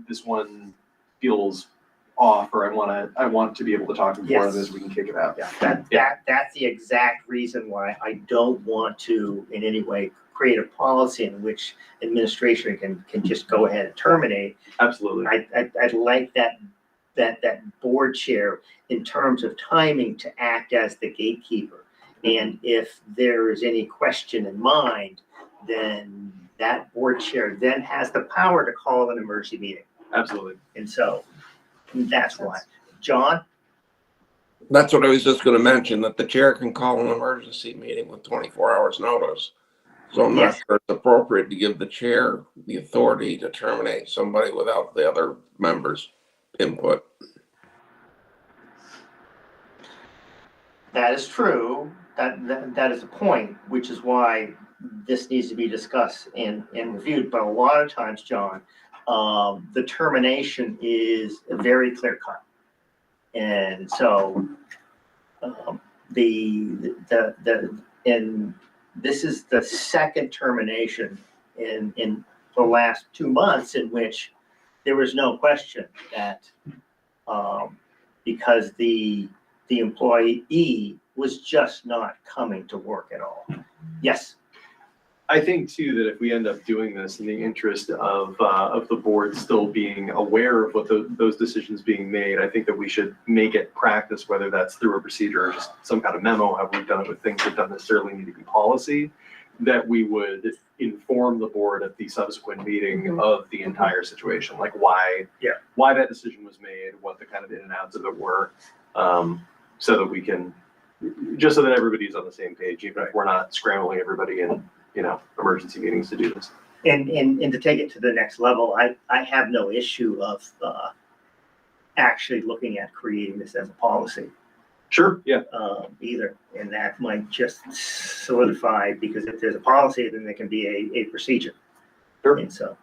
[SPEAKER 3] this one feels off, or I want to be able to talk before this, we can kick it out.
[SPEAKER 2] That's the exact reason why I don't want to in any way create a policy in which administration can just go ahead and terminate.
[SPEAKER 3] Absolutely.
[SPEAKER 2] I'd like that board chair in terms of timing to act as the gatekeeper. And if there is any question in mind, then that board chair then has the power to call an emergency meeting.
[SPEAKER 3] Absolutely.
[SPEAKER 2] And so that's why. John?
[SPEAKER 13] That's what I was just going to mention, that the chair can call an emergency meeting with 24 hours notice. So I'm not sure it's appropriate to give the chair the authority to terminate somebody without the other members' input.
[SPEAKER 2] That is true. That is a point, which is why this needs to be discussed and reviewed. But a lot of times, John, the termination is very clear cut. And so and this is the second termination in the last 2 months in which there was no question that because the employee was just not coming to work at all. Yes.
[SPEAKER 3] I think too that if we end up doing this in the interest of the board still being aware of what those decisions being made, I think that we should make it practice, whether that's through a procedure or just some kind of memo, how we've done it with things that don't necessarily need to be policy, that we would inform the board at the subsequent meeting of the entire situation, like why that decision was made, what the kind of in and outs of it were, so that we can, just so that everybody's on the same page, even if we're not scrambling everybody in, you know, emergency meetings to do this.
[SPEAKER 2] And to take it to the next level, I have no issue of actually looking at creating this as a policy.
[SPEAKER 3] Sure, yeah.
[SPEAKER 2] Either, and that might just solidify, because if there's a policy, then there can be a procedure.
[SPEAKER 3] Sure.
[SPEAKER 2] And so,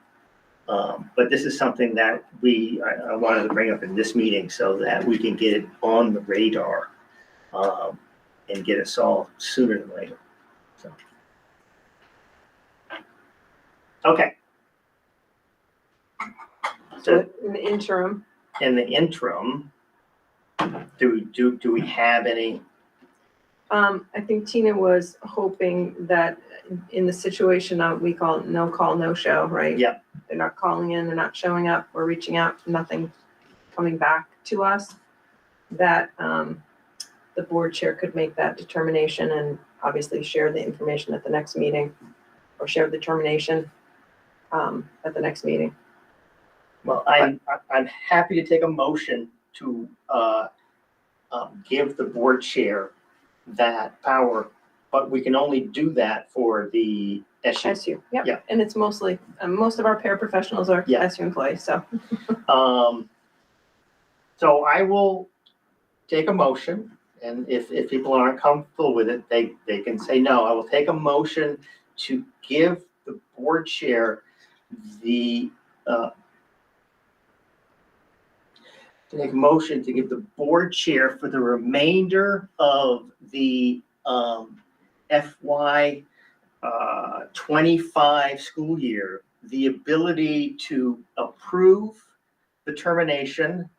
[SPEAKER 2] but this is something that I wanted to bring up in this meeting so that we can get it on the radar and get it solved sooner than later. So. Okay.
[SPEAKER 1] So in the interim.
[SPEAKER 2] Do we have any?
[SPEAKER 1] I think Tina was hoping that in the situation of, we call it no call, no show, right?
[SPEAKER 2] Yep.
[SPEAKER 1] They're not calling in, they're not showing up, we're reaching out, nothing coming back to us, that the board chair could make that determination and obviously share the information at the next meeting, or share the termination at the next meeting.
[SPEAKER 2] Well, I'm happy to take a motion to give the board chair that power, but we can only do that for the SU.
[SPEAKER 1] Yep.
[SPEAKER 2] Yeah.
[SPEAKER 1] And it's mostly, most of our paraprofessionals are SU employees, so.
[SPEAKER 2] So I will take a motion, and if people aren't comfortable with it, they can say no. I will take a motion to give the board chair the to make a motion to give the board chair for the remainder of the FY 25 school year the ability to approve the termination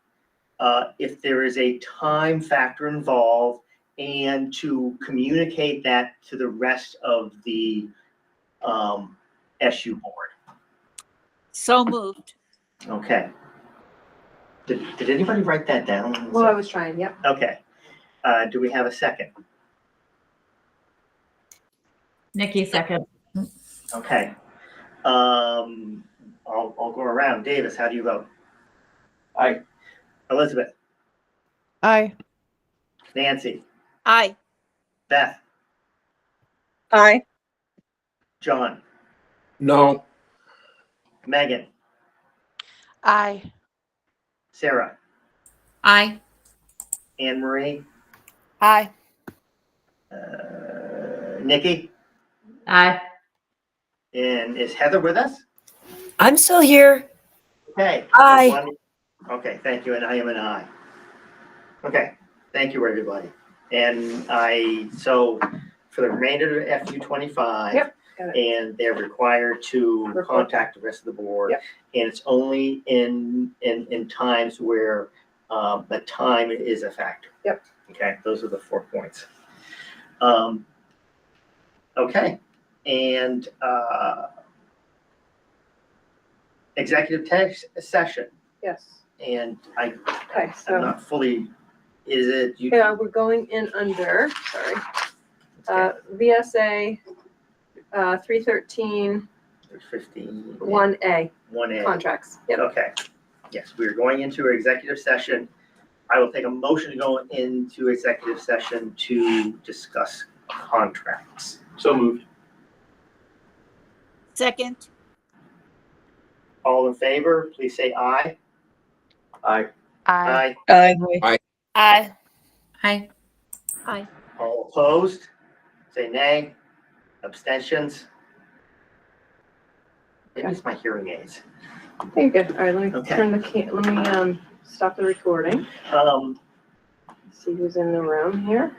[SPEAKER 2] if there is a time factor involved, and to communicate that to the rest of the SU board.
[SPEAKER 7] So moved.
[SPEAKER 2] Okay. Did anybody write that down?
[SPEAKER 1] Well, I was trying, yep.
[SPEAKER 2] Okay. Do we have a second?
[SPEAKER 12] Nikki, second.
[SPEAKER 2] Okay. I'll go around. Davis, how do you vote?
[SPEAKER 3] Aye.
[SPEAKER 2] Elizabeth?
[SPEAKER 5] Aye.
[SPEAKER 2] Nancy?
[SPEAKER 7] Aye.
[SPEAKER 2] Beth?
[SPEAKER 8] Aye.
[SPEAKER 2] John?
[SPEAKER 13] No.
[SPEAKER 2] Megan?
[SPEAKER 15] Aye.
[SPEAKER 2] Sarah?
[SPEAKER 9] Aye.
[SPEAKER 2] Anne Marie?
[SPEAKER 4] Aye.
[SPEAKER 2] Nikki?
[SPEAKER 12] Aye.
[SPEAKER 2] And is Heather with us?
[SPEAKER 6] I'm still here.
[SPEAKER 2] Okay.
[SPEAKER 6] Aye.
[SPEAKER 2] Okay, thank you, and I am an aye. Okay, thank you, everybody. And so for the remainder of FU 25.
[SPEAKER 1] Yep, got it.
[SPEAKER 2] And they're required to
[SPEAKER 1] Report.
[SPEAKER 2] contact the rest of the board.
[SPEAKER 1] Yep.
[SPEAKER 2] And it's only in times where the time is a factor.
[SPEAKER 1] Yep.
[SPEAKER 2] Okay, those are the 4 points. Okay, and executive session.
[SPEAKER 1] Yes.
[SPEAKER 2] And
[SPEAKER 1] Okay,
[SPEAKER 2] I'm
[SPEAKER 1] so,
[SPEAKER 2] not fully, is it?
[SPEAKER 1] yeah, we're going in under, sorry, VSA 313
[SPEAKER 2] 15.
[SPEAKER 1] 1A
[SPEAKER 2] 1A.
[SPEAKER 1] contracts. Yep.
[SPEAKER 2] Okay. Yes, we're going into an executive session. I will take a motion to go into executive session to discuss contracts.
[SPEAKER 3] So moved.
[SPEAKER 7] Second,
[SPEAKER 2] All in favor, please say aye.
[SPEAKER 3] Aye.
[SPEAKER 15] I.
[SPEAKER 2] Aye.
[SPEAKER 4] Aye.
[SPEAKER 9] Hi.
[SPEAKER 7] aye.
[SPEAKER 2] All opposed, say nay. Abstentions. Maybe it's my hearing aids.
[SPEAKER 1] There you go. All right, let me
[SPEAKER 2] Okay.
[SPEAKER 1] turn the let me stop the recording. See who's in the room here.